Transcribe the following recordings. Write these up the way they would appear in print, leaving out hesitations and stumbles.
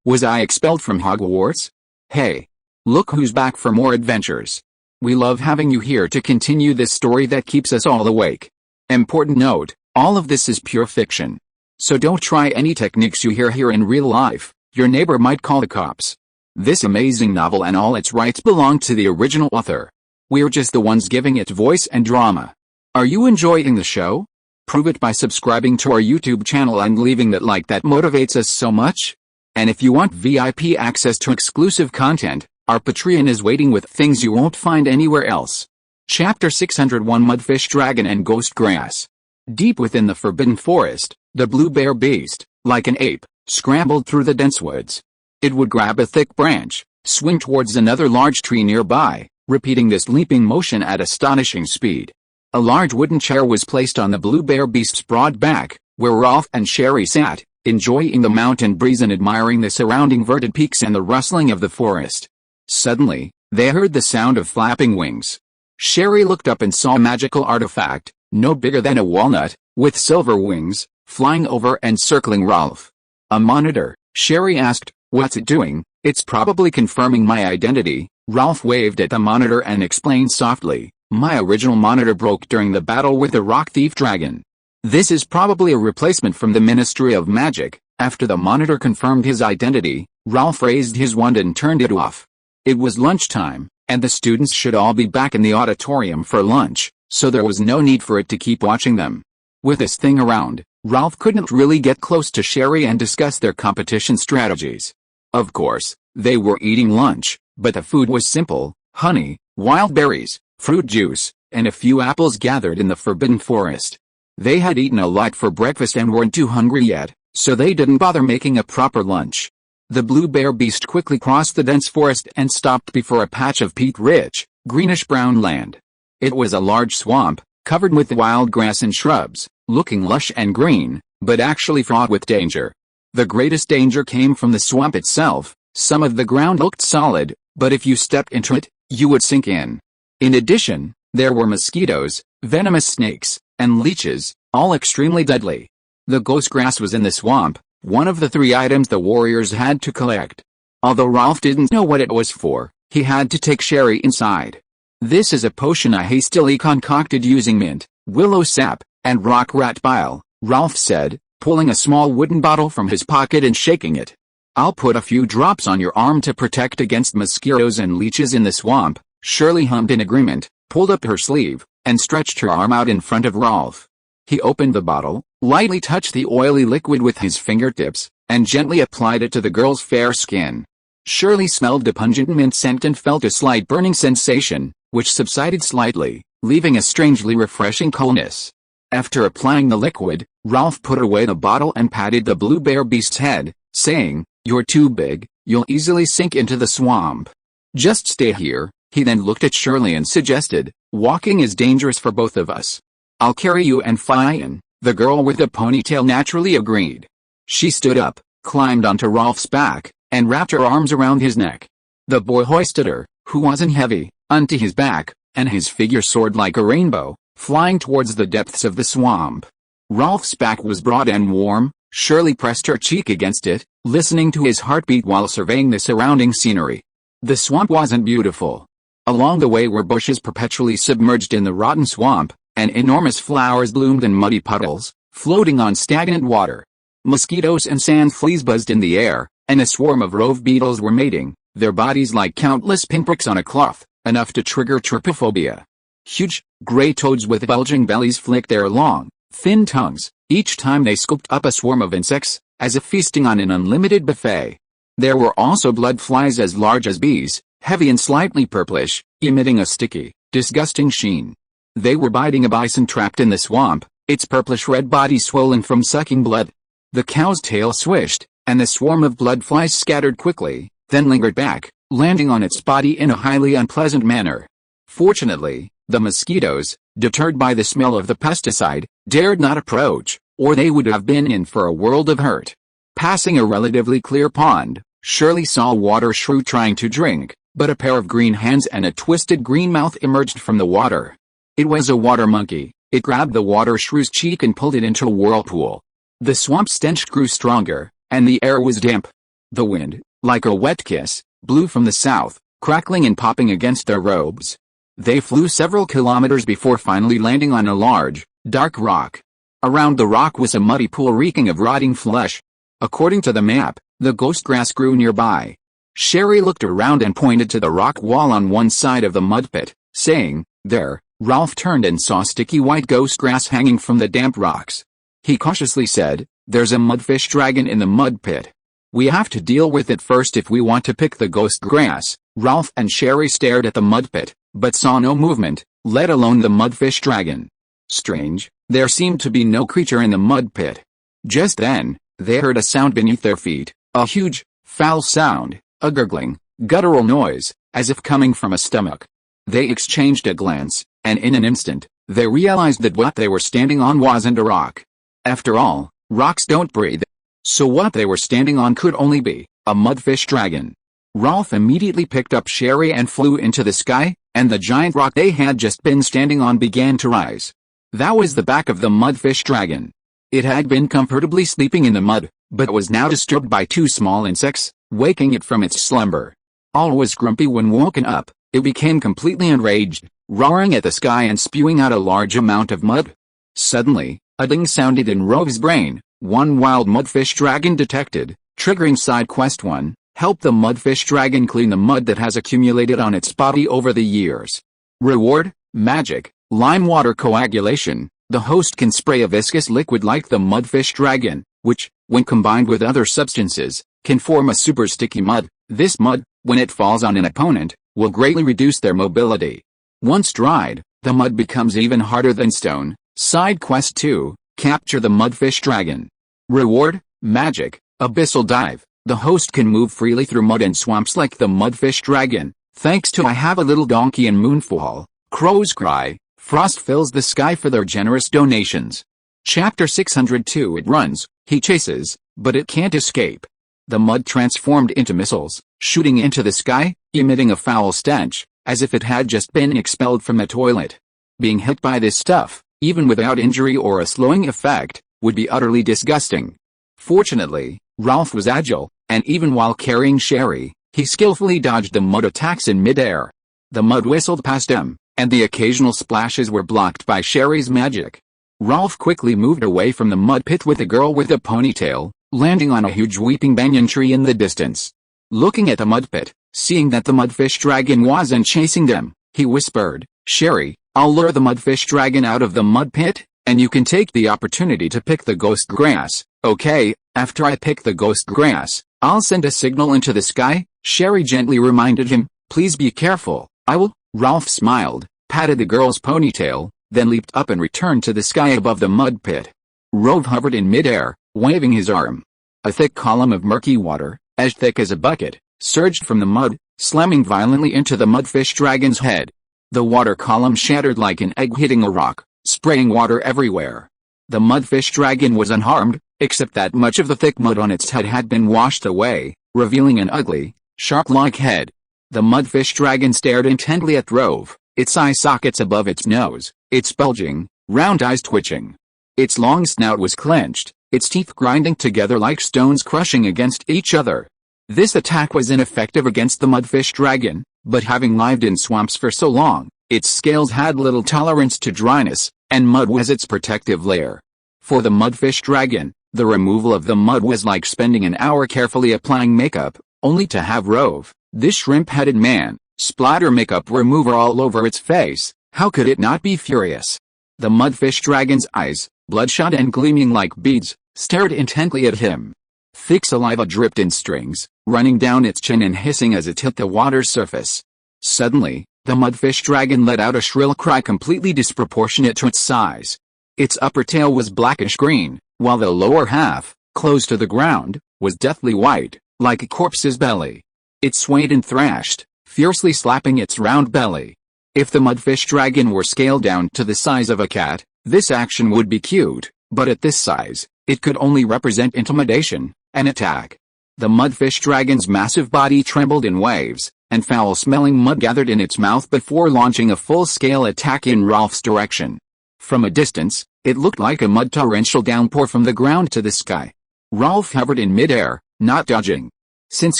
Was I expelled from Hogwarts? Hey! Look who's back for more adventures. We love having you here to continue this story that keeps us all awake. Important note, all of this is pure fiction. So don't try any techniques you hear here in real life, your neighbor might call the cops. This amazing novel and all its rights belong to the original author. We're just the ones giving it voice and drama. Are you enjoying the show? Prove it by subscribing to our YouTube channel and leaving that like that motivates us so much. And if you want VIP access to exclusive content, our Patreon is waiting with things you won't find anywhere else. Chapter 601 Mudfish Dragon and Ghost Grass. Deep within the Forbidden Forest, the blue bear beast, like an ape, scrambled through the dense woods. It would grab a thick branch, swing towards another large tree nearby, repeating this leaping motion at astonishing speed. A large wooden chair was placed on the blue bear beast's broad back, where Rolf and Sherry sat, enjoying the mountain breeze and admiring the surrounding verdant peaks and the rustling of the forest. Suddenly, they heard the sound of flapping wings. Sherry looked up and saw a magical artifact, no bigger than a walnut, with silver wings, flying over and circling Rolf. A monitor, Sherry asked. What's it doing? It's probably confirming my identity. Rolf waved at the monitor and explained softly, my original monitor broke during the battle with the rock thief dragon. This is probably a replacement from the Ministry of Magic. After the monitor confirmed his identity, Rolf raised his wand and turned it off. It was lunchtime, and the students should all be back in the auditorium for lunch, so there was no need for it to keep watching them. With this thing around, Rolf couldn't really get close to Sherry and discuss their competition strategies. Of course, they were eating lunch, but the food was simple: honey, wild berries, fruit juice, and a few apples gathered in the Forbidden Forest. They had eaten a lot for breakfast and weren't too hungry yet, so they didn't bother making a proper lunch. The blue bear beast quickly crossed the dense forest and stopped before a patch of peat-rich, greenish-brown land. It was a large swamp, covered with wild grass and shrubs, looking lush and green, but actually fraught with danger. The greatest danger came from the swamp itself. Some of the ground looked solid, but if you stepped into it, you would sink in. In addition, there were mosquitoes, venomous snakes, and leeches, all extremely deadly. The ghost grass was in the swamp, one of the 3 items the warriors had to collect. Although Rolf didn't know what it was for, he had to take Sherry inside. This is a potion I hastily concocted using mint, willow sap, and rock rat bile, Rolf said, pulling a small wooden bottle from his pocket and shaking it. I'll put a few drops on your arm to protect against mosquitoes and leeches in the swamp. Shirley hummed in agreement, pulled up her sleeve, and stretched her arm out in front of Rolf. He opened the bottle, lightly touched the oily liquid with his fingertips, and gently applied it to the girl's fair skin. Shirley smelled the pungent mint scent and felt a slight burning sensation, which subsided slightly, leaving a strangely refreshing coolness. After applying the liquid, Rolf put away the bottle and patted the blue bear beast's head, saying, "You're too big, you'll easily sink into the swamp. Just stay here." He then looked at Shirley and suggested, "Walking is dangerous for both of us. I'll carry you and fine." The girl with the ponytail naturally agreed. She stood up, climbed onto Rolf's back, and wrapped her arms around his neck. The boy hoisted her, who wasn't heavy, onto his back, and his figure soared like a rainbow, flying towards the depths of the swamp. Rolf's back was broad and warm. Shirley pressed her cheek against it, listening to his heartbeat while surveying the surrounding scenery. The swamp wasn't beautiful. Along the way were bushes perpetually submerged in the rotten swamp, and enormous flowers bloomed in muddy puddles, floating on stagnant water. Mosquitoes and sand fleas buzzed in the air, and a swarm of rove beetles were mating, their bodies like countless pinpricks on a cloth, enough to trigger trypophobia. Huge, gray toads with bulging bellies flicked their long, thin tongues, each time they scooped up a swarm of insects, as if feasting on an unlimited buffet. There were also blood flies as large as bees, heavy and slightly purplish, emitting a sticky, disgusting sheen. They were biting a bison trapped in the swamp, its purplish-red body swollen from sucking blood. The cow's tail swished, and the swarm of blood flies scattered quickly, then lingered back, landing on its body in a highly unpleasant manner. Fortunately, the mosquitoes, deterred by the smell of the pesticide, dared not approach, or they would have been in for a world of hurt. Passing a relatively clear pond, Shirley saw a water shrew trying to drink, but a pair of green hands and a twisted green mouth emerged from the water. It was a water monkey. It grabbed the water shrew's cheek and pulled it into a whirlpool. The swamp stench grew stronger, and the air was damp. The wind, like a wet kiss, blew from the south, crackling and popping against their robes. They flew several kilometers before finally landing on a large, dark rock. Around the rock was a muddy pool reeking of rotting flesh. According to the map, the ghost grass grew nearby. Sherry looked around and pointed to the rock wall on one side of the mud pit, saying, "There." Ralph turned and saw sticky white ghost grass hanging from the damp rocks. He cautiously said, "There's a mudfish dragon in the mud pit. We have to deal with it first if we want to pick the ghost grass." Ralph and Sherry stared at the mud pit, but saw no movement, let alone the mudfish dragon. Strange, there seemed to be no creature in the mud pit. Just then, they heard a sound beneath their feet, a huge, foul sound, a gurgling, guttural noise, as if coming from a stomach. They exchanged a glance, and in an instant, they realized that what they were standing on wasn't a rock. After all, rocks don't breathe. So what they were standing on could only be a mudfish dragon. Ralph immediately picked up Sherry and flew into the sky, and the giant rock they had just been standing on began to rise. That was the back of the mudfish dragon. It had been comfortably sleeping in the mud, but was now disturbed by two small insects, waking it from its slumber. All was grumpy when woken up. It became completely enraged, roaring at the sky and spewing out a large amount of mud. Suddenly, a ding sounded in Rove's brain. One wild mudfish dragon detected, triggering side quest 1, help the mudfish dragon clean the mud that has accumulated on its body over the years. Reward, magic, lime water coagulation. The host can spray a viscous liquid like the mudfish dragon, which, when combined with other substances, can form a super sticky mud. This mud, when it falls on an opponent, will greatly reduce their mobility. Once dried, the mud becomes even harder than stone. Side quest 2, capture the mudfish dragon. Reward, magic, abyssal dive. The host can move freely through mud and swamps like the mudfish dragon, thanks to I Have a Little Donkey and Moonfall. Crows cry, frost fills the sky for their generous donations. Chapter 602. It runs, he chases, but it can't escape. The mud transformed into missiles, shooting into the sky, emitting a foul stench, as if it had just been expelled from the toilet. Being hit by this stuff, even without injury or a slowing effect, would be utterly disgusting. Fortunately, Ralph was agile, and even while carrying Sherry, he skillfully dodged the mud attacks in midair. The mud whistled past him, and the occasional splashes were blocked by Sherry's magic. Ralph quickly moved away from the mud pit with the girl with the ponytail, landing on a huge weeping banyan tree in the distance. Looking at the mud pit, seeing that the mudfish dragon wasn't chasing them, he whispered, "Sherry, I'll lure the mudfish dragon out of the mud pit, and you can take the opportunity to pick the ghost grass, okay? After I pick the ghost grass, I'll send a signal into the sky," Sherry gently reminded him. "Please be careful." "I will." Ralph smiled, patted the girl's ponytail, then leaped up and returned to the sky above the mud pit. Rove hovered in midair, waving his arm. A thick column of murky water, as thick as a bucket, surged from the mud, slamming violently into the mudfish dragon's head. The water column shattered like an egg hitting a rock, spraying water everywhere. The mudfish dragon was unharmed, except that much of the thick mud on its head had been washed away, revealing an ugly, shark-like head. The mudfish dragon stared intently at Rove, its eye sockets above its nose, its bulging, round eyes twitching. Its long snout was clenched, its teeth grinding together like stones crushing against each other. This attack was ineffective against the mudfish dragon, but having lived in swamps for so long, its scales had little tolerance to dryness, and mud was its protective layer. For the mudfish dragon, the removal of the mud was like spending an hour carefully applying makeup, only to have Rove, this shrimp-headed man, splatter makeup remover all over its face. How could it not be furious? The mudfish dragon's eyes, bloodshot and gleaming like beads, stared intently at him. Thick saliva dripped in strings, running down its chin and hissing as it hit the water's surface. Suddenly, the mudfish dragon let out a shrill cry completely disproportionate to its size. Its upper tail was blackish green, while the lower half, close to the ground, was deathly white, like a corpse's belly. It swayed and thrashed, fiercely slapping its round belly. If the mudfish dragon were scaled down to the size of a cat, this action would be cute, but at this size, it could only represent intimidation, an attack. The mudfish dragon's massive body trembled in waves, and foul-smelling mud gathered in its mouth before launching a full-scale attack in Ralph's direction. From a distance, it looked like a mud torrential downpour from the ground to the sky. Ralph hovered in midair, not dodging. Since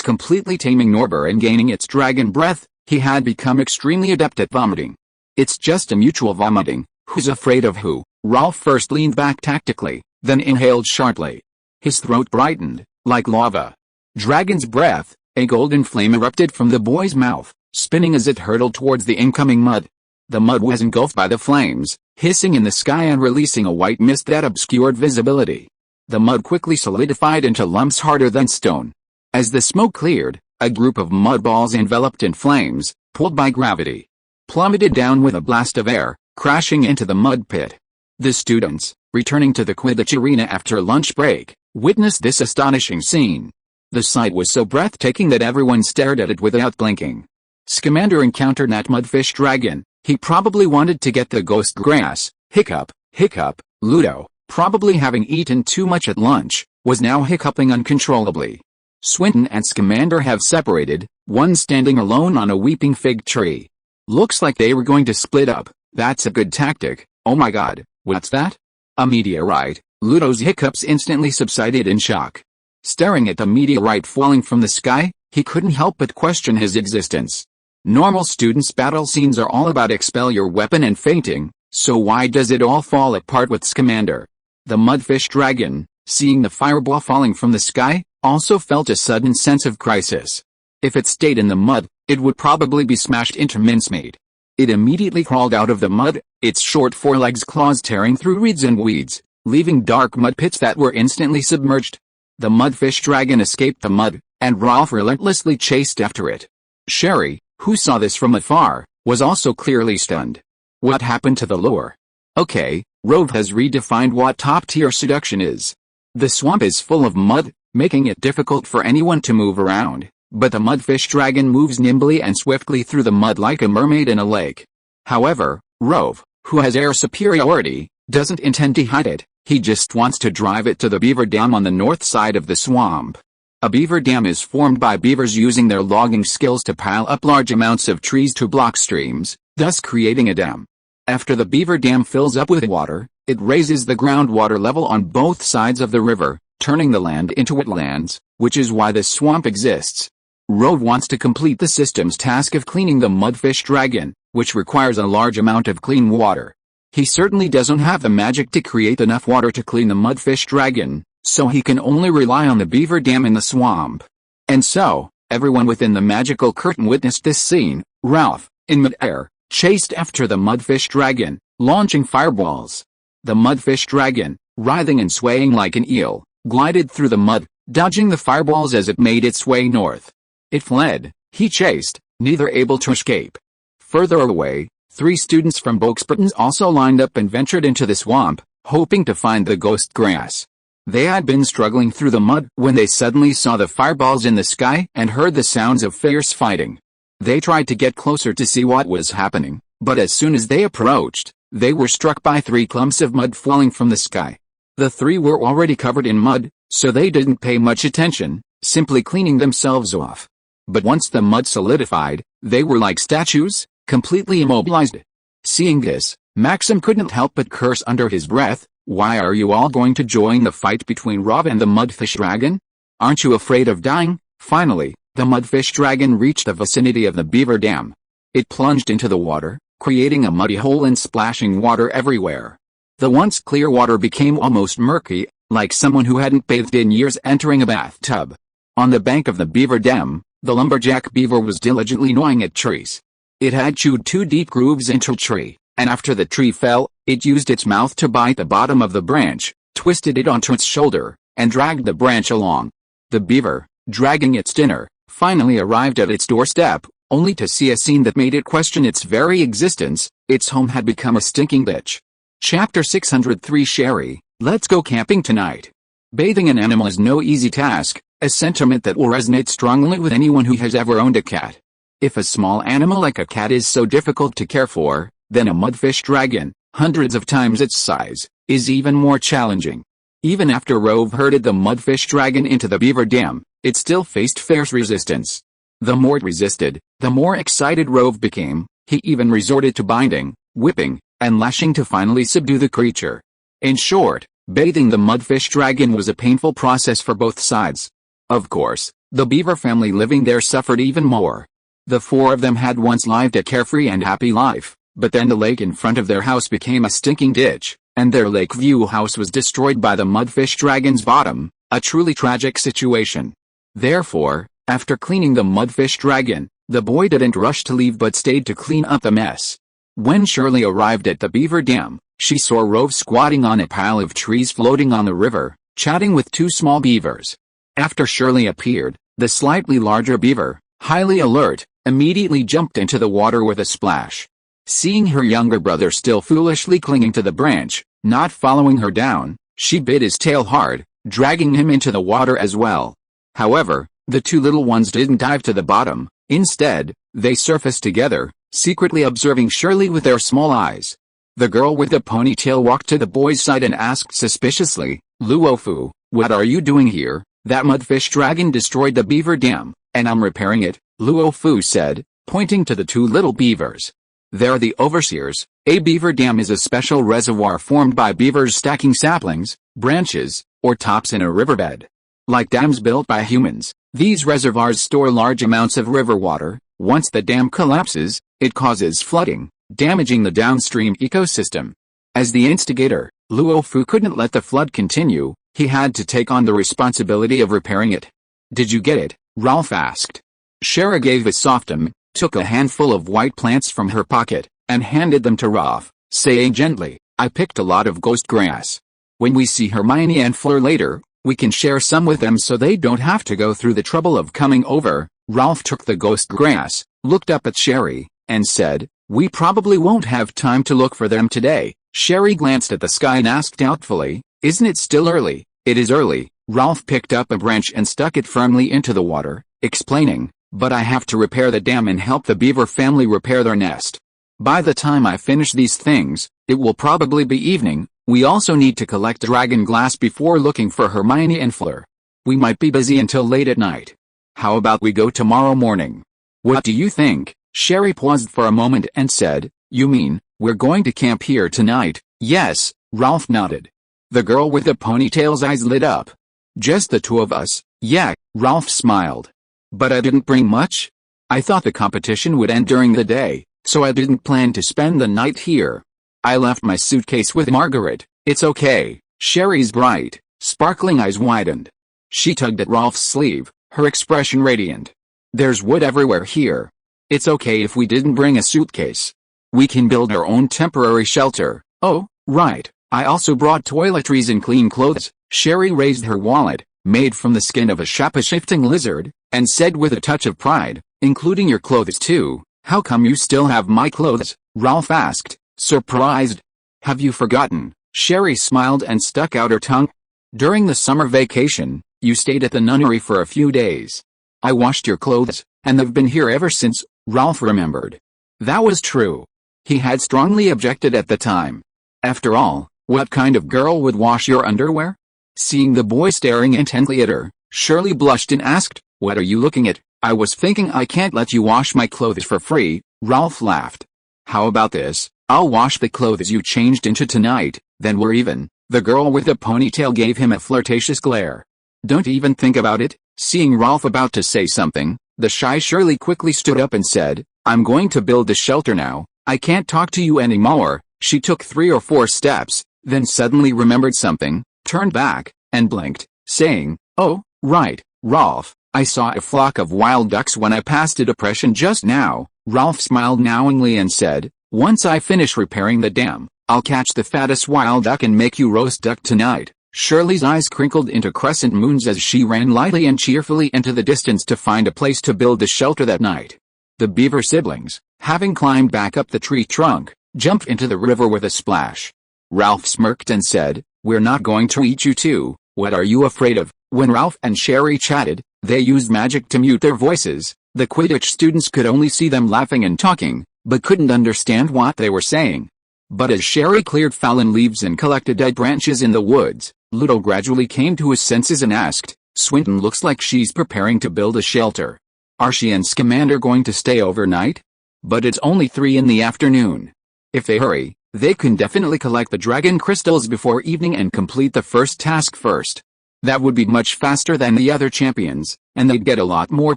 completely taming Norbur and gaining its dragon breath, he had become extremely adept at vomiting. It's just a mutual vomiting. Who's afraid of who? Rolf first leaned back tactically, then inhaled sharply. His throat brightened, like lava. Dragon's breath, a golden flame erupted from the boy's mouth, spinning as it hurtled towards the incoming mud. The mud was engulfed by the flames, hissing in the sky and releasing a white mist that obscured visibility. The mud quickly solidified into lumps harder than stone. As the smoke cleared, a group of mud balls enveloped in flames, pulled by gravity, plummeted down with a blast of air, crashing into the mud pit. The students, returning to the Quidditch arena after lunch break, witnessed this astonishing scene. The sight was so breathtaking that everyone stared at it without blinking. Scamander encountered that mudfish dragon. He probably wanted to get the ghost grass. Hiccup, hiccup. Ludo, probably having eaten too much at lunch, was now hiccuping uncontrollably. Swinton and Scamander have separated, one standing alone on a weeping fig tree. Looks like they were going to split up. That's a good tactic. Oh my god, what's that? A meteorite. Ludo's hiccups instantly subsided in shock. Staring at the meteorite falling from the sky, he couldn't help but question his existence. Normal students' battle scenes are all about expel your weapon and fainting, so why does it all fall apart with Scamander? The mudfish dragon, seeing the fireball falling from the sky, also felt a sudden sense of crisis. If it stayed in the mud, it would probably be smashed into mincemeat. It immediately crawled out of the mud, its short forelegs claws tearing through reeds and weeds, leaving dark mud pits that were instantly submerged. The mudfish dragon escaped the mud, and Rolf relentlessly chased after it. Sherry, who saw this from afar, was also clearly stunned. What happened to the lure? Okay, Rove has redefined what top-tier seduction is. The swamp is full of mud, making it difficult for anyone to move around, but the mudfish dragon moves nimbly and swiftly through the mud like a mermaid in a lake. However, Rove, who has air superiority, doesn't intend to hide it. He just wants to drive it to the beaver dam on the north side of the swamp. A beaver dam is formed by beavers using their logging skills to pile up large amounts of trees to block streams, thus creating a dam. After the beaver dam fills up with water, it raises the groundwater level on both sides of the river, turning the land into wetlands, which is why this swamp exists. Rove wants to complete the system's task of cleaning the mudfish dragon, which requires a large amount of clean water. He certainly doesn't have the magic to create enough water to clean the mudfish dragon, so he can only rely on the beaver dam in the swamp. And so, everyone within the magical curtain witnessed this scene. Ralph, in midair, chased after the mudfish dragon, launching fireballs. The mudfish dragon, writhing and swaying like an eel, glided through the mud, dodging the fireballs as it made its way north. It fled. He chased, neither able to escape. Further away, 3 students from Boxburtons also lined up and ventured into the swamp, hoping to find the ghost grass. They had been struggling through the mud when they suddenly saw the fireballs in the sky and heard the sounds of fierce fighting. They tried to get closer to see what was happening, but as soon as they approached, they were struck by 3 clumps of mud falling from the sky. The 3 were already covered in mud, so they didn't pay much attention, simply cleaning themselves off. But once the mud solidified, they were like statues, completely immobilized. Seeing this, Maxim couldn't help but curse under his breath. Why are you all going to join the fight between Rov and the mudfish dragon? Aren't you afraid of dying? Finally, the mudfish dragon reached the vicinity of the beaver dam. It plunged into the water, creating a muddy hole and splashing water everywhere. The once clear water became almost murky, like someone who hadn't bathed in years entering a bathtub. On the bank of the beaver dam, the lumberjack beaver was diligently gnawing at trees. It had chewed 2 deep grooves into a tree, and after the tree fell, it used its mouth to bite the bottom of the branch, twisted it onto its shoulder, and dragged the branch along. The beaver, dragging its dinner, finally arrived at its doorstep, only to see a scene that made it question its very existence. Its home had become a stinking ditch. Chapter 603 Sherry, let's go camping tonight. Bathing an animal is no easy task, a sentiment that will resonate strongly with anyone who has ever owned a cat. If a small animal like a cat is so difficult to care for, then a mudfish dragon, hundreds of times its size, is even more challenging. Even after Rove herded the mudfish dragon into the beaver dam, it still faced fierce resistance. The more it resisted, the more excited Rove became. He even resorted to binding, whipping, and lashing to finally subdue the creature. In short, bathing the mudfish dragon was a painful process for both sides. Of course, The beaver family living there suffered even more. The four of them had once lived a carefree and happy life, but then the lake in front of their house became a stinking ditch, and their Lakeview house was destroyed by the mudfish dragon's bottom, a truly tragic situation. Therefore, after cleaning the mudfish dragon, the boy didn't rush to leave but stayed to clean up the mess. When Shirley arrived at the beaver dam, she saw Rove squatting on a pile of trees floating on the river, chatting with two small beavers. After Shirley appeared, the slightly larger beaver, highly alert, immediately jumped into the water with a splash. Seeing her younger brother still foolishly clinging to the branch, not following her down, she bit his tail hard, dragging him into the water as well. However, the two little ones didn't dive to the bottom. Instead, they surfaced together, secretly observing Shirley with their small eyes. The girl with the ponytail walked to the boy's side and asked suspiciously, "Luofu, what are you doing here? That mudfish dragon destroyed the beaver dam, and I'm repairing it," Luofu said, pointing to the two little beavers. "They're the overseers." A beaver dam is a special reservoir formed by beavers stacking saplings, branches, or tops in a riverbed. Like dams built by humans, these reservoirs store large amounts of river water. Once the dam collapses, it causes flooding, damaging the downstream ecosystem. As the instigator, Luofu couldn't let the flood continue. He had to take on the responsibility of repairing it. "Did you get it?" Ralph asked. Shara gave a soft took a handful of white plants from her pocket, and handed them to Ralph, saying gently, "I picked a lot of ghost grass. When we see Hermione and Fleur later, we can share some with them so they don't have to go through the trouble of coming over." Ralph took the ghost grass, looked up at Sherry, and said, "We probably won't have time to look for them today." Sherry glanced at the sky and asked doubtfully, "Isn't it still early?" "It is early." Ralph picked up a branch and stuck it firmly into the water, explaining, "But I have to repair the dam and help the beaver family repair their nest. By the time I finish these things, it will probably be evening. We also need to collect dragon glass before looking for Hermione and Fleur. We might be busy until late at night. How about we go tomorrow morning?" "What do you think?" Sherry paused for a moment and said, "You mean, we're going to camp here tonight?" "Yes," Ralph nodded. The girl with the ponytail's eyes lit up. "Just the two of us?" "Yeah," Ralph smiled. "But I didn't bring much. I thought the competition would end during the day, so I didn't plan to spend the night here. I left my suitcase with Margaret." "It's okay." Sherry's bright, sparkling eyes widened. She tugged at Ralph's sleeve, her expression radiant. "There's wood everywhere here. It's okay if we didn't bring a suitcase. We can build our own temporary shelter." "Oh, right. I also brought toiletries and clean clothes." Sherry raised her wallet, made from the skin of a shape-shifting lizard, and said with a touch of pride, "Including your clothes too." "How come you still have my clothes?" Ralph asked, surprised. "Have you forgotten?" Sherry smiled and stuck out her tongue. "During the summer vacation, you stayed at the nunnery for a few days. I washed your clothes, and they've been here ever since." Ralph remembered. That was true. He had strongly objected at the time. After all, what kind of girl would wash your underwear? Seeing the boy staring intently at her, Shirley blushed and asked, "What are you looking at?" "I was thinking I can't let you wash my clothes for free." Ralph laughed. "How about this? I'll wash the clothes you changed into tonight, then we're even." The girl with the ponytail gave him a flirtatious glare. "Don't even think about it." Seeing Ralph about to say something, the shy Shirley quickly stood up and said, "I'm going to build the shelter now. I can't talk to you anymore." She took 3 or 4 steps, then suddenly remembered something, turned back, and blinked, saying, "Oh, right, Ralph, I saw a flock of wild ducks when I passed a depression just now." Ralph smiled knowingly and said, "Once I finish repairing the dam, I'll catch the fattest wild duck and make you roast duck tonight." Shirley's eyes crinkled into crescent moons as she ran lightly and cheerfully into the distance to find a place to build the shelter that night. The beaver siblings, having climbed back up the tree trunk, jumped into the river with a splash. Ralph smirked and said, "We're not going to eat you too. What are you afraid of?" When Ralph and Sherry chatted, they used magic to mute their voices. The Quidditch students could only see them laughing and talking, but couldn't understand what they were saying. But as Sherry cleared fallen leaves and collected dead branches in the woods, Ludo gradually came to his senses and asked, "Swinton looks like she's preparing to build a shelter. Are she and Scamander going to stay overnight? But it's only 3 in the afternoon. If they hurry, they can definitely collect the dragon crystals before evening and complete the first task first." That would be much faster than the other champions, and they'd get a lot more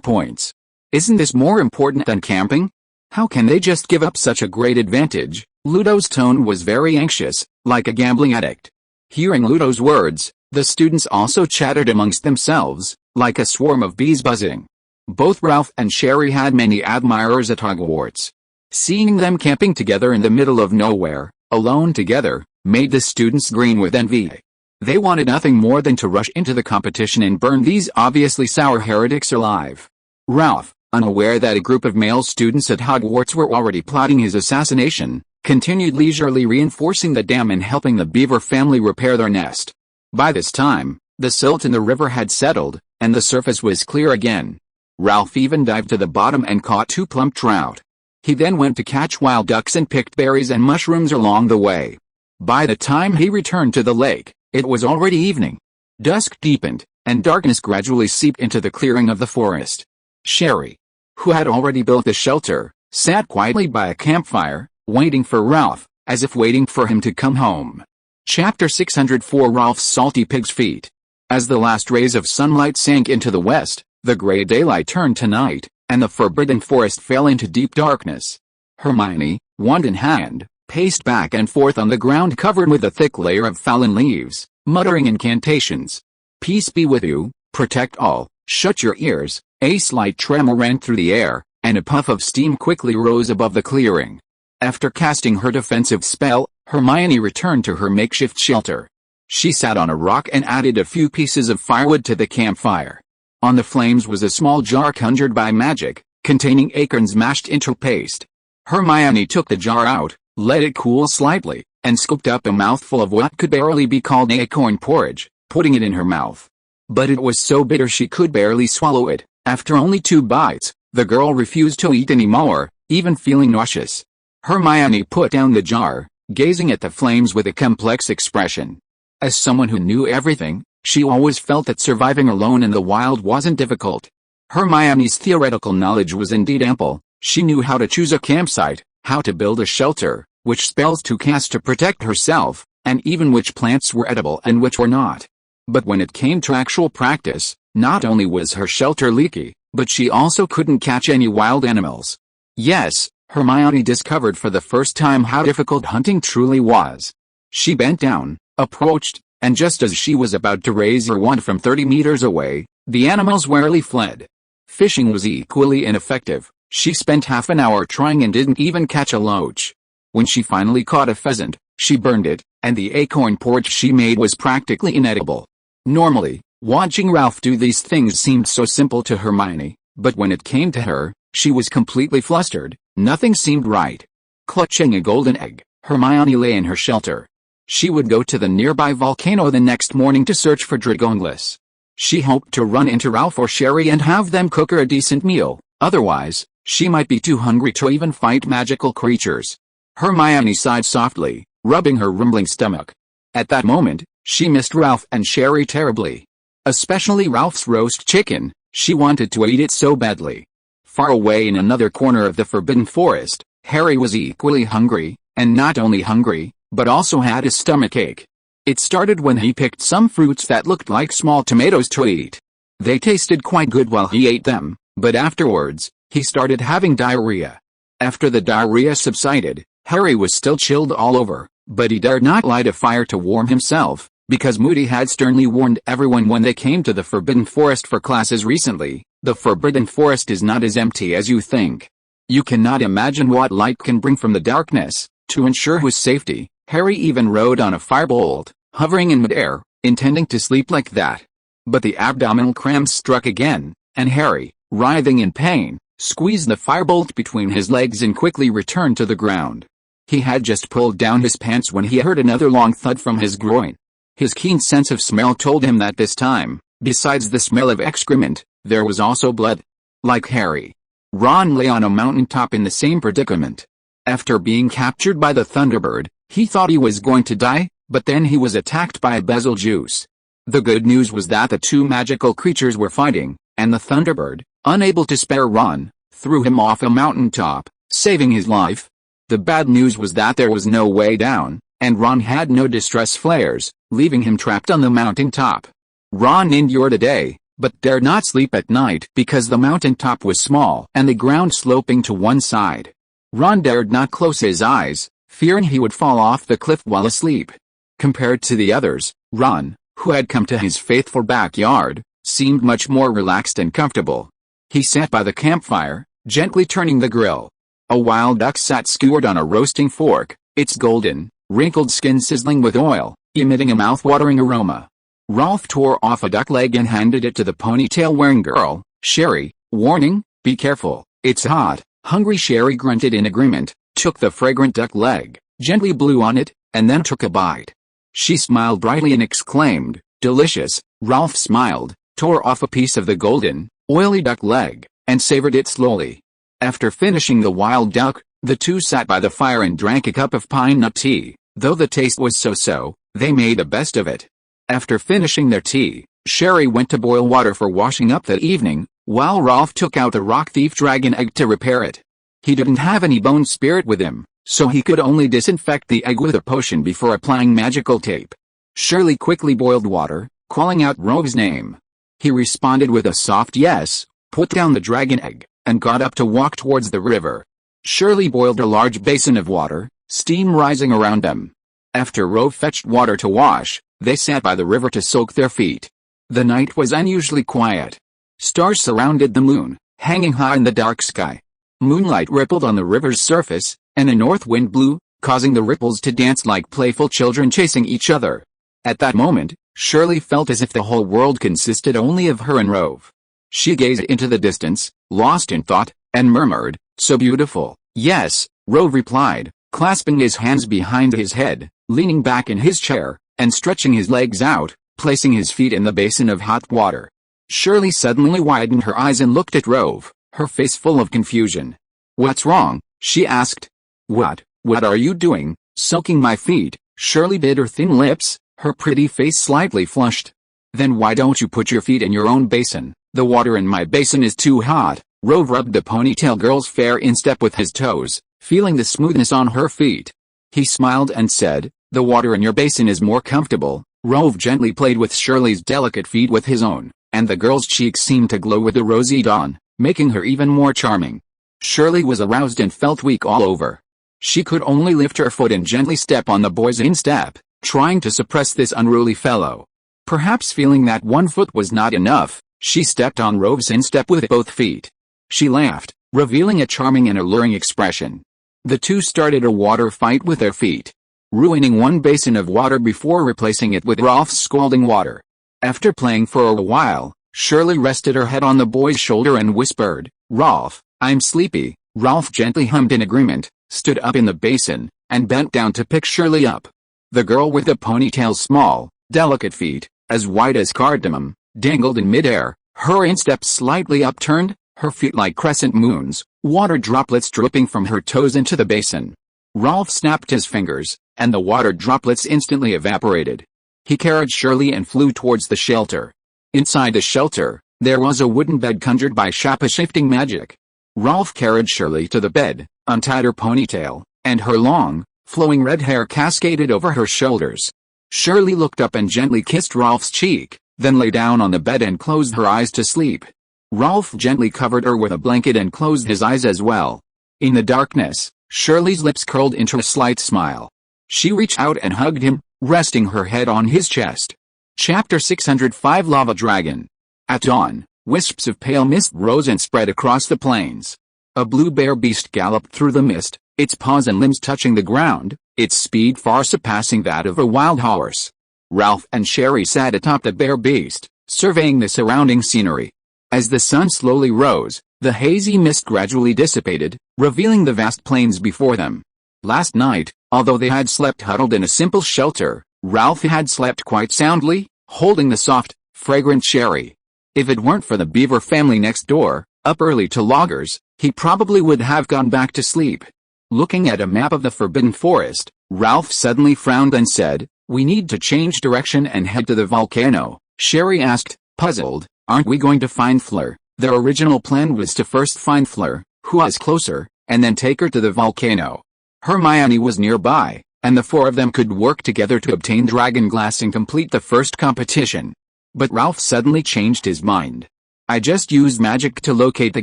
points. Isn't this more important than camping? How can they just give up such a great advantage? Ludo's tone was very anxious, like a gambling addict. Hearing Ludo's words, the students also chattered amongst themselves, like a swarm of bees buzzing. Both Ralph and Sherry had many admirers at Hogwarts. Seeing them camping together in the middle of nowhere, alone together, made the students green with envy. They wanted nothing more than to rush into the competition and burn these obviously sour heretics alive. Ralph, unaware that a group of male students at Hogwarts were already plotting his assassination, continued leisurely reinforcing the dam and helping the Beaver family repair their nest. By this time, the silt in the river had settled, and the surface was clear again. Ralph even dived to the bottom and caught 2 plump trout. He then went to catch wild ducks and picked berries and mushrooms along the way. By the time he returned to the lake, it was already evening. Dusk deepened, and darkness gradually seeped into the clearing of the forest. Sherry, who had already built the shelter, sat quietly by a campfire, waiting for Ralph, as if waiting for him to come home. Chapter 604 Ralph's Salty Pig's Feet. As the last rays of sunlight sank into the west, the gray daylight turned to night, and the forbidden forest fell into deep darkness. Hermione, wand in hand, paced back and forth on the ground covered with a thick layer of fallen leaves, muttering incantations. Peace be with you, protect all, shut your ears. A slight tremor ran through the air, and a puff of steam quickly rose above the clearing. After casting her defensive spell, Hermione returned to her makeshift shelter. She sat on a rock and added a few pieces of firewood to the campfire. On the flames was a small jar conjured by magic, containing acorns mashed into paste. Hermione took the jar out, let it cool slightly, and scooped up a mouthful of what could barely be called acorn porridge, putting it in her mouth. But it was so bitter she could barely swallow it. After only 2 bites, the girl refused to eat any more, even feeling nauseous. Hermione put down the jar, gazing at the flames with a complex expression. As someone who knew everything, she always felt that surviving alone in the wild wasn't difficult. Hermione's theoretical knowledge was indeed ample. She knew how to choose a campsite, how to build a shelter, which spells to cast to protect herself, and even which plants were edible and which were not. But when it came to actual practice, not only was her shelter leaky, but she also couldn't catch any wild animals. Yes, Hermione discovered for the first time how difficult hunting truly was. She bent down, approached, and just as she was about to raise her wand from 30 meters away, the animals warily fled. Fishing was equally ineffective. She spent half an hour trying and didn't even catch a loach. When she finally caught a pheasant, she burned it, and the acorn porridge she made was practically inedible. Normally, watching Ralph do these things seemed so simple to Hermione, but when it came to her, she was completely flustered. Nothing seemed right. Clutching a golden egg, Hermione lay in her shelter. She would go to the nearby volcano the next morning to search for Dragonglass. She hoped to run into Ralph or Sherry and have them cook her a decent meal, otherwise, she might be too hungry to even fight magical creatures. Hermione sighed softly, rubbing her rumbling stomach. At that moment, she missed Ralph and Sherry terribly. Especially Ralph's roast chicken, she wanted to eat it so badly. Far away in another corner of the forbidden forest, Harry was equally hungry, and not only hungry, but also had a stomachache. It started when he picked some fruits that looked like small tomatoes to eat. They tasted quite good while he ate them, but afterwards, he started having diarrhea. After the diarrhea subsided, Harry was still chilled all over, but he dared not light a fire to warm himself, because Moody had sternly warned everyone when they came to the Forbidden Forest for classes recently, the Forbidden Forest is not as empty as you think. You cannot imagine what light can bring from the darkness. To ensure his safety, Harry even rode on a firebolt, hovering in midair, intending to sleep like that. But the abdominal cramps struck again, and Harry, writhing in pain, squeezed the firebolt between his legs and quickly returned to the ground. He had just pulled down his pants when he heard another long thud from his groin. His keen sense of smell told him that this time, besides the smell of excrement, there was also blood. Like Harry, Ron lay on a mountaintop in the same predicament. After being captured by the Thunderbird, he thought he was going to die, but then he was attacked by a Betelgeuse. The good news was that the 2 magical creatures were fighting, and the Thunderbird, unable to spare Ron, threw him off a mountaintop, saving his life. The bad news was that there was no way down, and Ron had no distress flares, leaving him trapped on the mountaintop. Ron endured a day, but dared not sleep at night because the mountain top was small and the ground sloping to one side. Ron dared not close his eyes, fearing he would fall off the cliff while asleep. Compared to the others, Ron, who had come to his faithful backyard, seemed much more relaxed and comfortable. He sat by the campfire, gently turning the grill. A wild duck sat skewered on a roasting fork, its golden, wrinkled skin sizzling with oil, emitting a mouth-watering aroma. Rolf tore off a duck leg and handed it to the ponytail-wearing girl. Sherry, warning, be careful, it's hot. Hungry Sherry grunted in agreement, took the fragrant duck leg, gently blew on it, and then took a bite. She smiled brightly and exclaimed, delicious. Rolf smiled, tore off a piece of the golden, oily duck leg, and savored it slowly. After finishing the wild duck, the two sat by the fire and drank a cup of pine nut tea. Though the taste was so-so, they made the best of it. After finishing their tea, Sherry went to boil water for washing up that evening, while Rolf took out the rock thief dragon egg to repair it. He didn't have any bone spirit with him, so he could only disinfect the egg with a potion before applying magical tape. Shirley quickly boiled water, calling out Rov's name. He responded with a soft yes, put down the dragon egg, and got up to walk towards the river. Shirley boiled a large basin of water, steam rising around them. After Rove fetched water to wash, they sat by the river to soak their feet. The night was unusually quiet. Stars surrounded the moon, hanging high in the dark sky. Moonlight rippled on the river's surface, and a north wind blew, causing the ripples to dance like playful children chasing each other. At that moment, Shirley felt as if the whole world consisted only of her and Rove. She gazed into the distance, lost in thought, and murmured, so beautiful. Yes, Rove replied, clasping his hands behind his head, leaning back in his chair, and stretching his legs out, placing his feet in the basin of hot water. Shirley suddenly widened her eyes and looked at Rove, her face full of confusion. What's wrong? She asked. What are you doing, soaking my feet? Shirley bit her thin lips, her pretty face slightly flushed. Then why don't you put your feet in your own basin? The water in my basin is too hot. Rove rubbed the ponytail girl's fair instep with his toes, feeling the smoothness on her feet. He smiled and said, the water in your basin is more comfortable. Rove gently played with Shirley's delicate feet with his own, and the girl's cheeks seemed to glow with the rosy dawn, making her even more charming. Shirley was aroused and felt weak all over. She could only lift her foot and gently step on the boy's instep, trying to suppress this unruly fellow. Perhaps feeling that one foot was not enough, she stepped on Rove's instep with both feet. She laughed, revealing a charming and alluring expression. The two started a water fight with their feet, ruining one basin of water before replacing it with Rolf's scalding water. After playing for a while, Shirley rested her head on the boy's shoulder and whispered, Rolf, I'm sleepy. Rolf gently hummed in agreement, stood up in the basin, and bent down to pick Shirley up. The girl with the ponytail's small, delicate feet, as white as cardamom, dangled in midair, her instep slightly upturned, her feet like crescent moons, water droplets dripping from her toes into the basin. Rolf snapped his fingers, and the water droplets instantly evaporated. He carried Shirley and flew towards the shelter. Inside the shelter, there was a wooden bed conjured by shape-shifting magic. Rolf carried Shirley to the bed, untied her ponytail, and her long, flowing red hair cascaded over her shoulders. Shirley looked up and gently kissed Rolf's cheek, then lay down on the bed and closed her eyes to sleep. Rolf gently covered her with a blanket and closed his eyes as well. In the darkness, Shirley's lips curled into a slight smile. She reached out and hugged him, resting her head on his chest. Chapter 605 Lava Dragon. At dawn, wisps of pale mist rose and spread across the plains. A blue bear beast galloped through the mist, its paws and limbs touching the ground, its speed far surpassing that of a wild horse. Ralph and Sherry sat atop the bear beast, surveying the surrounding scenery. As the sun slowly rose, the hazy mist gradually dissipated, revealing the vast plains before them. Last night, although they had slept huddled in a simple shelter, Ralph had slept quite soundly, holding the soft, fragrant Sherry. If it weren't for the beaver family next door, up early to loggers, he probably would have gone back to sleep. Looking at a map of the Forbidden Forest, Ralph suddenly frowned and said, "We need to change direction and head to the volcano." Sherry asked, puzzled, "Aren't we going to find Fleur?" Their original plan was to first find Fleur, who was closer, and then take her to the volcano. Hermione was nearby, and the four of them could work together to obtain dragon glass and complete the first competition. But Ralph suddenly changed his mind. "I just used magic to locate the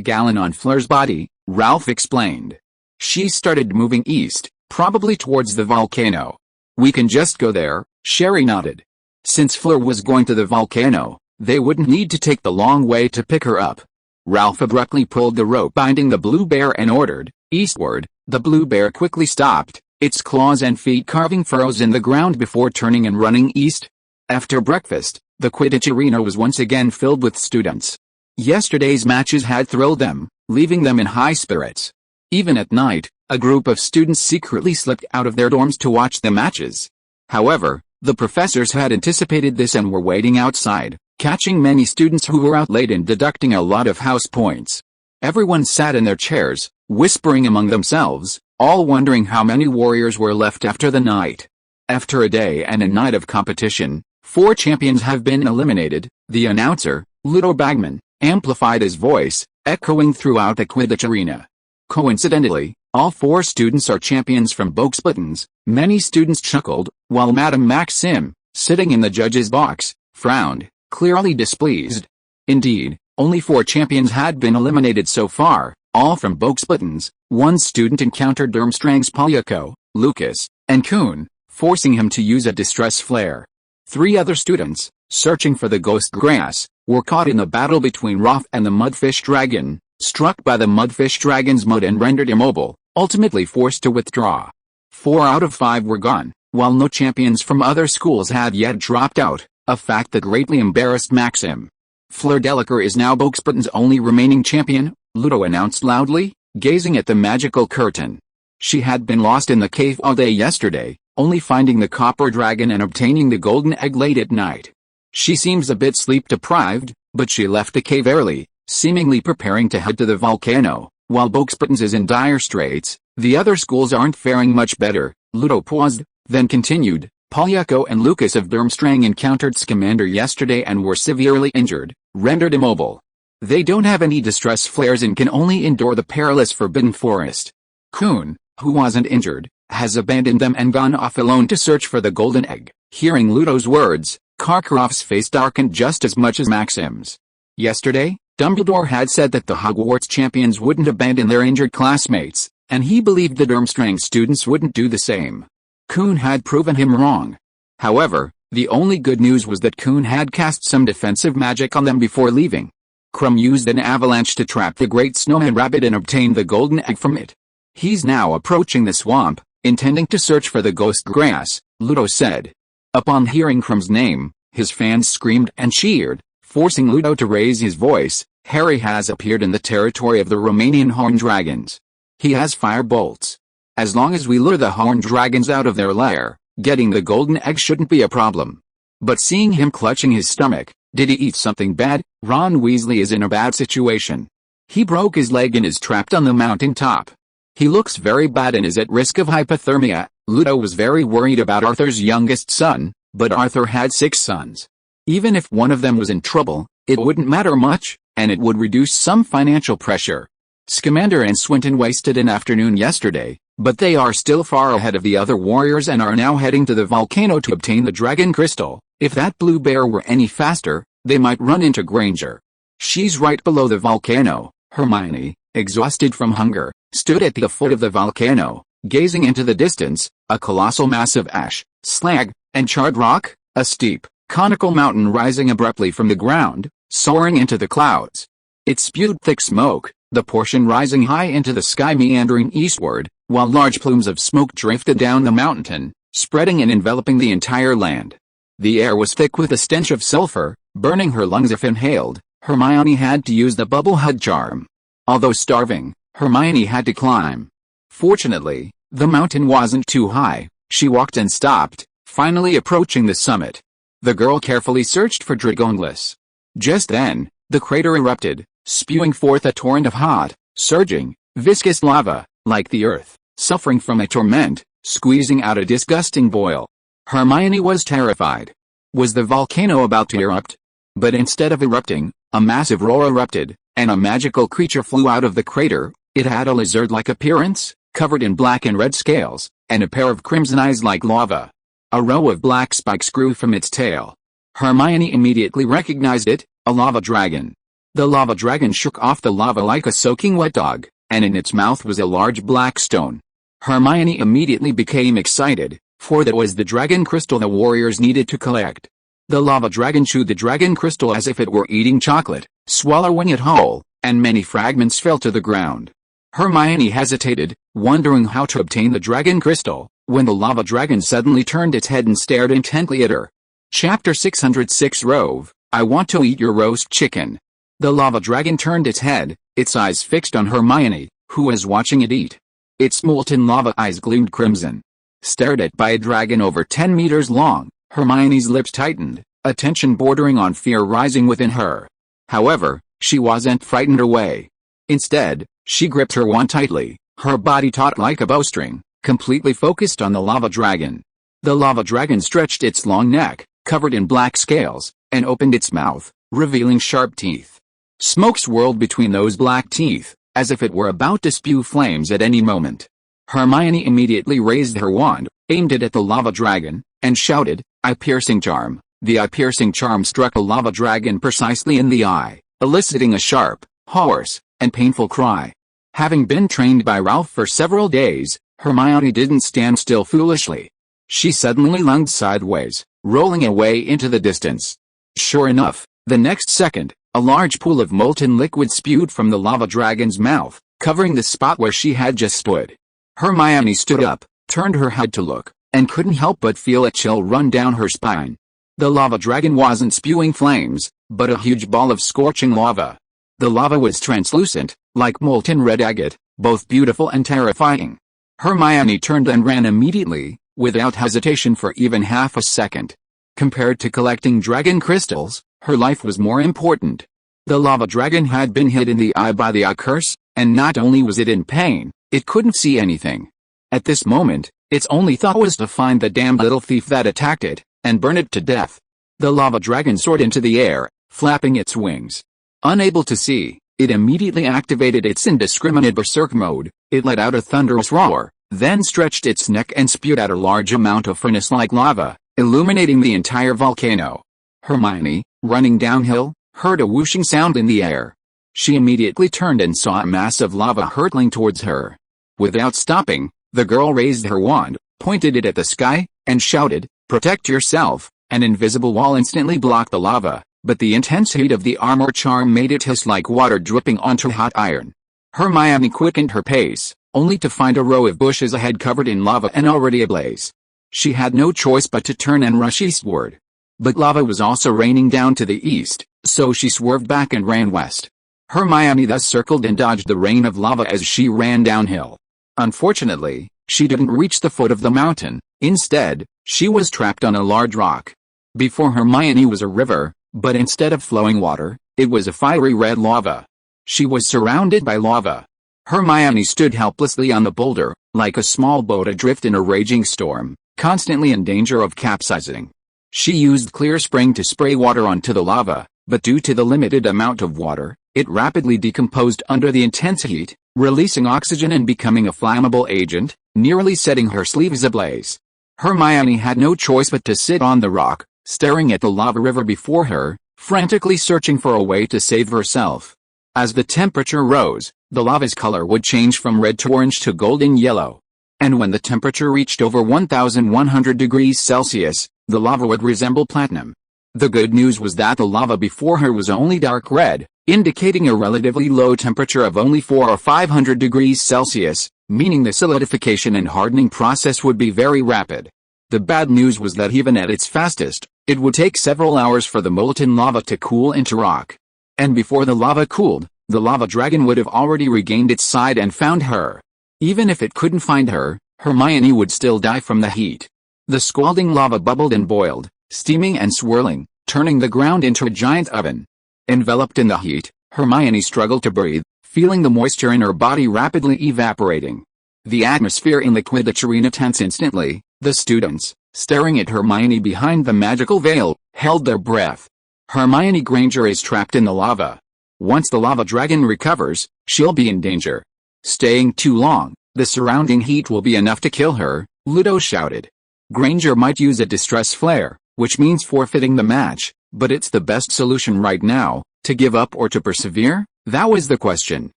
gallon on Fleur's body," Ralph explained. "She started moving east, probably towards the volcano." "We can just go there," Sherry nodded. Since Fleur was going to the volcano, they wouldn't need to take the long way to pick her up. Ralph abruptly pulled the rope binding the blue bear and ordered, "Eastward." The blue bear quickly stopped, its claws and feet carving furrows in the ground before turning and running east. After breakfast, the Quidditch arena was once again filled with students. Yesterday's matches had thrilled them, leaving them in high spirits. Even at night, a group of students secretly slipped out of their dorms to watch the matches. However, the professors had anticipated this and were waiting outside, catching many students who were out late and deducting a lot of house points. Everyone sat in their chairs, whispering among themselves, all wondering how many warriors were left after the night. After a day and a night of competition, 4 champions have been eliminated, the announcer, Ludo Bagman, amplified his voice, echoing throughout the Quidditch arena. Coincidentally, all 4 students are champions from Boxbuttons. Many students chuckled, while Madame Maxim, sitting in the judge's box, frowned, clearly displeased. Indeed, only 4 champions had been eliminated so far, all from Boxbuttons. One student encountered Durmstrang's Polyaco, Lucas, and Kuhn, forcing him to use a distress flare. 3 other students, searching for the ghost grass, were caught in the battle between Rolf and the Mudfish Dragon, struck by the Mudfish Dragon's mud and rendered immobile, ultimately forced to withdraw. 4 out of 5 were gone, while no champions from other schools had yet dropped out, a fact that greatly embarrassed Maxim. "Fleur Delacour is now Boxbuttons' only remaining champion," Ludo announced loudly, gazing at the magical curtain. "She had been lost in the cave all day yesterday, only finding the copper dragon and obtaining the golden egg late at night. She seems a bit sleep-deprived, but she left the cave early, seemingly preparing to head to the volcano. While Boxbuttons is in dire straits, the other schools aren't faring much better." Ludo paused, then continued, "Polyaco and Lucas of Durmstrang encountered Scamander yesterday and were severely injured, rendered immobile. They don't have any distress flares and can only endure the perilous Forbidden Forest. Kuhn, who wasn't injured, has abandoned them and gone off alone to search for the golden egg." Hearing Ludo's words, Karkaroff's face darkened just as much as Maxim's. Yesterday, Dumbledore had said that the Hogwarts champions wouldn't abandon their injured classmates, and he believed the Durmstrang students wouldn't do the same. Kuhn had proven him wrong. However, the only good news was that Kuhn had cast some defensive magic on them before leaving. Krum used an avalanche to trap the Great Snowman Rabbit and obtain the golden egg from it. "He's now approaching the swamp, intending to search for the ghost grass," Ludo said. Upon hearing Krum's name, his fans screamed and cheered, forcing Ludo to raise his voice. "Harry has appeared in the territory of the Romanian horned dragons. He has fire bolts. As long as we lure the horned dragons out of their lair, getting the golden egg shouldn't be a problem." But seeing him clutching his stomach, "Did he eat something bad?" "Ron Weasley is in a bad situation. He broke his leg and is trapped on the mountain top. He looks very bad and is at risk of hypothermia." Ludo was very worried about Arthur's youngest son, but Arthur had 6 sons. Even if one of them was in trouble, it wouldn't matter much, and it would reduce some financial pressure. Scamander and Swinton wasted an afternoon yesterday, but they are still far ahead of the other warriors and are now heading to the volcano to obtain the dragon crystal. If that blue bear were any faster, they might run into Granger. She's right below the volcano. Hermione, exhausted from hunger, stood at the foot of the volcano, gazing into the distance. A colossal mass of ash, slag, and charred rock, a steep, conical mountain rising abruptly from the ground, soaring into the clouds. It spewed thick smoke, the portion rising high into the sky meandering eastward, while large plumes of smoke drifted down the mountain, spreading and enveloping the entire land. The air was thick with the stench of sulfur, burning her lungs if inhaled. Hermione had to use the bubble hug charm. Although starving, Hermione had to climb. Fortunately, the mountain wasn't too high. She walked and stopped, finally approaching the summit. The girl carefully searched for Dragonglass. Just then, the crater erupted, spewing forth a torrent of hot, surging, viscous lava, like the earth, suffering from a torment, squeezing out a disgusting boil. Hermione was terrified. Was the volcano about to erupt? But instead of erupting, a massive roar erupted, and a magical creature flew out of the crater. It had a lizard-like appearance, covered in black and red scales, and a pair of crimson eyes like lava. A row of black spikes grew from its tail. Hermione immediately recognized it, a lava dragon. The lava dragon shook off the lava like a soaking wet dog, and in its mouth was a large black stone. Hermione immediately became excited, for that was the dragon crystal the warriors needed to collect. The lava dragon chewed the dragon crystal as if it were eating chocolate, swallowing it whole, and many fragments fell to the ground. Hermione hesitated, wondering how to obtain the dragon crystal, when the lava dragon suddenly turned its head and stared intently at her. Chapter 606 Rove, I want to eat your roast chicken. The lava dragon turned its head, its eyes fixed on Hermione, who was watching it eat. Its molten lava eyes gleamed crimson. Stared at by a dragon over 10 meters long, Hermione's lips tightened, a tension bordering on fear rising within her. However, she wasn't frightened away. Instead, she gripped her wand tightly, her body taut like a bowstring, completely focused on the lava dragon. The lava dragon stretched its long neck, covered in black scales, and opened its mouth, revealing sharp teeth. Smoke swirled between those black teeth, as if it were about to spew flames at any moment. Hermione immediately raised her wand, aimed it at the lava dragon, and shouted, "Eye-piercing charm." The eye-piercing charm struck the lava dragon precisely in the eye, eliciting a sharp, hoarse, and painful cry. Having been trained by Ralph for several days, Hermione didn't stand still foolishly. She suddenly lunged sideways, rolling away into the distance. Sure enough, the next second, a large pool of molten liquid spewed from the lava dragon's mouth, covering the spot where she had just stood. Hermione stood up, turned her head to look, and couldn't help but feel a chill run down her spine. The lava dragon wasn't spewing flames, but a huge ball of scorching lava. The lava was translucent, like molten red agate, both beautiful and terrifying. Hermione turned and ran immediately, without hesitation for even half a second. Compared to collecting dragon crystals, her life was more important. The lava dragon had been hit in the eye by the eye curse, and not only was it in pain, it couldn't see anything. At this moment, its only thought was to find the damned little thief that attacked it, and burn it to death. The lava dragon soared into the air, flapping its wings. Unable to see, it immediately activated its indiscriminate berserk mode. It let out a thunderous roar, then stretched its neck and spewed out a large amount of furnace-like lava, illuminating the entire volcano. Hermione, running downhill, heard a whooshing sound in the air. She immediately turned and saw a mass of lava hurtling towards her. Without stopping, the girl raised her wand, pointed it at the sky, and shouted, "Protect yourself." An invisible wall instantly blocked the lava, but the intense heat of the armor charm made it hiss like water dripping onto hot iron. Hermione quickened her pace, only to find a row of bushes ahead covered in lava and already ablaze. She had no choice but to turn and rush eastward. But lava was also raining down to the east, so she swerved back and ran west. Hermione thus circled and dodged the rain of lava as she ran downhill. Unfortunately, she didn't reach the foot of the mountain. Instead, she was trapped on a large rock. Before Hermione was a river, but instead of flowing water, it was a fiery red lava. She was surrounded by lava. Hermione stood helplessly on the boulder, like a small boat adrift in a raging storm, constantly in danger of capsizing. She used clear spring to spray water onto the lava, but due to the limited amount of water, it rapidly decomposed under the intense heat, releasing oxygen and becoming a flammable agent, nearly setting her sleeves ablaze. Hermione had no choice but to sit on the rock, staring at the lava river before her, frantically searching for a way to save herself. As the temperature rose, the lava's color would change from red to orange to golden yellow. And when the temperature reached over 1,100 degrees Celsius, the lava would resemble platinum. The good news was that the lava before her was only dark red, indicating a relatively low temperature of only 400 or 500 degrees Celsius, meaning the solidification and hardening process would be very rapid. The bad news was that even at its fastest, it would take several hours for the molten lava to cool into rock. And before the lava cooled, the lava dragon would have already regained its side and found her. Even if it couldn't find her, Hermione would still die from the heat. The scalding lava bubbled and boiled, steaming and swirling, turning the ground into a giant oven. Enveloped in the heat, Hermione struggled to breathe, feeling the moisture in her body rapidly evaporating. The atmosphere in the Quidditch arena tensed instantly. The students, staring at Hermione behind the magical veil, held their breath. Hermione Granger is trapped in the lava. Once the lava dragon recovers, she'll be in danger. Staying too long, the surrounding heat will be enough to kill her, Ludo shouted. Granger might use a distress flare, which means forfeiting the match, but it's the best solution right now, to give up or to persevere? That was the question.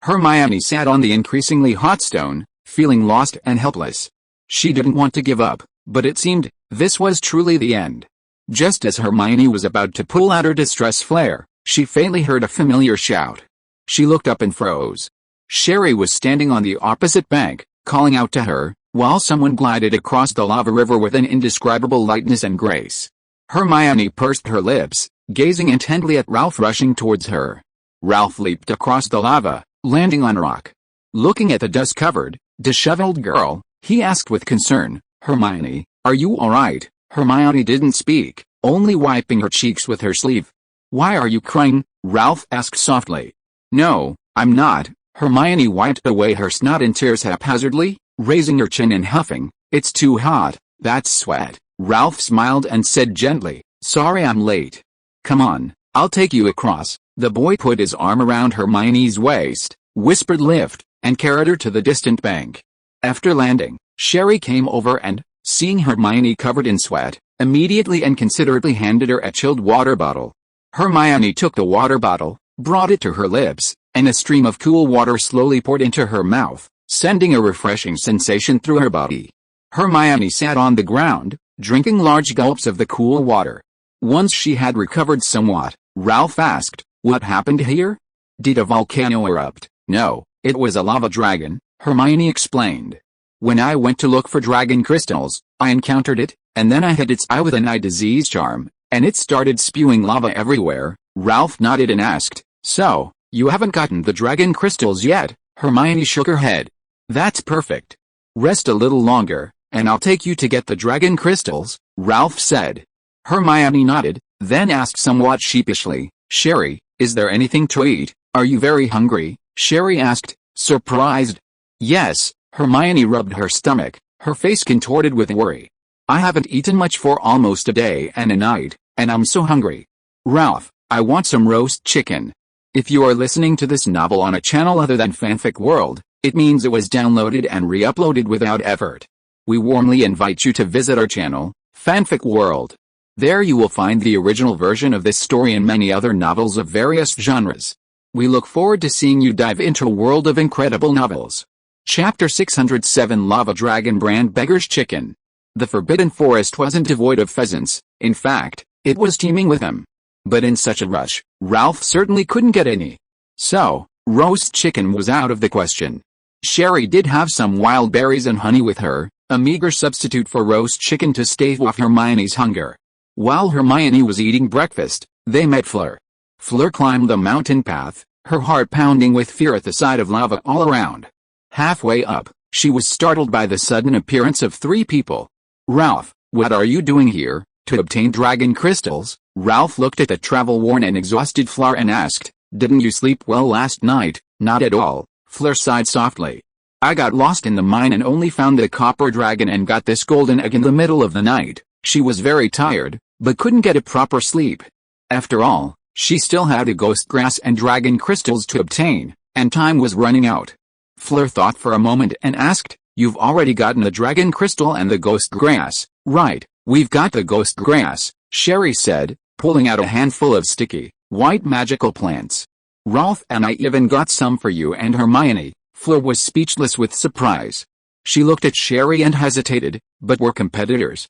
Hermione sat on the increasingly hot stone, feeling lost and helpless. She didn't want to give up, but it seemed this was truly the end. Just as Hermione was about to pull out her distress flare, she faintly heard a familiar shout. She looked up and froze. Sherry was standing on the opposite bank, calling out to her, while someone glided across the lava river with an indescribable lightness and grace. Hermione pursed her lips, gazing intently at Ralph rushing towards her. Ralph leaped across the lava, landing on rock. Looking at the dust-covered, disheveled girl, he asked with concern, "Hermione, are you alright?" Hermione didn't speak, only wiping her cheeks with her sleeve. "Why are you crying?" Ralph asked softly. "No, I'm not." Hermione wiped away her snot and tears haphazardly, raising her chin and huffing. "It's too hot, that's sweat." Ralph smiled and said gently, "Sorry I'm late. Come on, I'll take you across." The boy put his arm around Hermione's waist, whispered "lift," and carried her to the distant bank. After landing, Sherry came over and, seeing Hermione covered in sweat, immediately and considerately handed her a chilled water bottle. Hermione took the water bottle, brought it to her lips, and a stream of cool water slowly poured into her mouth, sending a refreshing sensation through her body. Hermione sat on the ground, drinking large gulps of the cool water. Once she had recovered somewhat, Ralph asked, "What happened here?" "Did a volcano erupt?" "No, it was a lava dragon," Hermione explained. "When I went to look for dragon crystals, I encountered it, and then I hit its eye with an eye disease charm, and it started spewing lava everywhere." Ralph nodded and asked, "So, you haven't gotten the dragon crystals yet?" Hermione shook her head. "That's perfect. Rest a little longer, and I'll take you to get the dragon crystals," Ralph said. Hermione nodded, then asked somewhat sheepishly, "Sherry, is there anything to eat? Are you very hungry?" Sherry asked, surprised. "Yes." Hermione rubbed her stomach, her face contorted with worry. "I haven't eaten much for almost a day and a night, and I'm so hungry. Ralph, I want some roast chicken." If you are listening to this novel on a channel other than Fanfic World, it means it was downloaded and re-uploaded without effort. We warmly invite you to visit our channel, Fanfic World. There you will find the original version of this story and many other novels of various genres. We look forward to seeing you dive into a world of incredible novels. Chapter 607 Lava Dragon Brand Beggar's Chicken. The Forbidden Forest wasn't devoid of pheasants, in fact, it was teeming with them. But in such a rush, Ralph certainly couldn't get any. So, roast chicken was out of the question. Sherry did have some wild berries and honey with her, a meager substitute for roast chicken to stave off Hermione's hunger. While Hermione was eating breakfast, they met Fleur. Fleur climbed the mountain path, her heart pounding with fear at the sight of lava all around. Halfway up, she was startled by the sudden appearance of three people. "Ralph, what are you doing here?" "To obtain dragon crystals." Ralph looked at the travel-worn and exhausted Fleur and asked, "Didn't you sleep well last night?" "Not at all," Fleur sighed softly. "I got lost in the mine and only found the copper dragon and got this golden egg in the middle of the night." She was very tired, but couldn't get a proper sleep. After all, she still had a ghost grass and dragon crystals to obtain, and time was running out. Fleur thought for a moment and asked, "You've already gotten the dragon crystal and the ghost grass, right?" "We've got the ghost grass," Sherry said, pulling out a handful of sticky, white magical plants. "Ralph and I even got some for you and Hermione." Fleur was speechless with surprise. She looked at Sherry and hesitated, but we're competitors,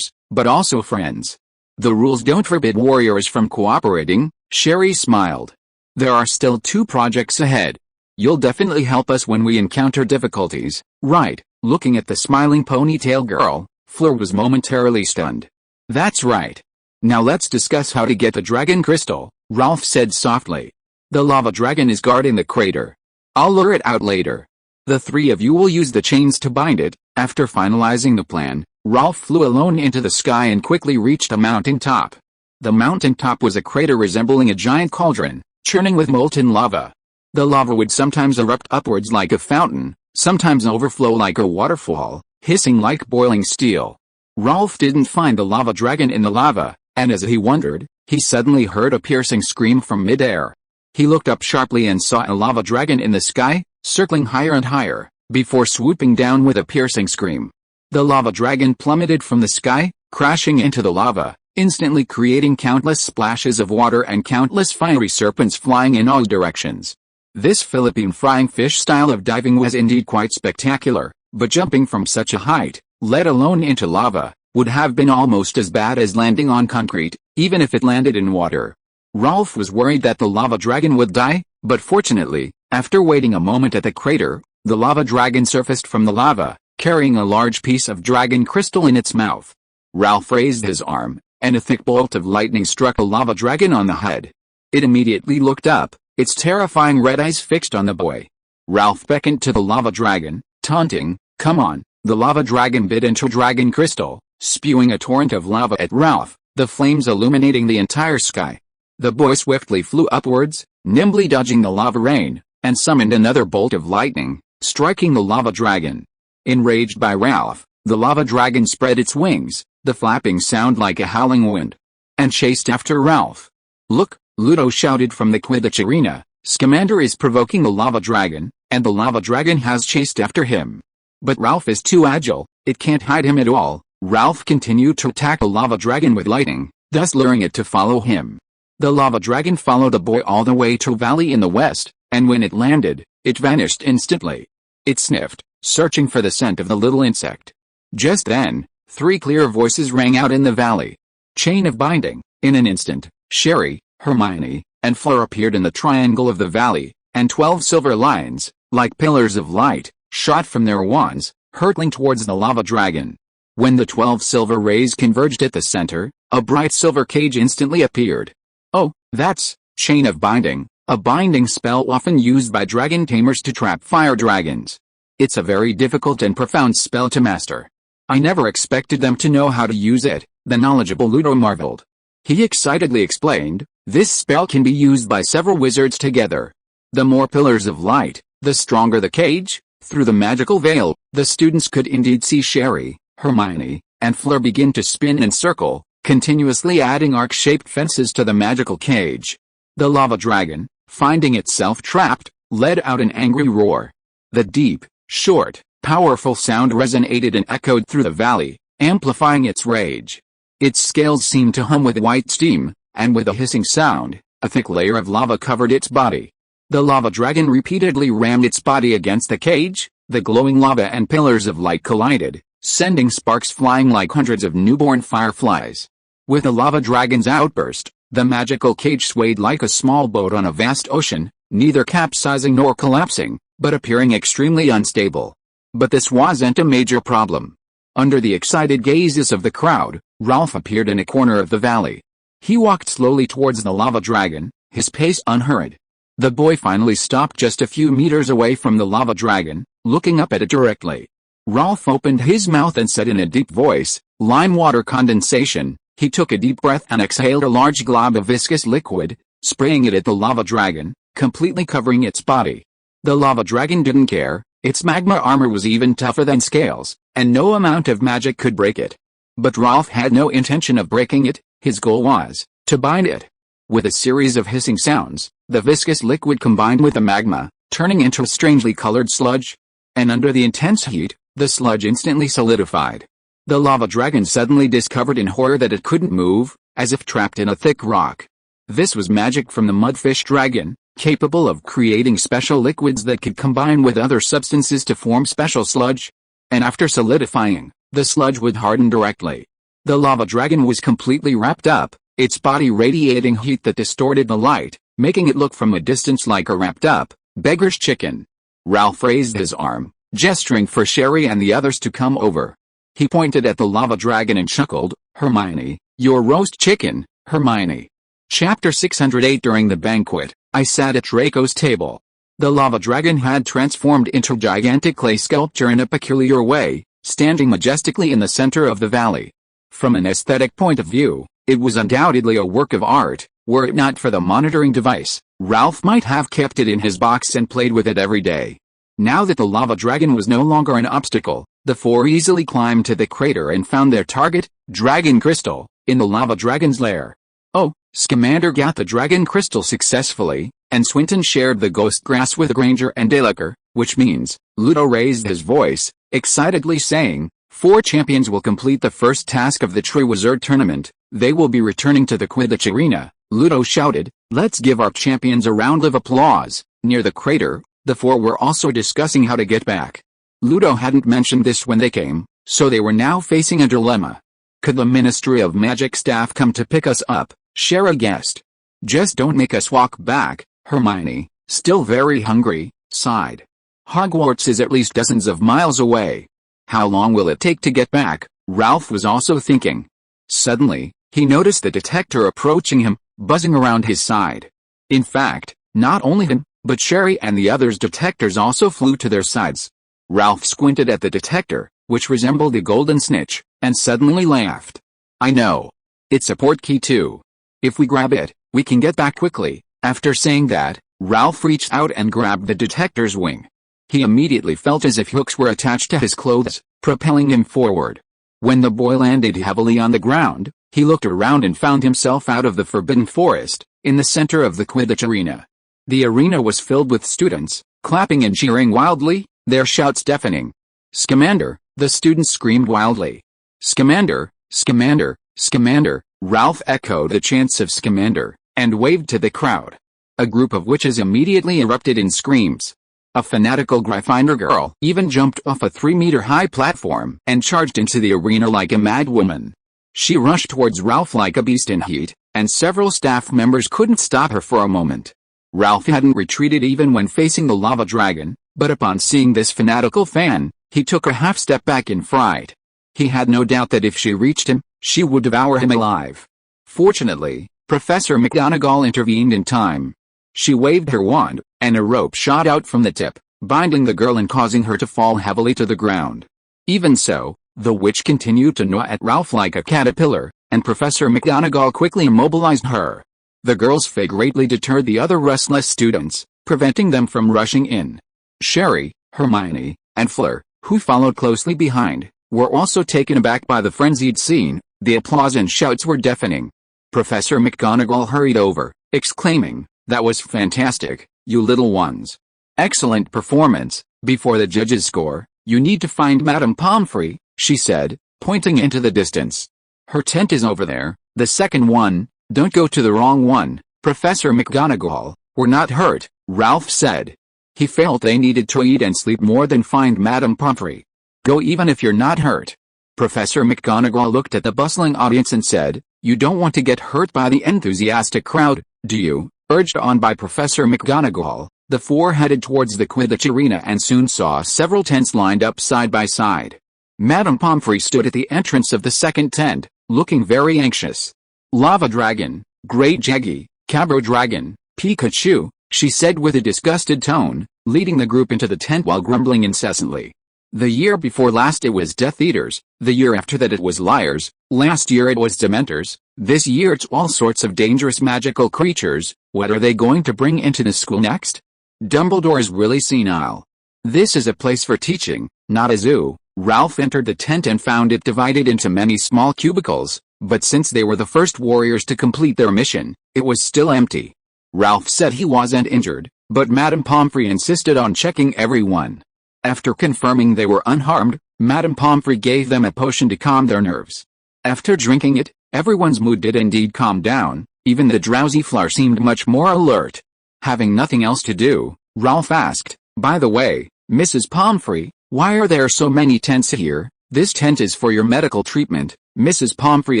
but also friends. The rules don't forbid warriors from cooperating, Sherry smiled. There are still 2 projects ahead. You'll definitely help us when we encounter difficulties, right? Looking at the smiling ponytail girl, Fleur was momentarily stunned. "That's right. Now let's discuss how to get the dragon crystal," Ralph said softly. "The lava dragon is guarding the crater. I'll lure it out later. The 3 of you will use the chains to bind it." After finalizing the plan, Ralph flew alone into the sky and quickly reached a mountain top. The mountain top was a crater resembling a giant cauldron, churning with molten lava. The lava would sometimes erupt upwards like a fountain, sometimes overflow like a waterfall, hissing like boiling steel. Ralph didn't find the lava dragon in the lava, and as he wondered, he suddenly heard a piercing scream from midair. He looked up sharply and saw a lava dragon in the sky, circling higher and higher, before swooping down with a piercing scream. The lava dragon plummeted from the sky, crashing into the lava, instantly creating countless splashes of water and countless fiery serpents flying in all directions. This Philippine frying fish style of diving was indeed quite spectacular, but jumping from such a height, let alone into lava, would have been almost as bad as landing on concrete, even if it landed in water. Ralph was worried that the lava dragon would die, but fortunately, after waiting a moment at the crater, the lava dragon surfaced from the lava, carrying a large piece of dragon crystal in its mouth. Ralph raised his arm, and a thick bolt of lightning struck the lava dragon on the head. It immediately looked up, its terrifying red eyes fixed on the boy. Ralph beckoned to the lava dragon, taunting, "Come on." The lava dragon bit into dragon crystal, spewing a torrent of lava at Ralph, the flames illuminating the entire sky. The boy swiftly flew upwards, nimbly dodging the lava rain, and summoned another bolt of lightning, striking the lava dragon. Enraged by Ralph, the lava dragon spread its wings, the flapping sound like a howling wind, and chased after Ralph. "Look," Ludo shouted from the Quidditch arena, "Scamander is provoking the lava dragon, and the lava dragon has chased after him. But Ralph is too agile, it can't hide him at all." Ralph continued to attack the lava dragon with lightning, thus luring it to follow him. The lava dragon followed the boy all the way to a valley in the west, and when it landed, it vanished instantly. It sniffed, searching for the scent of the little insect. Just then, 3 clear voices rang out in the valley. "Chain of binding." In an instant, Sherry, Hermione, and Fleur appeared in the triangle of the valley, and 12 silver lines, like pillars of light, shot from their wands, hurtling towards the lava dragon. When the 12 silver rays converged at the center, a bright silver cage instantly appeared. "Oh, that's Chain of Binding, a binding spell often used by dragon tamers to trap fire dragons. It's a very difficult and profound spell to master. I never expected them to know how to use it," the knowledgeable Ludo marveled. He excitedly explained, "This spell can be used by several wizards together. The more pillars of light, the stronger the cage." Through the magical veil, the students could indeed see Sherry, Hermione, and Fleur begin to spin and circle, continuously adding arc-shaped fences to the magical cage. The lava dragon, finding itself trapped, let out an angry roar. The deep, short, powerful sound resonated and echoed through the valley, amplifying its rage. Its scales seemed to hum with white steam, and with a hissing sound, a thick layer of lava covered its body. The lava dragon repeatedly rammed its body against the cage, the glowing lava and pillars of light collided, sending sparks flying like hundreds of newborn fireflies. With the lava dragon's outburst, the magical cage swayed like a small boat on a vast ocean, neither capsizing nor collapsing, but appearing extremely unstable. But this wasn't a major problem. Under the excited gazes of the crowd, Ralph appeared in a corner of the valley. He walked slowly towards the lava dragon, his pace unhurried. The boy finally stopped just a few meters away from the lava dragon, looking up at it directly. Ralph opened his mouth and said in a deep voice, "Lime water condensation." He took a deep breath and exhaled a large glob of viscous liquid, spraying it at the lava dragon, completely covering its body. The lava dragon didn't care, its magma armor was even tougher than scales, and no amount of magic could break it. But Ralph had no intention of breaking it, his goal was to bind it. With a series of hissing sounds, the viscous liquid combined with the magma, turning into a strangely colored sludge. And under the intense heat, the sludge instantly solidified. The lava dragon suddenly discovered in horror that it couldn't move, as if trapped in a thick rock. This was magic from the mudfish dragon, capable of creating special liquids that could combine with other substances to form special sludge. And after solidifying, the sludge would harden directly. The lava dragon was completely wrapped up, its body radiating heat that distorted the light, making it look from a distance like a wrapped-up beggar's chicken. Ralph raised his arm, gesturing for Sherry and the others to come over. He pointed at the lava dragon and chuckled, "Hermione, your roast chicken, Hermione." Chapter 608. During the banquet, I sat at Draco's table. The lava dragon had transformed into a gigantic clay sculpture in a peculiar way, standing majestically in the center of the valley. From an aesthetic point of view, it was undoubtedly a work of art. Were it not for the monitoring device, Ralph might have kept it in his box and played with it every day. Now that the lava dragon was no longer an obstacle, the four easily climbed to the crater and found their target, Dragon Crystal, in the lava dragon's lair. Oh, Scamander got the Dragon Crystal successfully, and Swinton shared the ghost grass with Granger and Delacour, which means, Ludo raised his voice, excitedly saying, 4 champions will complete the first task of the Triwizard Tournament. They will be returning to the Quidditch arena. Ludo shouted, "Let's give our champions a round of applause." Near the crater, the 4 were also discussing how to get back. Ludo hadn't mentioned this when they came, so they were now facing a dilemma. Could the Ministry of Magic staff come to pick us up? Shara guessed. "Just don't make us walk back," Hermione, still very hungry, sighed. "Hogwarts is at least dozens of miles away. How long will it take to get back?" Ralph was also thinking. Suddenly, he noticed the detector approaching him, buzzing around his side. In fact, not only him, but Sherry and the others' detectors also flew to their sides. Ralph squinted at the detector, which resembled a golden snitch, and suddenly laughed. "I know. It's a portkey too. If we grab it, we can get back quickly." After saying that, Ralph reached out and grabbed the detector's wing. He immediately felt as if hooks were attached to his clothes, propelling him forward. When the boy landed heavily on the ground, he looked around and found himself out of the Forbidden Forest, in the center of the Quidditch arena. The arena was filled with students, clapping and cheering wildly, their shouts deafening. "Scamander!" the students screamed wildly. "Scamander! Scamander! Scamander!" Ralph echoed the chants of Scamander, and waved to the crowd. A group of witches immediately erupted in screams. A fanatical Gryffindor girl even jumped off a 3-meter-high platform and charged into the arena like a madwoman. She rushed towards Ralph like a beast in heat, and several staff members couldn't stop her for a moment. Ralph hadn't retreated even when facing the lava dragon, but upon seeing this fanatical fan, he took a half-step back in fright. He had no doubt that if she reached him, she would devour him alive. Fortunately, Professor McGonagall intervened in time. She waved her wand, and a rope shot out from the tip, binding the girl and causing her to fall heavily to the ground. Even so, the witch continued to gnaw at Ralph like a caterpillar, and Professor McGonagall quickly immobilized her. The girl's fate greatly deterred the other restless students, preventing them from rushing in. Sherry, Hermione, and Fleur, who followed closely behind, were also taken aback by the frenzied scene. The applause and shouts were deafening. Professor McGonagall hurried over, exclaiming, "That was fantastic, you little ones. Excellent performance. Before the judges score, you need to find Madame Pomfrey," she said, pointing into the distance. "Her tent is over there, the second one. Don't go to the wrong one." "Professor McGonagall, we're not hurt," Ralph said. He felt they needed to eat and sleep more than find Madame Pomfrey. "Go even if you're not hurt." Professor McGonagall looked at the bustling audience and said, "You don't want to get hurt by the enthusiastic crowd, do you?" Urged on by Professor McGonagall, the 4 headed towards the Quidditch arena and soon saw several tents lined up side by side. Madame Pomfrey stood at the entrance of the second tent, looking very anxious. "Lava Dragon, Great Jaggy, Cabro Dragon, Pikachu," she said with a disgusted tone, leading the group into the tent while grumbling incessantly. "The year before last it was Death Eaters, the year after that it was Liars, last year it was Dementors, this year it's all sorts of dangerous magical creatures. What are they going to bring into the school next? Dumbledore is really senile. This is a place for teaching, not a zoo." Ralph entered the tent and found it divided into many small cubicles, but since they were the first warriors to complete their mission, it was still empty. Ralph said he wasn't injured, but Madame Pomfrey insisted on checking everyone. After confirming they were unharmed, Madame Pomfrey gave them a potion to calm their nerves. After drinking it, everyone's mood did indeed calm down, even the drowsy Fleur seemed much more alert. Having nothing else to do, Ralph asked, "By the way, Mrs. Pomfrey, why are there so many tents here?" "This tent is for your medical treatment," Mrs. Pomfrey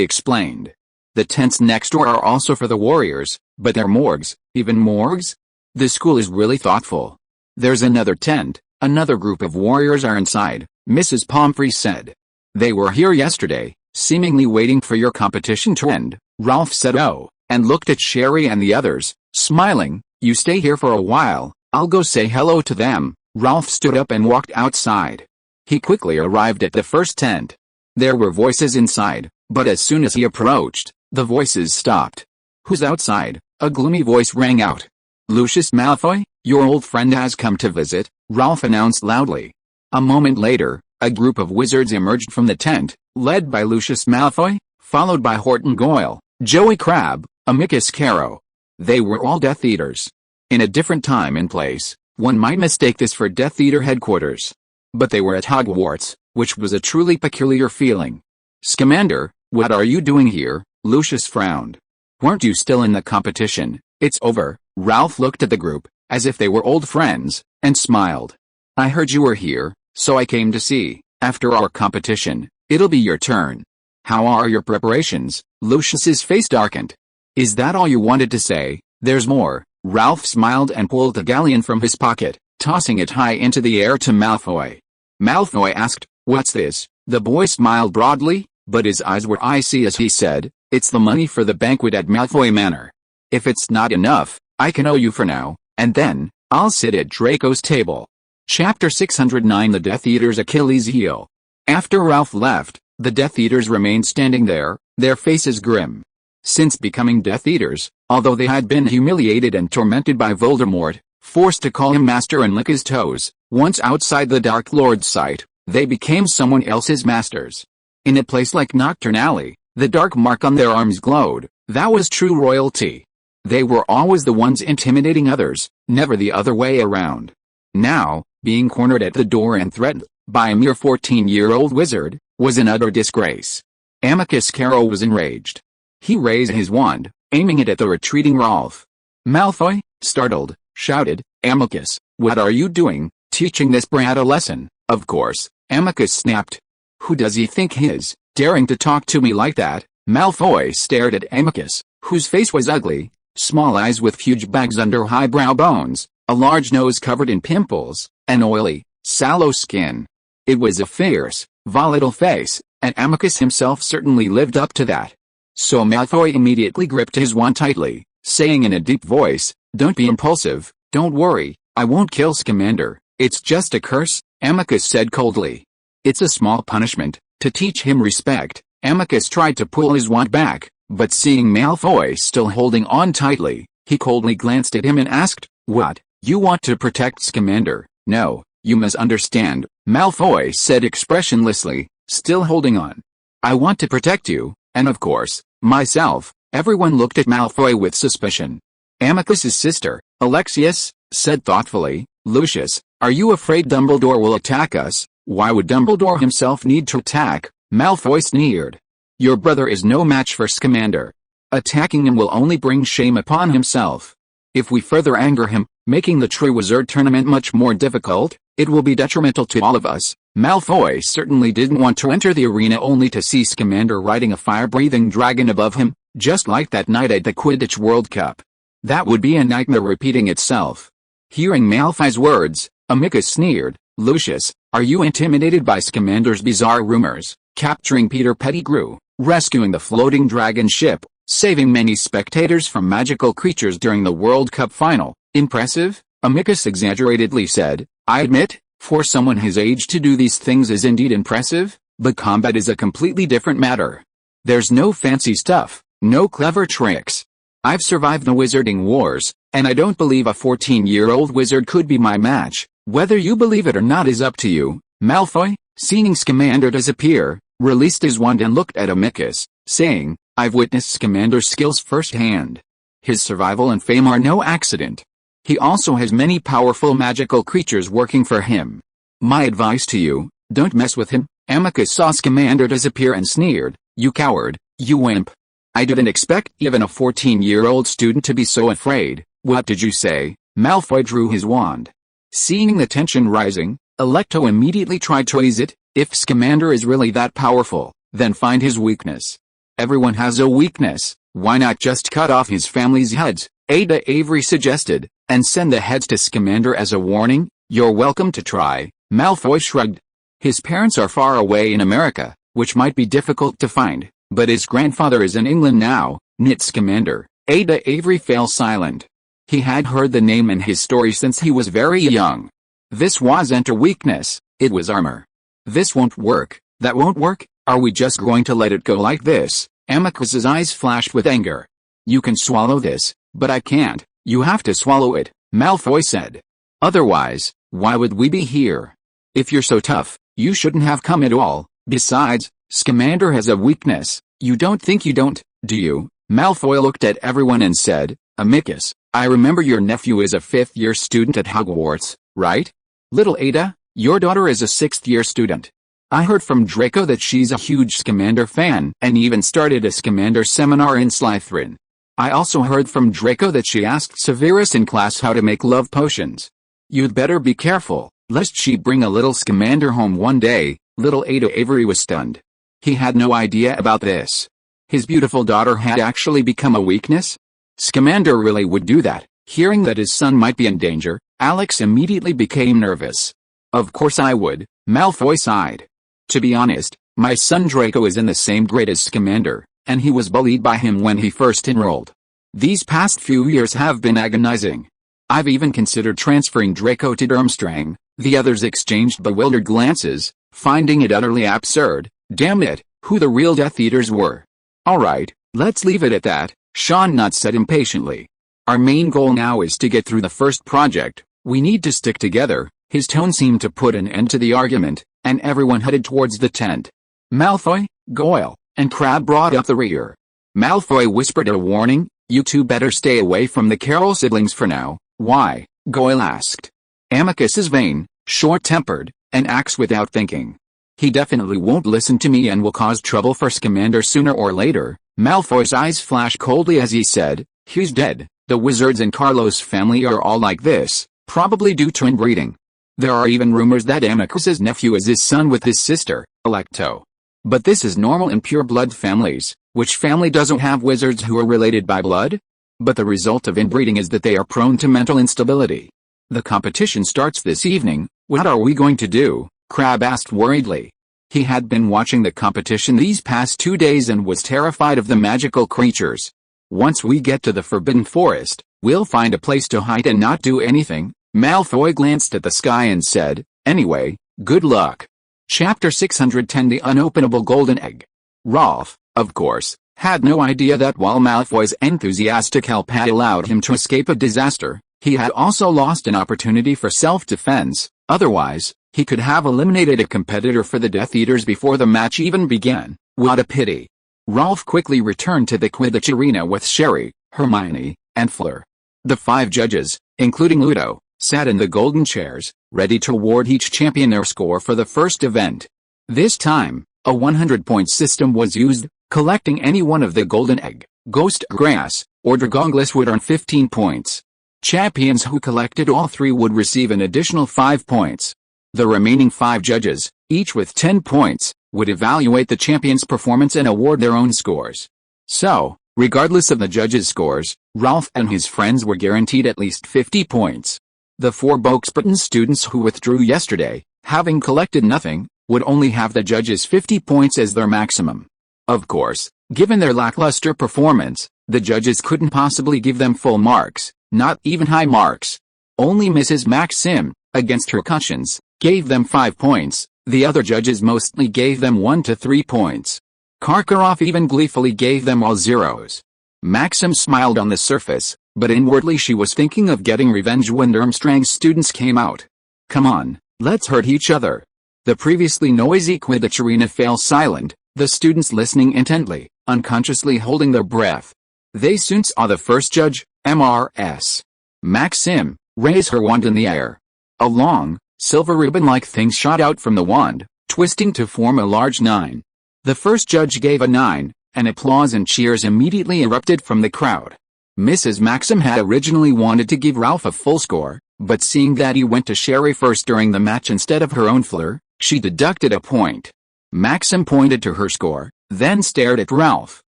explained. "The tents next door are also for the warriors, but they're morgues." "Even morgues? The school is really thoughtful." "There's another tent. Another group of warriors are inside," Mrs. Pomfrey said. "They were here yesterday, seemingly waiting for your competition to end." Ralph said "Oh," and looked at Sherry and the others, smiling. "You stay here for a while, I'll go say hello to them." Ralph stood up and walked outside. He quickly arrived at the first tent. There were voices inside, but as soon as he approached, the voices stopped. "Who's outside?" a gloomy voice rang out. "Lucius Malfoy, your old friend has come to visit," Ralph announced loudly. A moment later, a group of wizards emerged from the tent, led by Lucius Malfoy, followed by Horton Goyle, Joey Crabbe, Amicus Caro. They were all Death Eaters. In a different time and place, one might mistake this for Death Eater headquarters. but they were at Hogwarts, which was a truly peculiar feeling. "Scamander, what are you doing here?" Lucius frowned. "Weren't you still in the competition?" "It's over." Ralph looked at the group, as if they were old friends, and smiled. "I heard you were here, so I came to see. After our competition, it'll be your turn." "How are your preparations?" Lucius's face darkened. "Is that all you wanted to say?" "There's more." Ralph smiled and pulled a galleon from his pocket, tossing it high into the air to Malfoy. Malfoy asked, "What's this?" The boy smiled broadly, but his eyes were icy as he said, "It's the money for the banquet at Malfoy Manor. If it's not enough, I can owe you for now, and then, I'll sit at Draco's table." Chapter 609 The Death Eater's Achilles Heel. After Ralph left, the Death Eaters remained standing there, their faces grim. Since becoming Death Eaters, although they had been humiliated and tormented by Voldemort, forced to call him master and lick his toes, once outside the Dark Lord's sight, they became someone else's masters. In a place like Nocturne Alley, the dark mark on their arms glowed. That was true royalty. They were always the ones intimidating others, never the other way around. Now, being cornered at the door and threatened, by a mere 14-year-old wizard, was an utter disgrace. Amicus Carroll was enraged. He raised his wand, aiming it at the retreating Ralph. Malfoy, startled, shouted, "Amicus, what are you doing, teaching this brat a lesson?" "Of course," Amicus snapped. "Who does he think he is, daring to talk to me like that?" Malfoy stared at Amicus, whose face was ugly, small eyes with huge bags under highbrow bones, a large nose covered in pimples, and oily, sallow skin. It was a fierce, volatile face, and Amicus himself certainly lived up to that. So Malfoy immediately gripped his wand tightly, saying in a deep voice, "Don't be impulsive, don't worry, I won't kill Scamander, it's just a curse," Amicus said coldly. "It's a small punishment, to teach him respect." Amicus tried to pull his wand back, but seeing Malfoy still holding on tightly, he coldly glanced at him and asked, "What, you want to protect Scamander?" "No, you misunderstand," Malfoy said expressionlessly, still holding on. "I want to protect you, and of course, myself." Everyone looked at Malfoy with suspicion. Amicus's sister, Alexius, said thoughtfully, "Lucius, are you afraid Dumbledore will attack us?" "Why would Dumbledore himself need to attack?" Malfoy sneered. "Your brother is no match for Scamander. Attacking him will only bring shame upon himself. If we further anger him, making the Triwizard Tournament much more difficult, it will be detrimental to all of us." Malfoy certainly didn't want to enter the arena only to see Scamander riding a fire-breathing dragon above him, just like that night at the Quidditch World Cup. That would be a nightmare repeating itself. Hearing Malfoy's words, Amicus sneered, "Lucius, are you intimidated by Scamander's bizarre rumors, capturing Peter Pettigrew, rescuing the floating dragon ship, saving many spectators from magical creatures during the World Cup final? Impressive?" Amicus exaggeratedly said, "I admit, for someone his age to do these things is indeed impressive, but combat is a completely different matter. There's no fancy stuff, no clever tricks. I've survived the wizarding wars, and I don't believe a 14-year-old wizard could be my match. Whether you believe it or not is up to you." Malfoy, seeing Scamander disappear, released his wand and looked at Amicus, saying, "I've witnessed Scamander's skills firsthand. His survival and fame are no accident. He also has many powerful magical creatures working for him. My advice to you, don't mess with him." Amicus saw Scamander disappear and sneered, "You coward, you wimp. I didn't expect even a 14-year-old student to be so afraid." "What did you say?" Malfoy drew his wand. Seeing the tension rising, Alecto immediately tried to ease it. "If Scamander is really that powerful, then find his weakness. Everyone has a weakness, why not just cut off his family's heads?" Ada Avery suggested, "and send the heads to Scamander as a warning." "You're welcome to try," Malfoy shrugged. "His parents are far away in America, which might be difficult to find, but his grandfather is in England now." "Knit Scamander." Ada Avery fell silent. He had heard the name and his story since he was very young. This wasn't a weakness, it was armor. "This won't work, that won't work, are we just going to let it go like this?" Amicus's eyes flashed with anger. "You can swallow this, but I can't." "You have to swallow it," Malfoy said. "Otherwise, why would we be here? If you're so tough, you shouldn't have come at all. Besides, Scamander has a weakness. You don't think you don't, do you?" Malfoy looked at everyone and said, "Amicus, I remember your nephew is a fifth-year student at Hogwarts, right?" Little Ada, Your daughter is a 6th-year student. I heard from Draco that she's a huge Scamander fan and even started a Scamander seminar in Slytherin. I also heard from Draco that she asked Severus in class how to make love potions. You'd better be careful, lest she bring a little Scamander home one day." Little Ada Avery was stunned. He had no idea about this. His beautiful daughter had actually become a weakness? Scamander really would do that. Hearing that his son might be in danger, Alex immediately became nervous. "Of course I would," Malfoy sighed. "To be honest, my son Draco is in the same grade as Scamander, and he was bullied by him when he first enrolled. These past few years have been agonizing. I've even considered transferring Draco to Durmstrang." The others exchanged bewildered glances, finding it utterly absurd. Damn it, who the real Death Eaters were. "Alright, let's leave it at that," Sean Nutt said impatiently. "Our main goal now is to get through the first project. We need to stick together." His tone seemed to put an end to the argument, and everyone headed towards the tent. Malfoy, Goyle, and Crabbe brought up the rear. Malfoy whispered a warning, "You two better stay away from the Carroll siblings for now." "Why?" Goyle asked. "Amicus is vain, short-tempered, and acts without thinking. He definitely won't listen to me and will cause trouble for Scamander sooner or later." Malfoy's eyes flashed coldly as he said, "He's dead. The wizards in Carlos' family are all like this, probably due to inbreeding. There are even rumors that Amicus's nephew is his son with his sister, Electo. But this is normal in pure-blood families. Which family doesn't have wizards who are related by blood? But the result of inbreeding is that they are prone to mental instability. The competition starts this evening. What are we going to do?" Crabbe asked worriedly. He had been watching the competition these past 2 days and was terrified of the magical creatures. "Once we get to the Forbidden Forest, we'll find a place to hide and not do anything." Malfoy glanced at the sky and said, "Anyway, good luck." Chapter 610 The Unopenable Golden Egg. Rolf, of course, had no idea that while Malfoy's enthusiastic help had allowed him to escape a disaster, he had also lost an opportunity for self-defense. Otherwise, he could have eliminated a competitor for the Death Eaters before the match even began. What a pity. Rolf quickly returned to the Quidditch arena with Sherry, Hermione, and Fleur. The 5 judges, including Ludo, sat in the golden chairs, ready to award each champion their score for the first event. This time, a 100-point system was used. Collecting any one of the Golden Egg, Ghost Grass, or Dragongless would earn 15 points. Champions who collected all 3 would receive an additional 5 points. The remaining 5 judges, each with 10 points, would evaluate the champion's performance and award their own scores. So, regardless of the judges' scores, Rolf and his friends were guaranteed at least 50 points. The 4 Boxburton students who withdrew yesterday, having collected nothing, would only have the judges' 50 points as their maximum. Of course, given their lackluster performance, the judges couldn't possibly give them full marks, not even high marks. Only Mrs. Maxim, against her conscience, gave them 5 points. The other judges mostly gave them 1 to 3 points. Karkaroff even gleefully gave them all zeros. Maxim smiled on the surface, but inwardly she was thinking of getting revenge when Durmstrang's students came out. "Come on, let's hurt each other." The previously noisy Quidditch arena fell silent, the students listening intently, unconsciously holding their breath. They soon saw the first judge, Mrs. Maxim, raise her wand in the air. A long, silver ribbon-like thing shot out from the wand, twisting to form a large 9. The first judge gave a 9, and applause and cheers immediately erupted from the crowd. Mrs. Maxim had originally wanted to give Ralph a full score, but seeing that he went to Sherry first during the match instead of her own Fleur, she deducted a point. Maxim pointed to her score, then stared at Ralph.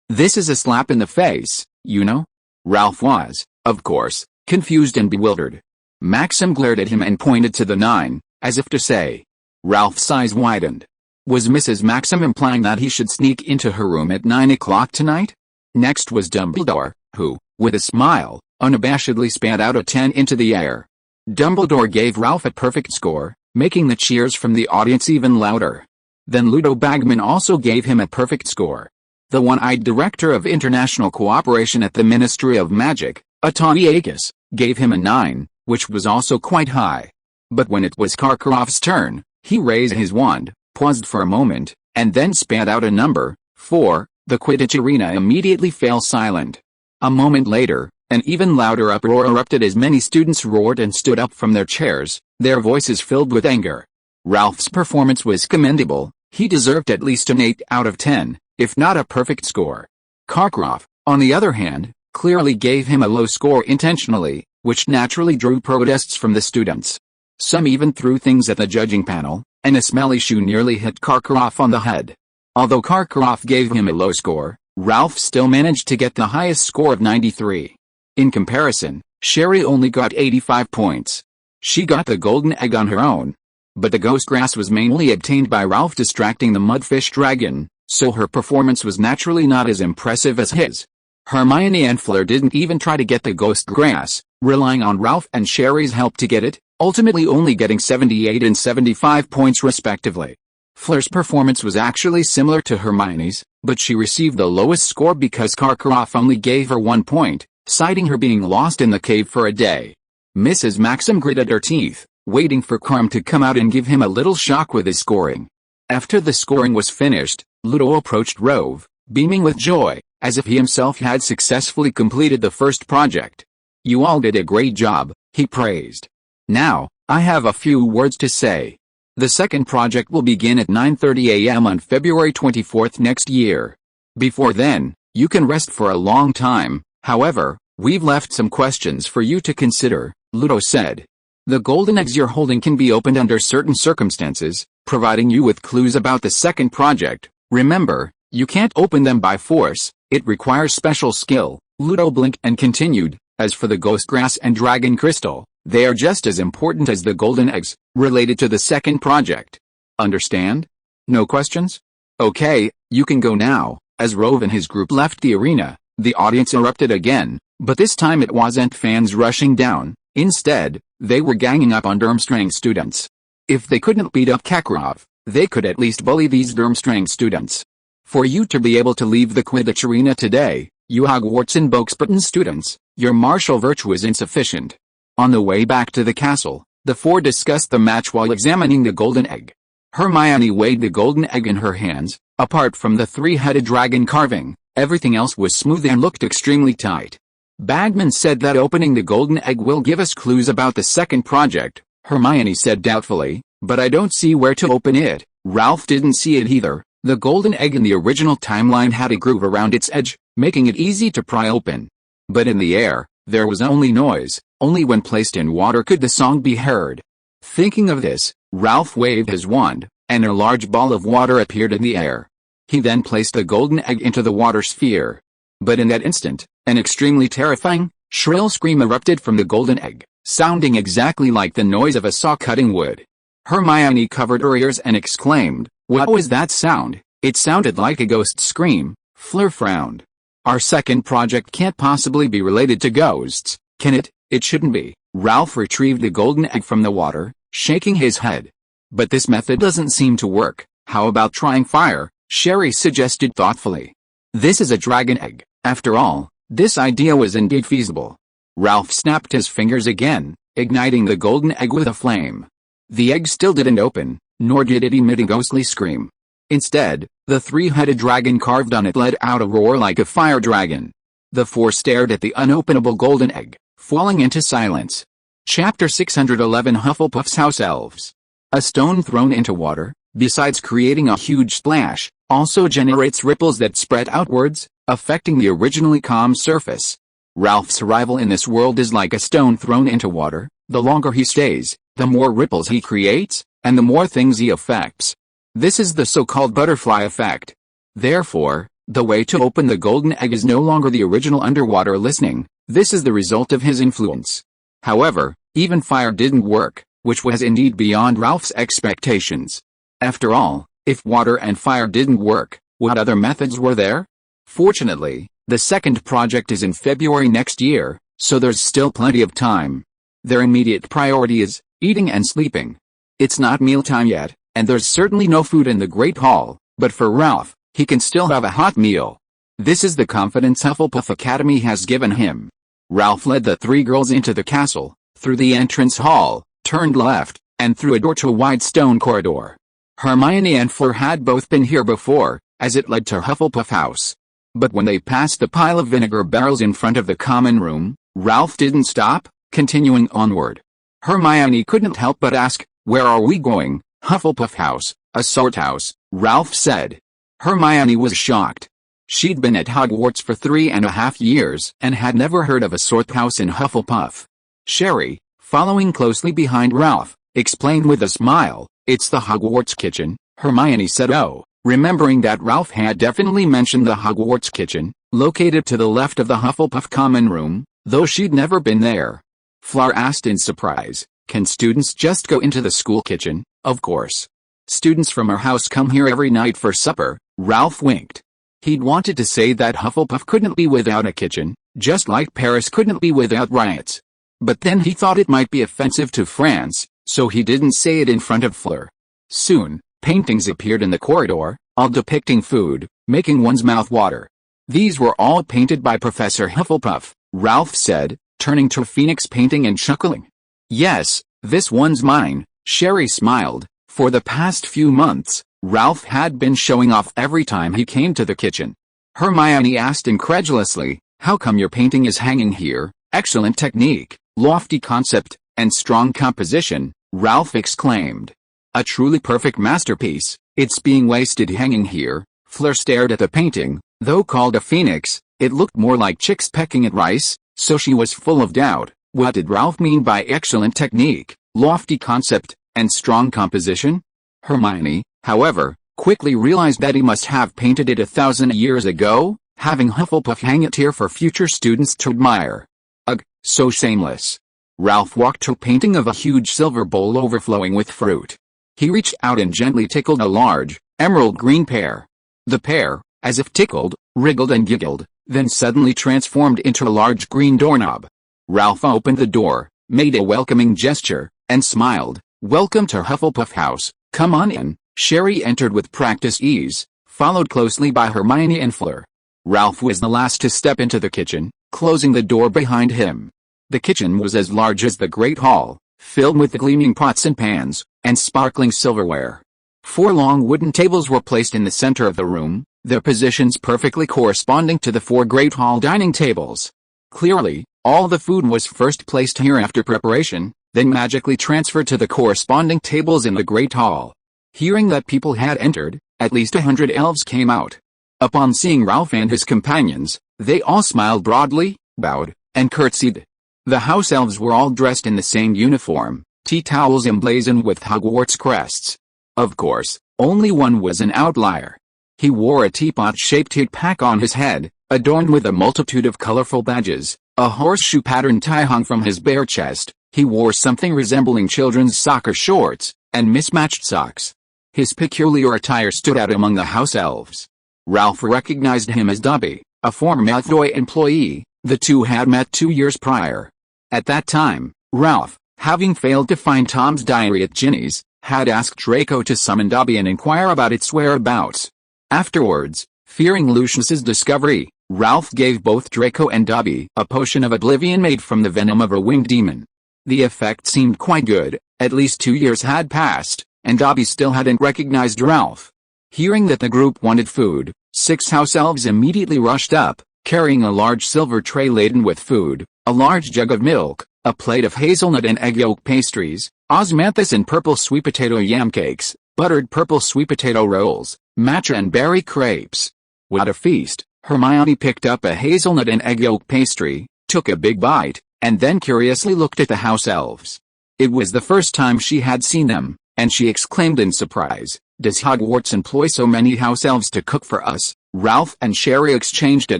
"This is a slap in the face, you know?" Ralph was, of course, confused and bewildered. Maxim glared at him and pointed to the 9, as if to say. Ralph's eyes widened. Was Mrs. Maxim implying that he should sneak into her room at 9 o'clock tonight? Next was Dumbledore, who, with a smile, unabashedly spat out a 10 into the air. Dumbledore gave Ralph a perfect score, making the cheers from the audience even louder. Then Ludo Bagman also gave him a perfect score. The one-eyed director of international cooperation at the Ministry of Magic, Atoniakis, gave him a 9, which was also quite high. But when it was Karkaroff's turn, he raised his wand, paused for a moment, and then spat out a number, 4. The Quidditch arena immediately fell silent. A moment later, an even louder uproar erupted as many students roared and stood up from their chairs, their voices filled with anger. Ralph's performance was commendable. He deserved at least an 8 out of 10, if not a perfect score. Karkaroff, on the other hand, clearly gave him a low score intentionally, which naturally drew protests from the students. Some even threw things at the judging panel, and a smelly shoe nearly hit Karkaroff on the head. Although Karkaroff gave him a low score, Ralph still managed to get the highest score of 93. In comparison, Sherry only got 85 points. She got the golden egg on her own. But the ghost grass was mainly obtained by Ralph distracting the mudfish dragon, so her performance was naturally not as impressive as his. Hermione and Fleur didn't even try to get the ghost grass, relying on Ralph and Sherry's help to get it, ultimately only getting 78 and 75 points respectively. Fleur's performance was actually similar to Hermione's, but she received the lowest score because Karkaroff only gave her 1 point, citing her being lost in the cave for a day. Mrs. Maxim gritted her teeth, waiting for Carm to come out and give him a little shock with his scoring. After the scoring was finished, Ludo approached Rove, beaming with joy, as if he himself had successfully completed the first project. "You all did a great job," he praised. "Now, I have a few words to say. The second project will begin at 9:30 a.m. on February 24th next year. Before then, you can rest for a long time. However, we've left some questions for you to consider," Ludo said. "The golden eggs you're holding can be opened under certain circumstances, providing you with clues about the second project. Remember, you can't open them by force, it requires special skill." Ludo blinked and continued, "As for the ghost grass and dragon crystal, they are just as important as the golden eggs, related to the second project. Understand? No questions? Okay, you can go now." As Rove and his group left the arena, the audience erupted again, but this time it wasn't fans rushing down. Instead, they were ganging up on Durmstrang students. If they couldn't beat up Kakarov, they could at least bully these Durmstrang students. For you to be able to leave the Quidditch arena today, you Hogwarts and Boxburton students, your martial virtue is insufficient. On the way back to the castle, the four discussed the match while examining the golden egg. Hermione weighed the golden egg in her hands. Apart from the three-headed dragon carving, everything else was smooth and looked extremely tight. Bagman said that opening the golden egg will give us clues about the second project, Hermione said doubtfully, but I don't see where to open it. Ralph didn't see it either. The golden egg in the original timeline had a groove around its edge, making it easy to pry open. But in the air, there was only noise. Only when placed in water could the song be heard. Thinking of this, Ralph waved his wand, and a large ball of water appeared in the air. He then placed the golden egg into the water sphere. But in that instant, an extremely terrifying, shrill scream erupted from the golden egg, sounding exactly like the noise of a saw cutting wood. Hermione covered her ears and exclaimed, "What was that sound? It sounded like a ghost scream." Fleur frowned. "Our second project can't possibly be related to ghosts, can it?" "It shouldn't be." Ralph retrieved the golden egg from the water, shaking his head. "But this method doesn't seem to work. How about trying fire?" Sherry suggested thoughtfully. "This is a dragon egg, after all." This idea was indeed feasible. Ralph snapped his fingers again, igniting the golden egg with a flame. The egg still didn't open, nor did it emit a ghostly scream. Instead, the three-headed dragon carved on it let out a roar like a fire dragon. The four stared at the unopenable golden egg, falling into silence. Chapter 611 Hufflepuff's House Elves. A stone thrown into water, besides creating a huge splash, also generates ripples that spread outwards, affecting the originally calm surface. Ralph's arrival in this world is like a stone thrown into water. The longer he stays, the more ripples he creates, and the more things he affects. This is the so-called butterfly effect. Therefore, the way to open the golden egg is no longer the original underwater listening. This is the result of his influence. However, even fire didn't work, which was indeed beyond Ralph's expectations. After all, if water and fire didn't work, what other methods were there? Fortunately, the second project is in February next year, so there's still plenty of time. Their immediate priority is eating and sleeping. It's not mealtime yet, and there's certainly no food in the Great Hall, but for Ralph, he can still have a hot meal. This is the confidence Hufflepuff Academy has given him. Ralph led the three girls into the castle, through the entrance hall, turned left, and through a door to a wide stone corridor. Hermione and Fleur had both been here before, as it led to Hufflepuff House. But when they passed the pile of vinegar barrels in front of the common room, Ralph didn't stop, continuing onward. Hermione couldn't help but ask, "Where are we going?" Hufflepuff house, a sort house, Ralph said. Hermione was shocked. She'd been at Hogwarts for 3.5 years and had never heard of a sort house in Hufflepuff. Sherry, following closely behind Ralph, explained with a smile, "It's the Hogwarts kitchen." Hermione said, "Oh," remembering that Ralph had definitely mentioned the Hogwarts kitchen, located to the left of the Hufflepuff common room, though she'd never been there. Fleur asked in surprise, "Can students just go into the school kitchen?" "Of course. Students from our house come here every night for supper." Ralph winked. He'd wanted to say that Hufflepuff couldn't be without a kitchen, just like Paris couldn't be without riots. But then he thought it might be offensive to France, so he didn't say it in front of Fleur. Soon, paintings appeared in the corridor, all depicting food, making one's mouth water. "These were all painted by Professor Hufflepuff," Ralph said, turning to a phoenix painting and chuckling. "Yes, this one's mine," Sherry smiled. For the past few months, Ralph had been showing off every time he came to the kitchen. Hermione asked incredulously, "How come your painting is hanging here?" "Excellent technique, lofty concept, and strong composition," Ralph exclaimed. "A truly perfect masterpiece. It's being wasted hanging here." Fleur stared at the painting. Though called a phoenix, it looked more like chicks pecking at rice, so she was full of doubt. What did Ralph mean by excellent technique, lofty concept, and strong composition? Hermione, however, quickly realized that he must have painted it 1,000 years ago, having Hufflepuff hang it here for future students to admire. Ugh, so shameless. Ralph walked to a painting of a huge silver bowl overflowing with fruit. He reached out and gently tickled a large, emerald green pear. The pear, as if tickled, wriggled and giggled, then suddenly transformed into a large green doorknob. Ralph opened the door, made a welcoming gesture, and smiled. "Welcome to Hufflepuff House, come on in." Sherry entered with practiced ease, followed closely by Hermione and Fleur. Ralph was the last to step into the kitchen, closing the door behind him. The kitchen was as large as the Great Hall, filled with gleaming pots and pans, and sparkling silverware. 4 long wooden tables were placed in the center of the room, their positions perfectly corresponding to the 4 Great Hall dining tables. Clearly, all the food was first placed here after preparation, then magically transferred to the corresponding tables in the Great Hall. Hearing that people had entered, at least 100 elves came out. Upon seeing Ralph and his companions, they all smiled broadly, bowed, and curtsied. The house elves were all dressed in the same uniform, tea towels emblazoned with Hogwarts crests. Of course, only one was an outlier. He wore a teapot-shaped hat pack on his head, adorned with a multitude of colorful badges. A horseshoe-patterned tie hung from his bare chest. He wore something resembling children's soccer shorts, and mismatched socks. His peculiar attire stood out among the house elves. Ralph recognized him as Dobby, a former Malfoy employee. The two had met 2 years prior. At that time, Ralph, having failed to find Tom's diary at Ginny's, had asked Draco to summon Dobby and inquire about its whereabouts. Afterwards, fearing Lucius's discovery, Ralph gave both Draco and Dobby a potion of oblivion made from the venom of a winged demon. The effect seemed quite good. At least 2 years had passed, and Dobby still hadn't recognized Ralph. Hearing that the group wanted food, 6 house elves immediately rushed up, carrying a large silver tray laden with food, a large jug of milk, a plate of hazelnut and egg yolk pastries, osmanthus and purple sweet potato yam cakes, buttered purple sweet potato rolls, matcha and berry crepes. What a feast! Hermione picked up a hazelnut and egg yolk pastry, took a big bite, and then curiously looked at the house elves. It was the first time she had seen them, and she exclaimed in surprise, "Does Hogwarts employ so many house elves to cook for us?" Ralph and Sherry exchanged a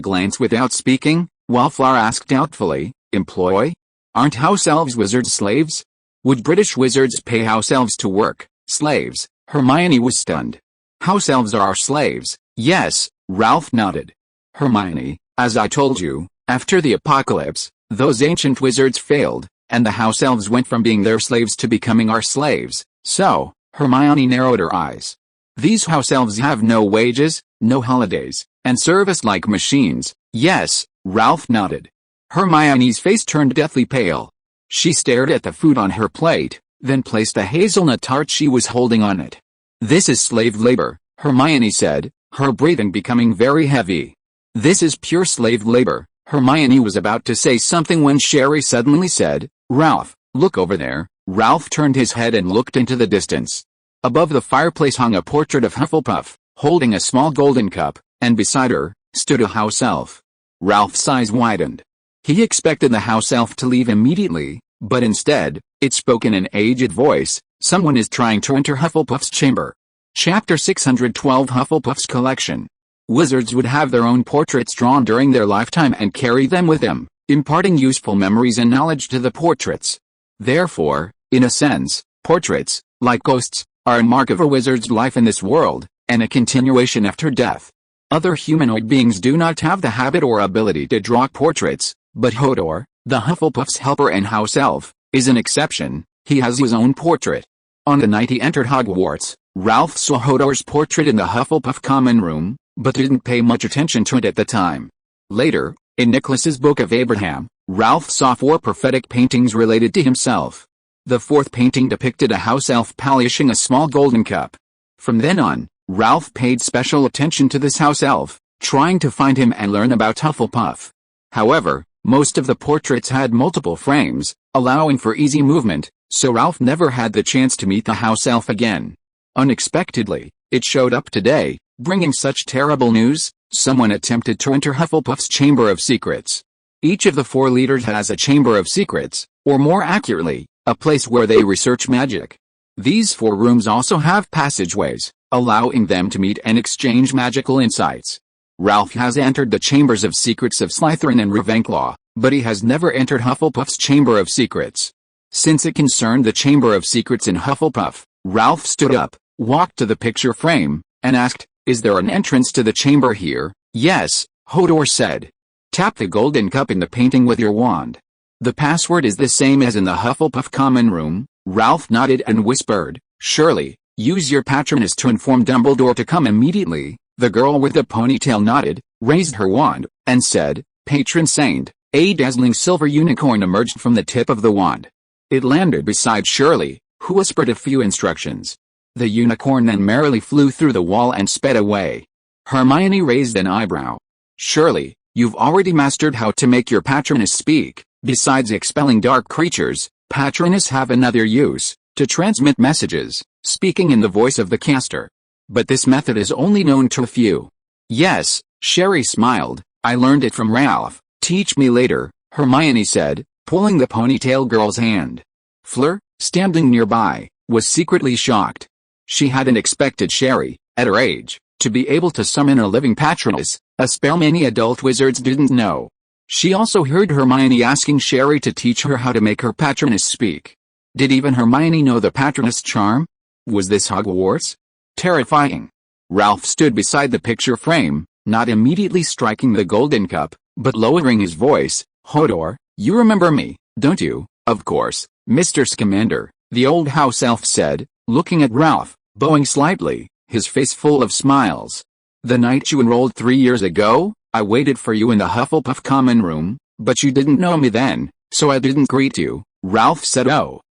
glance without speaking, while Fleur asked doubtfully, "Employ? Aren't house elves wizards' slaves? Would British wizards pay house elves to work?" "Slaves?" Hermione was stunned. "House elves are our slaves." "Yes," Ralph nodded. "Hermione, as I told you, after the apocalypse, those ancient wizards failed, and the house elves went from being their slaves to becoming our slaves. So," Hermione narrowed her eyes. "These house elves have no wages, no holidays, and service like machines." "Yes," Ralph nodded. Hermione's face turned deathly pale. She stared at the food on her plate, then placed the hazelnut tart she was holding on it. "This is slave labor," Hermione said, her breathing becoming very heavy. "This is pure slave labor." Hermione was about to say something when Sherry suddenly said, "Ralph, look over there." Ralph turned his head and looked into the distance. Above the fireplace hung a portrait of Hufflepuff, holding a small golden cup, and beside her, stood a house elf. Ralph's eyes widened. He expected the house elf to leave immediately, but instead, it spoke in an aged voice, "Someone is trying to enter Hufflepuff's chamber." Chapter 612 Hufflepuff's Collection. Wizards would have their own portraits drawn during their lifetime and carry them with them, imparting useful memories and knowledge to the portraits. Therefore, in a sense, portraits, like ghosts, are a mark of a wizard's life in this world, and a continuation after death. Other humanoid beings do not have the habit or ability to draw portraits, but Hodor, the Hufflepuff's helper and house elf, is an exception. He has his own portrait. On the night he entered Hogwarts, Ralph saw Hodor's portrait in the Hufflepuff common room, but didn't pay much attention to it at the time. Later, in Nicholas's Book of Abraham, Ralph saw 4 prophetic paintings related to himself. The 4th painting depicted a house elf polishing a small golden cup. From then on, Ralph paid special attention to this house elf, trying to find him and learn about Hufflepuff. However, most of the portraits had multiple frames, allowing for easy movement, so Ralph never had the chance to meet the house elf again. Unexpectedly, it showed up today, bringing such terrible news. Someone attempted to enter Hufflepuff's Chamber of Secrets. Each of the 4 leaders has a Chamber of Secrets, or more accurately, a place where they research magic. These 4 rooms also have passageways, allowing them to meet and exchange magical insights. Ralph has entered the Chambers of Secrets of Slytherin and Ravenclaw, but he has never entered Hufflepuff's Chamber of Secrets. Since it concerned the Chamber of Secrets in Hufflepuff, Ralph stood up, walked to the picture frame, and asked, "Is there an entrance to the chamber here?" "Yes," Hodor said. "Tap the golden cup in the painting with your wand." "The password is the same as in the Hufflepuff common room." Ralph nodded and whispered, "Shirley, use your patroness to inform Dumbledore to come immediately." The girl with the ponytail nodded, raised her wand, and said, "Patron saint." A dazzling silver unicorn emerged from the tip of the wand. It landed beside Shirley, who whispered a few instructions. The unicorn then merrily flew through the wall and sped away. Hermione raised an eyebrow. "Shirley, you've already mastered how to make your patroness speak. Besides expelling dark creatures, patroness have another use, to transmit messages, speaking in the voice of the caster. But this method is only known to a few." "Yes," Sherry smiled, "I learned it from Ralph. Teach me later," Hermione said, pulling the ponytail girl's hand. Fleur, standing nearby, was secretly shocked. She hadn't expected Sherry, at her age, to be able to summon a living patroness, a spell many adult wizards didn't know. She also heard Hermione asking Sherry to teach her how to make her patroness speak. Did even Hermione know the patroness charm? Was this Hogwarts? Terrifying. Ralph stood beside the picture frame, not immediately striking the golden cup, but lowering his voice. "Hodor, you remember me, don't you?" "Of course, Mr. Scamander," the old house elf said, looking at Ralph, bowing slightly, his face full of smiles. "The night you enrolled 3 years ago, I waited for you in the Hufflepuff common room, but you didn't know me then, so I didn't greet you," Ralph said,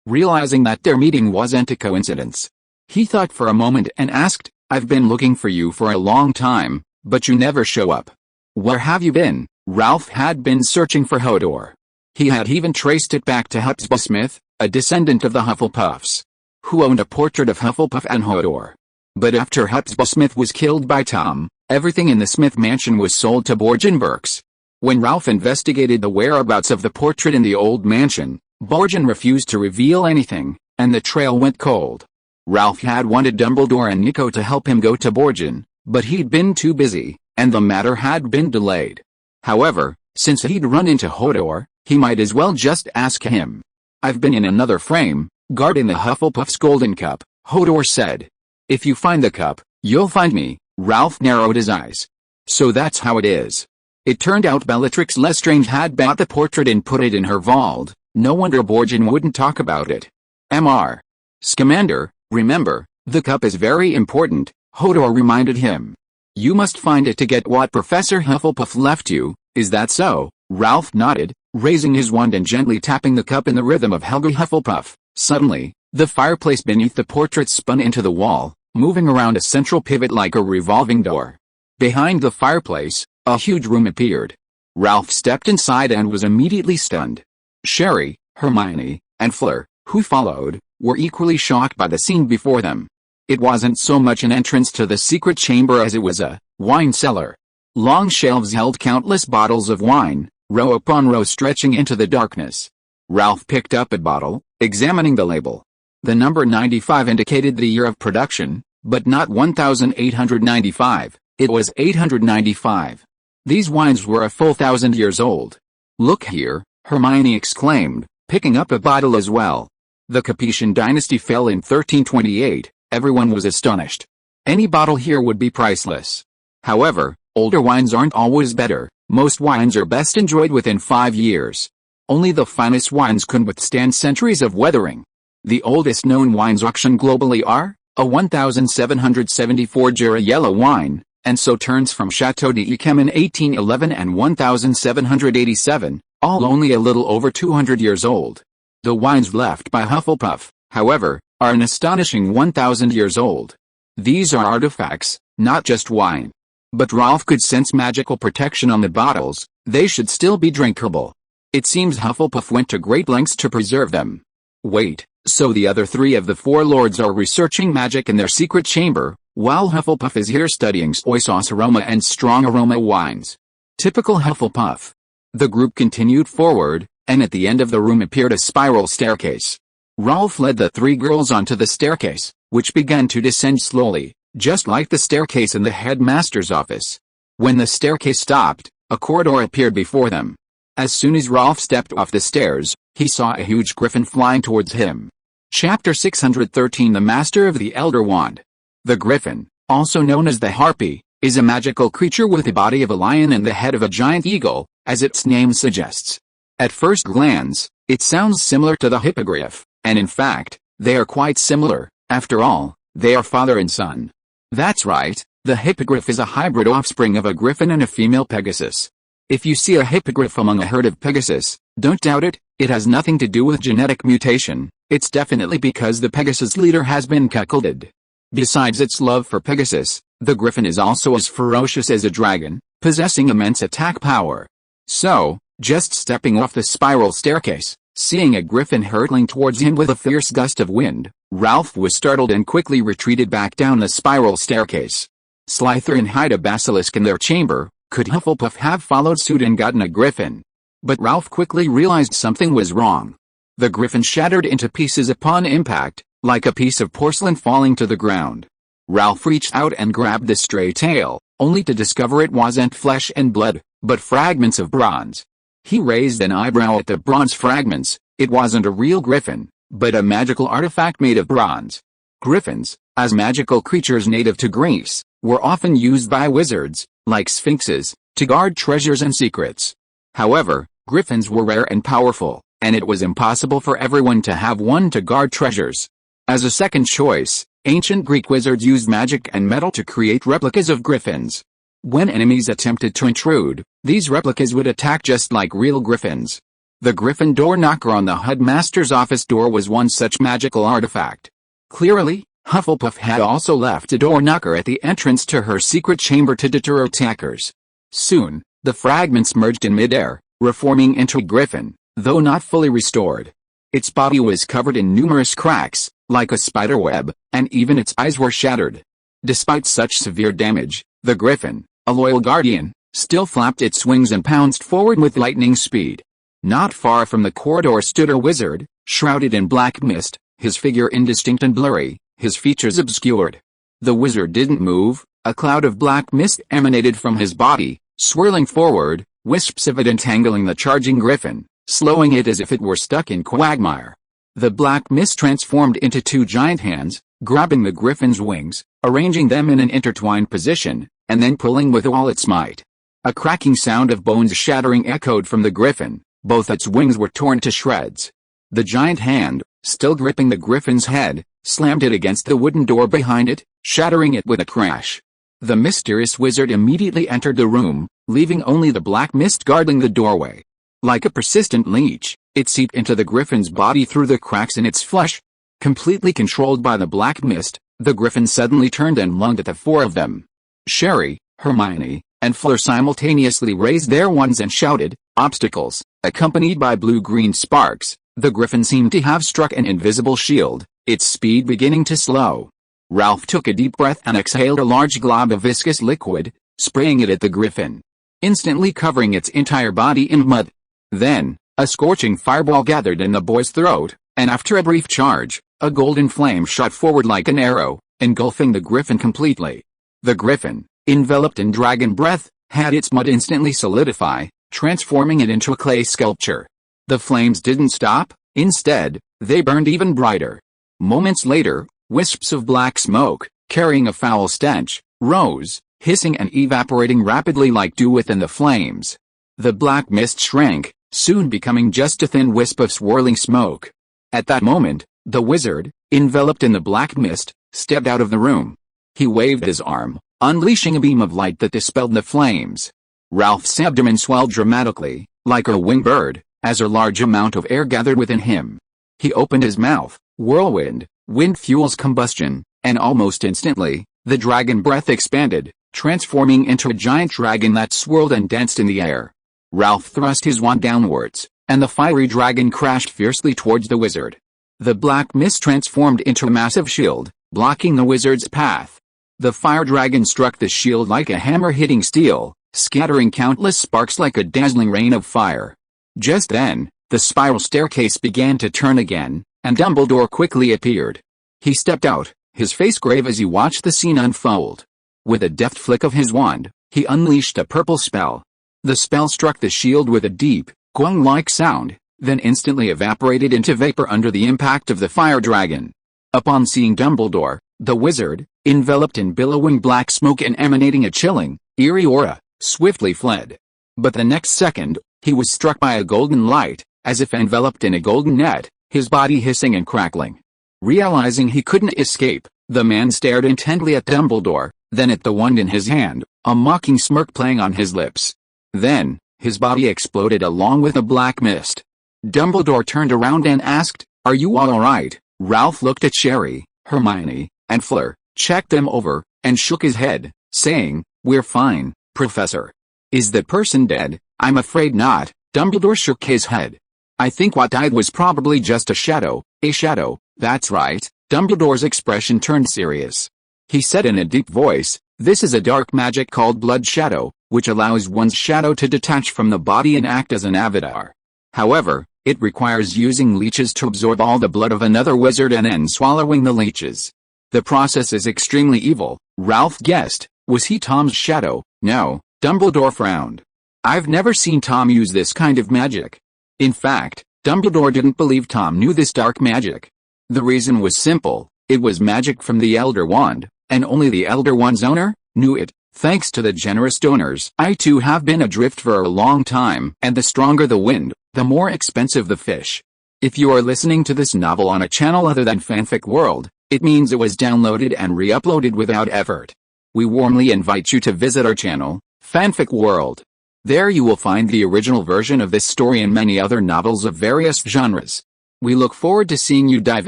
realizing that their meeting wasn't a coincidence. He thought for a moment and asked, "I've been looking for you for a long time, but you never show up. Where have you been?" Ralph had been searching for Hodor. He had even traced it back to Smith, a descendant of the Hufflepuffs, who owned a portrait of Hufflepuff and Hodor. But after Smith was killed by Tom, everything in the Smith mansion was sold to Borgin Burkes. When Ralph investigated the whereabouts of the portrait in the old mansion, Borgin refused to reveal anything, and the trail went cold. Ralph had wanted Dumbledore and Nico to help him go to Borgin, but he'd been too busy, and the matter had been delayed. However, since he'd run into Hodor, he might as well just ask him. "I've been in another frame, guarding the Hufflepuff's golden cup," Hodor said. "If you find the cup, you'll find me." Ralph narrowed his eyes. "So that's how it is." It turned out Bellatrix Lestrange had bought the portrait and put it in her vault. No wonder Borgin wouldn't talk about it. Mr. Scamander, remember, the cup is very important, Hodor reminded him. "You must find it to get what Professor Hufflepuff left you, is that so?" Ralph nodded, raising his wand and gently tapping the cup in the rhythm of Helga Hufflepuff. Suddenly, the fireplace beneath the portrait spun into the wall, moving around a central pivot like a revolving door. Behind the fireplace, a huge room appeared. Ralph stepped inside and was immediately stunned. Sherry, Hermione, and Fleur, who followed, were equally shocked by the scene before them. It wasn't so much an entrance to the secret chamber as it was a wine cellar. Long shelves held countless bottles of wine, row upon row stretching into the darkness. Ralph picked up a bottle, examining the label. The number 95 indicated the year of production, but not 1895, it was 895. These wines were a full 1,000 years old. "Look here," Hermione exclaimed, picking up a bottle as well. The Capetian dynasty fell in 1328, everyone was astonished. Any bottle here would be priceless. However, older wines aren't always better, most wines are best enjoyed within 5 years. Only the finest wines can withstand centuries of weathering. The oldest known wines auctioned globally are, a 1774 Jura yellow wine, and Sauternes from Chateau d'Yquem in 1811 and 1787, all only a little over 200 years old. The wines left by Hufflepuff, however, are an astonishing 1,000 years old. These are artifacts, not just wine. But Ralph could sense magical protection on the bottles, they should still be drinkable. It seems Hufflepuff went to great lengths to preserve them. Wait, so the other 3 of the 4 lords are researching magic in their secret chamber, while Hufflepuff is here studying soy sauce aroma and strong aroma wines. Typical Hufflepuff. The group continued forward, and at the end of the room appeared a spiral staircase. Ralph led the 3 girls onto the staircase, which began to descend slowly, just like the staircase in the headmaster's office. When the staircase stopped, a corridor appeared before them. As soon as Ralph stepped off the stairs, he saw a huge griffin flying towards him. Chapter 613 The Master of the Elder Wand. The griffin, also known as the harpy, is a magical creature with the body of a lion and the head of a giant eagle, as its name suggests. At first glance, it sounds similar to the hippogriff, and in fact, they are quite similar. After all, they are father and son. That's right, the hippogriff is a hybrid offspring of a griffin and a female Pegasus. If you see a hippogriff among a herd of Pegasus, don't doubt it, it has nothing to do with genetic mutation, it's definitely because the Pegasus leader has been cuckolded. Besides its love for Pegasus, the griffin is also as ferocious as a dragon, possessing immense attack power. So, just stepping off the spiral staircase, seeing a griffin hurtling towards him with a fierce gust of wind, Ralph was startled and quickly retreated back down the spiral staircase. Slytherin hide a basilisk in their chamber, could Hufflepuff have followed suit and gotten a griffin? But Ralph quickly realized something was wrong. The griffin shattered into pieces upon impact, like a piece of porcelain falling to the ground. Ralph reached out and grabbed the stray tail, only to discover it wasn't flesh and blood, but fragments of bronze. He raised an eyebrow at the bronze fragments. It wasn't a real griffin, but a magical artifact made of bronze. Griffins, as magical creatures native to Greece, were often used by wizards, like sphinxes, to guard treasures and secrets. However, griffins were rare and powerful, and it was impossible for everyone to have one to guard treasures. As a second choice, ancient Greek wizards used magic and metal to create replicas of griffins. When enemies attempted to intrude, these replicas would attack just like real griffins. The griffin door knocker on the headmaster's office door was one such magical artifact. Clearly, Hufflepuff had also left a door knocker at the entrance to her secret chamber to deter attackers. Soon, the fragments merged in midair, reforming into a griffin, though not fully restored. Its body was covered in numerous cracks, like a spiderweb, and even its eyes were shattered. Despite such severe damage, the griffin, a loyal guardian, still flapped its wings and pounced forward with lightning speed. Not far from the corridor stood a wizard, shrouded in black mist, his figure indistinct and blurry, his features obscured. The wizard didn't move, a cloud of black mist emanated from his body, swirling forward, wisps of it entangling the charging griffin, slowing it as if it were stuck in quagmire. The black mist transformed into 2 giant hands, grabbing the griffin's wings, arranging them in an intertwined position, and then pulling with all its might. A cracking sound of bones shattering echoed from the griffin, both its wings were torn to shreds. The giant hand, still gripping the griffin's head, slammed it against the wooden door behind it, shattering it with a crash. The mysterious wizard immediately entered the room, leaving only the black mist guarding the doorway. Like a persistent leech, it seeped into the griffin's body through the cracks in its flesh. Completely controlled by the black mist, the griffin suddenly turned and lunged at the 4 of them. Sherry, Hermione, and Fleur simultaneously raised their wands and shouted, "Obstacles!" Accompanied by blue-green sparks. The griffin seemed to have struck an invisible shield, its speed beginning to slow. Ralph took a deep breath and exhaled a large glob of viscous liquid, spraying it at the griffin, instantly covering its entire body in mud. Then, a scorching fireball gathered in the boy's throat, and after a brief charge, a golden flame shot forward like an arrow, engulfing the griffin completely. The griffin, enveloped in dragon breath, had its mud instantly solidify, transforming it into a clay sculpture. The flames didn't stop, instead, they burned even brighter. Moments later, wisps of black smoke, carrying a foul stench, rose, hissing and evaporating rapidly like dew within the flames. The black mist shrank, soon becoming just a thin wisp of swirling smoke. At that moment, the wizard, enveloped in the black mist, stepped out of the room. He waved his arm, unleashing a beam of light that dispelled the flames. Ralph's abdomen swelled dramatically, like a winged bird, as a large amount of air gathered within him. He opened his mouth, whirlwind, wind fuels combustion, and almost instantly, the dragon breath expanded, transforming into a giant dragon that swirled and danced in the air. Ralph thrust his wand downwards, and the fiery dragon crashed fiercely towards the wizard. The black mist transformed into a massive shield, blocking the wizard's path. The fire dragon struck the shield like a hammer hitting steel, scattering countless sparks like a dazzling rain of fire. Just then, the spiral staircase began to turn again, and Dumbledore quickly appeared. He stepped out, his face grave as he watched the scene unfold. With a deft flick of his wand, he unleashed a purple spell. The spell struck the shield with a deep, gong-like sound, then instantly evaporated into vapor under the impact of the fire dragon. Upon seeing Dumbledore, the wizard, enveloped in billowing black smoke and emanating a chilling, eerie aura, swiftly fled. But the next second, he was struck by a golden light, as if enveloped in a golden net, his body hissing and crackling. Realizing he couldn't escape, the man stared intently at Dumbledore, then at the wand in his hand, a mocking smirk playing on his lips. Then, his body exploded along with a black mist. Dumbledore turned around and asked, "Are you all alright?" Ralph looked at Sherry, Hermione, and Fleur, checked them over, and shook his head, saying, "We're fine, Professor." "Is the person dead?" "I'm afraid not." Dumbledore shook his head. "I think what died was probably just a shadow." "A shadow, that's right." Dumbledore's expression turned serious. He said in a deep voice, "This is a dark magic called blood shadow, which allows one's shadow to detach from the body and act as an avatar. However, it requires using leeches to absorb all the blood of another wizard and then swallowing the leeches. The process is extremely evil." Ralph guessed, was he Tom's shadow? No, Dumbledore frowned. "I've never seen Tom use this kind of magic." In fact, Dumbledore didn't believe Tom knew this dark magic. The reason was simple, it was magic from the Elder Wand, and only the Elder Wand's owner knew it. Thanks to the generous donors, I too have been adrift for a long time, and the stronger the wind, the more expensive the fish. If you are listening to this novel on a channel other than Fanfic World, it means it was downloaded and re-uploaded without effort. We warmly invite you to visit our channel, Fanfic World. There you will find the original version of this story and many other novels of various genres. We look forward to seeing you dive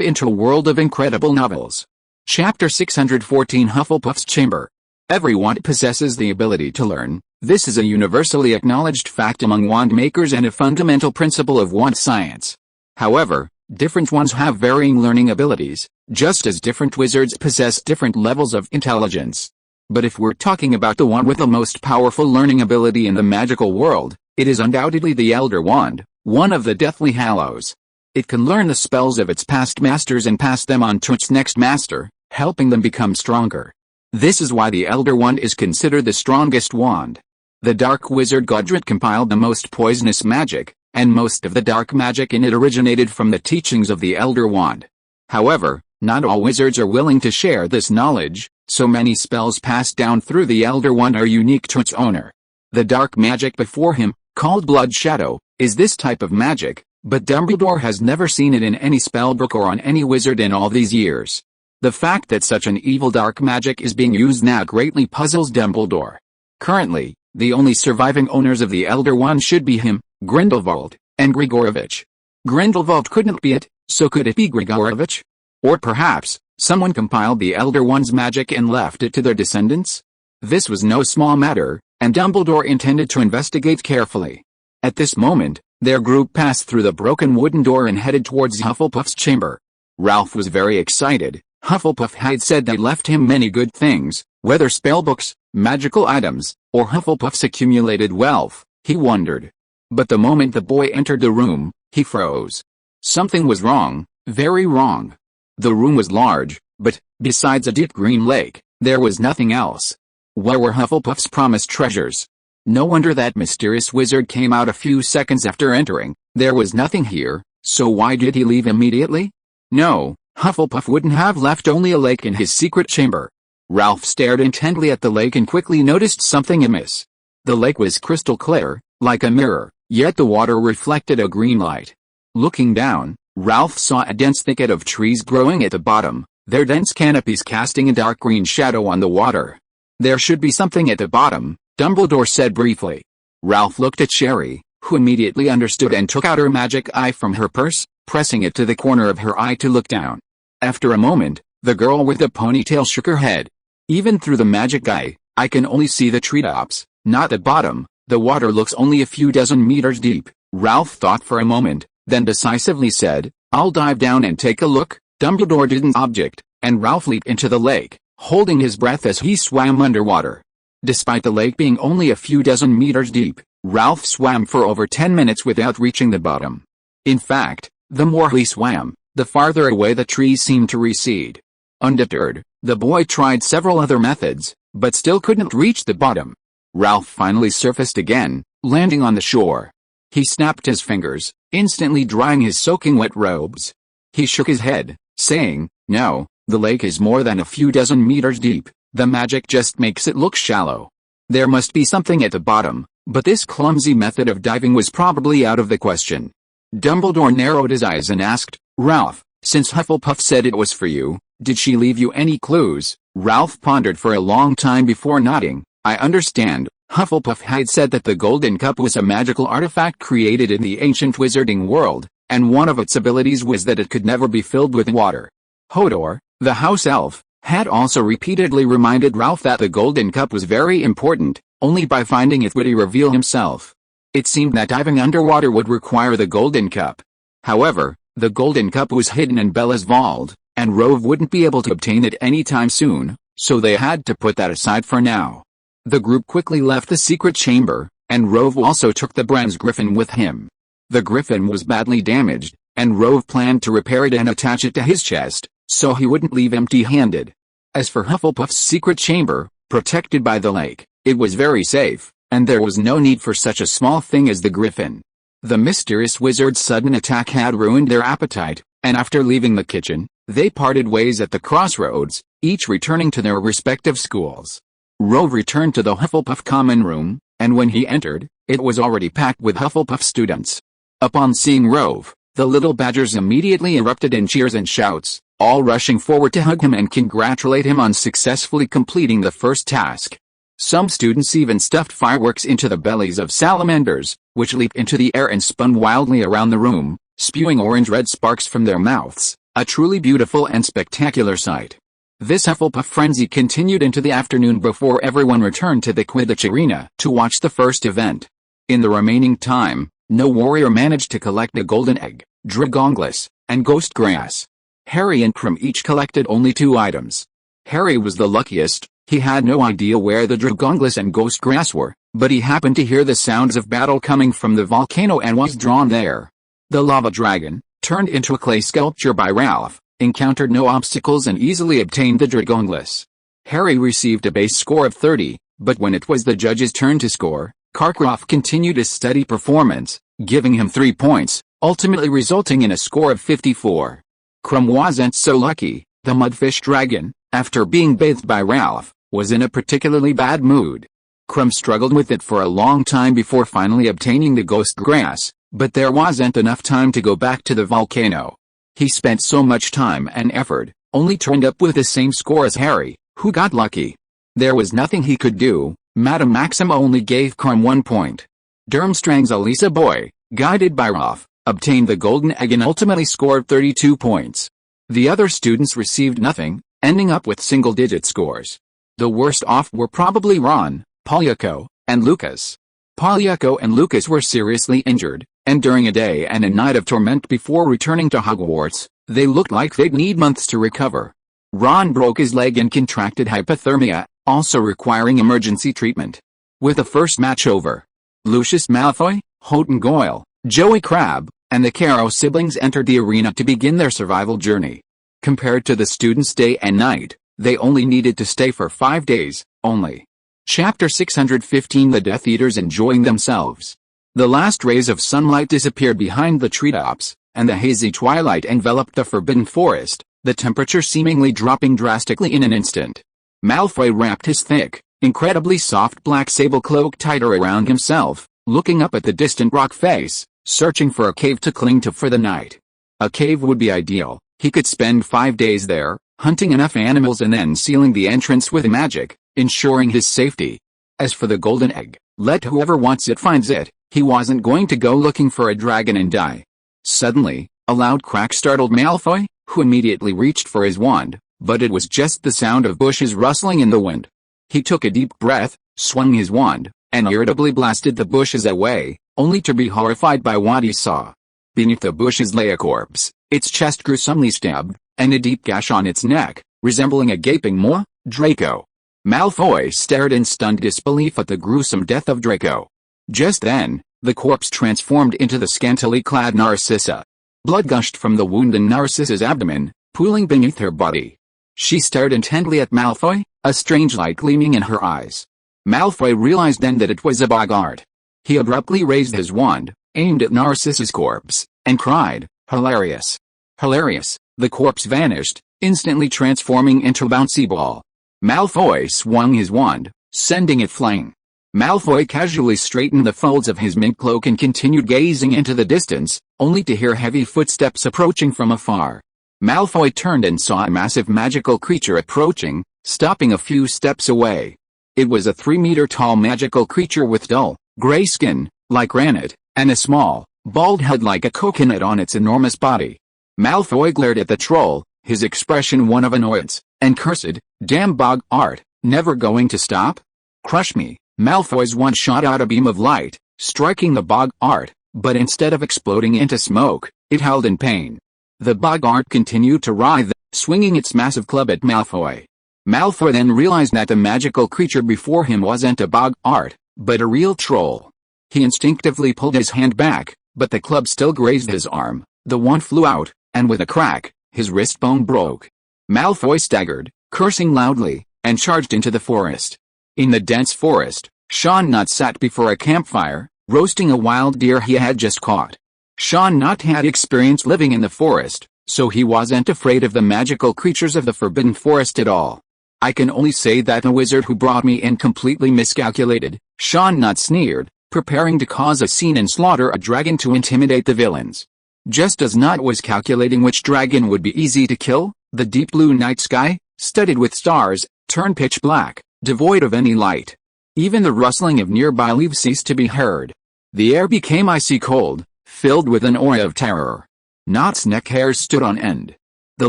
into a world of incredible novels. Chapter 614, Hufflepuff's Chamber. Every wand possesses the ability to learn. This is a universally acknowledged fact among wand makers and a fundamental principle of wand science. However, different wands have varying learning abilities, just as different wizards possess different levels of intelligence. But if we're talking about the wand with the most powerful learning ability in the magical world, it is undoubtedly the Elder Wand, one of the Deathly Hallows. It can learn the spells of its past masters and pass them on to its next master, helping them become stronger. This is why the Elder Wand is considered the strongest wand. The Dark Wizard Godric compiled the most poisonous magic, and most of the dark magic in it originated from the teachings of the Elder Wand. However, not all wizards are willing to share this knowledge, so many spells passed down through the Elder Wand are unique to its owner. The dark magic before him, called Blood Shadow, is this type of magic, but Dumbledore has never seen it in any spellbook or on any wizard in all these years. The fact that such an evil dark magic is being used now greatly puzzles Dumbledore. Currently, the only surviving owners of the Elder Wand should be him, Grindelwald, and Grigorovich. Grindelwald couldn't be it, so could it be Grigorovich? Or perhaps, someone compiled the Elder Wand's magic and left it to their descendants? This was no small matter, and Dumbledore intended to investigate carefully. At this moment, their group passed through the broken wooden door and headed towards Hufflepuff's chamber. Ralph was very excited, Hufflepuff had said they left him many good things, whether spellbooks, magical items, or Hufflepuff's accumulated wealth, he wondered. But the moment the boy entered the room, he froze. Something was wrong, very wrong. The room was large, but, besides a deep green lake, there was nothing else. Where were Hufflepuff's promised treasures? No wonder that mysterious wizard came out a few seconds after entering. There was nothing here, so why did he leave immediately? No, Hufflepuff wouldn't have left only a lake in his secret chamber. Ralph stared intently at the lake and quickly noticed something amiss. The lake was crystal clear, like a mirror, yet the water reflected a green light. Looking down, Ralph saw a dense thicket of trees growing at the bottom, their dense canopies casting a dark green shadow on the water. There should be something at the bottom, Dumbledore said briefly. Ralph looked at Sherry, who immediately understood and took out her magic eye from her purse, pressing it to the corner of her eye to look down. After a moment, the girl with the ponytail shook her head. Even through the magic eye, I can only see the treetops, not the bottom. The water looks only a few dozen meters deep. Ralph thought for a moment, then decisively said, I'll dive down and take a look. Dumbledore didn't object, and Ralph leaped into the lake, holding his breath as he swam underwater. Despite the lake being only a few dozen meters deep, Ralph swam for over 10 minutes without reaching the bottom. In fact, the more he swam, the farther away the trees seemed to recede. Undeterred, the boy tried several other methods, but still couldn't reach the bottom. Ralph finally surfaced again, landing on the shore. He snapped his fingers, instantly drying his soaking wet robes. He shook his head, saying, No, the lake is more than a few dozen meters deep. The magic just makes it look shallow. There must be something at the bottom, but this clumsy method of diving was probably out of the question. Dumbledore narrowed his eyes and asked, Ralph, since Hufflepuff said it was for you, did she leave you any clues? Ralph pondered for a long time before nodding. I understand. Hufflepuff had said that the Golden Cup was a magical artifact created in the ancient wizarding world, and one of its abilities was that it could never be filled with water. Hodor, the house elf, had also repeatedly reminded Ralph that the Golden Cup was very important. Only by finding it would he reveal himself. It seemed that diving underwater would require the Golden Cup. However, the Golden Cup was hidden in Bella's vault, and Rove wouldn't be able to obtain it anytime soon, so they had to put that aside for now. The group quickly left the secret chamber, and Rove also took the bronze griffin with him. The griffin was badly damaged, and Rove planned to repair it and attach it to his chest, so he wouldn't leave empty-handed. As for Hufflepuff's secret chamber, protected by the lake, it was very safe, and there was no need for such a small thing as the griffin. The mysterious wizard's sudden attack had ruined their appetite, and after leaving the kitchen, they parted ways at the crossroads, each returning to their respective schools. Rove returned to the Hufflepuff common room, and when he entered, it was already packed with Hufflepuff students. Upon seeing Rove, the little badgers immediately erupted in cheers and shouts, all rushing forward to hug him and congratulate him on successfully completing the first task. Some students even stuffed fireworks into the bellies of salamanders, which leaped into the air and spun wildly around the room, spewing orange-red sparks from their mouths, a truly beautiful and spectacular sight. This Hufflepuff frenzy continued into the afternoon before everyone returned to the Quidditch arena to watch the first event. In the remaining time, no warrior managed to collect a golden egg, dragonglass, and ghost grass. Harry and Krum each collected only 2 items. Harry was the luckiest. He had no idea where the dragonglass and ghost grass were, but he happened to hear the sounds of battle coming from the volcano and was drawn there. The lava dragon, turned into a clay sculpture by Ralph, encountered no obstacles and easily obtained the dragonglass. Harry received a base score of 30, but when it was the judge's turn to score, Karkaroff continued his steady performance, giving him 3 points, ultimately resulting in a score of 54. Krum wasn't so lucky. The mudfish dragon, after being bathed by Ralph, was in a particularly bad mood. Krum struggled with it for a long time before finally obtaining the ghost grass, but there wasn't enough time to go back to the volcano. He spent so much time and effort, only turned up with the same score as Harry, who got lucky. There was nothing he could do. Madame Maxim only gave Krum 1 point. Durmstrang's Elisa Boy, guided by Ralph, obtained the golden egg and ultimately scored 32 points. The other students received nothing, ending up with single-digit scores. The worst off were probably Ron, Polyako, and Lucas. Polyako and Lucas were seriously injured, and during a day and a night of torment before returning to Hogwarts, they looked like they'd need months to recover. Ron broke his leg and contracted hypothermia, also requiring emergency treatment. With the first match over, Lucius Malfoy, Houghton Goyle, Joey Crabbe, and the Carrow siblings entered the arena to begin their survival journey. Compared to the students' day and night, they only needed to stay for 5 days, only. Chapter 615 The Death Eaters enjoying themselves. The last rays of sunlight disappeared behind the treetops, and the hazy twilight enveloped the forbidden forest, the temperature seemingly dropping drastically in an instant. Malfoy wrapped his thick, incredibly soft black sable cloak tighter around himself, looking up at the distant rock face, searching for a cave to cling to for the night. A cave would be ideal. He could spend 5 days there, hunting enough animals and then sealing the entrance with magic, ensuring his safety. As for the golden egg, let whoever wants it finds it. He wasn't going to go looking for a dragon and die. Suddenly, a loud crack startled Malfoy, who immediately reached for his wand, but it was just the sound of bushes rustling in the wind. He took a deep breath, swung his wand, and irritably blasted the bushes away, only to be horrified by what he saw. Beneath the bushes lay a corpse, its chest gruesomely stabbed, and a deep gash on its neck, resembling a gaping maw. Draco. Malfoy stared in stunned disbelief at the gruesome death of Draco. Just then, the corpse transformed into the scantily clad Narcissa. Blood gushed from the wound in Narcissa's abdomen, pooling beneath her body. She stared intently at Malfoy, a strange light gleaming in her eyes. Malfoy realized then that it was a boggart. He abruptly raised his wand, aimed at Narcissa's corpse, and cried, "Hilarious! Hilarious!" The corpse vanished, instantly transforming into a bouncy ball. Malfoy swung his wand, sending it flying. Malfoy casually straightened the folds of his mint cloak and continued gazing into the distance, only to hear heavy footsteps approaching from afar. Malfoy turned and saw a massive magical creature approaching, stopping a few steps away. It was a 3-meter-tall magical creature with dull, gray skin, like granite, and a small, bald head like a coconut on its enormous body. Malfoy glared at the troll, his expression one of annoyance, and cursed, "Damn boggart, never going to stop? Crush me." Malfoy's wand shot out a beam of light, striking the boggart, but instead of exploding into smoke, it howled in pain. The boggart continued to writhe, swinging its massive club at Malfoy. Malfoy then realized that the magical creature before him wasn't a boggart, but a real troll. He instinctively pulled his hand back, but the club still grazed his arm. The wand flew out, and with a crack, his wrist bone broke. Malfoy staggered, cursing loudly, and charged into the forest. In the dense forest, Sean Nut sat before a campfire, roasting a wild deer he had just caught. Sean Nut had experience living in the forest, so he wasn't afraid of the magical creatures of the Forbidden Forest at all. "I can only say that the wizard who brought me in completely miscalculated," Sean Nut sneered, preparing to cause a scene and slaughter a dragon to intimidate the villains. Just as Nut was calculating which dragon would be easy to kill, the deep blue night sky, studded with stars, turned pitch black, devoid of any light. Even the rustling of nearby leaves ceased to be heard. The air became icy cold, filled with an aura of terror. Not's neck hairs stood on end. The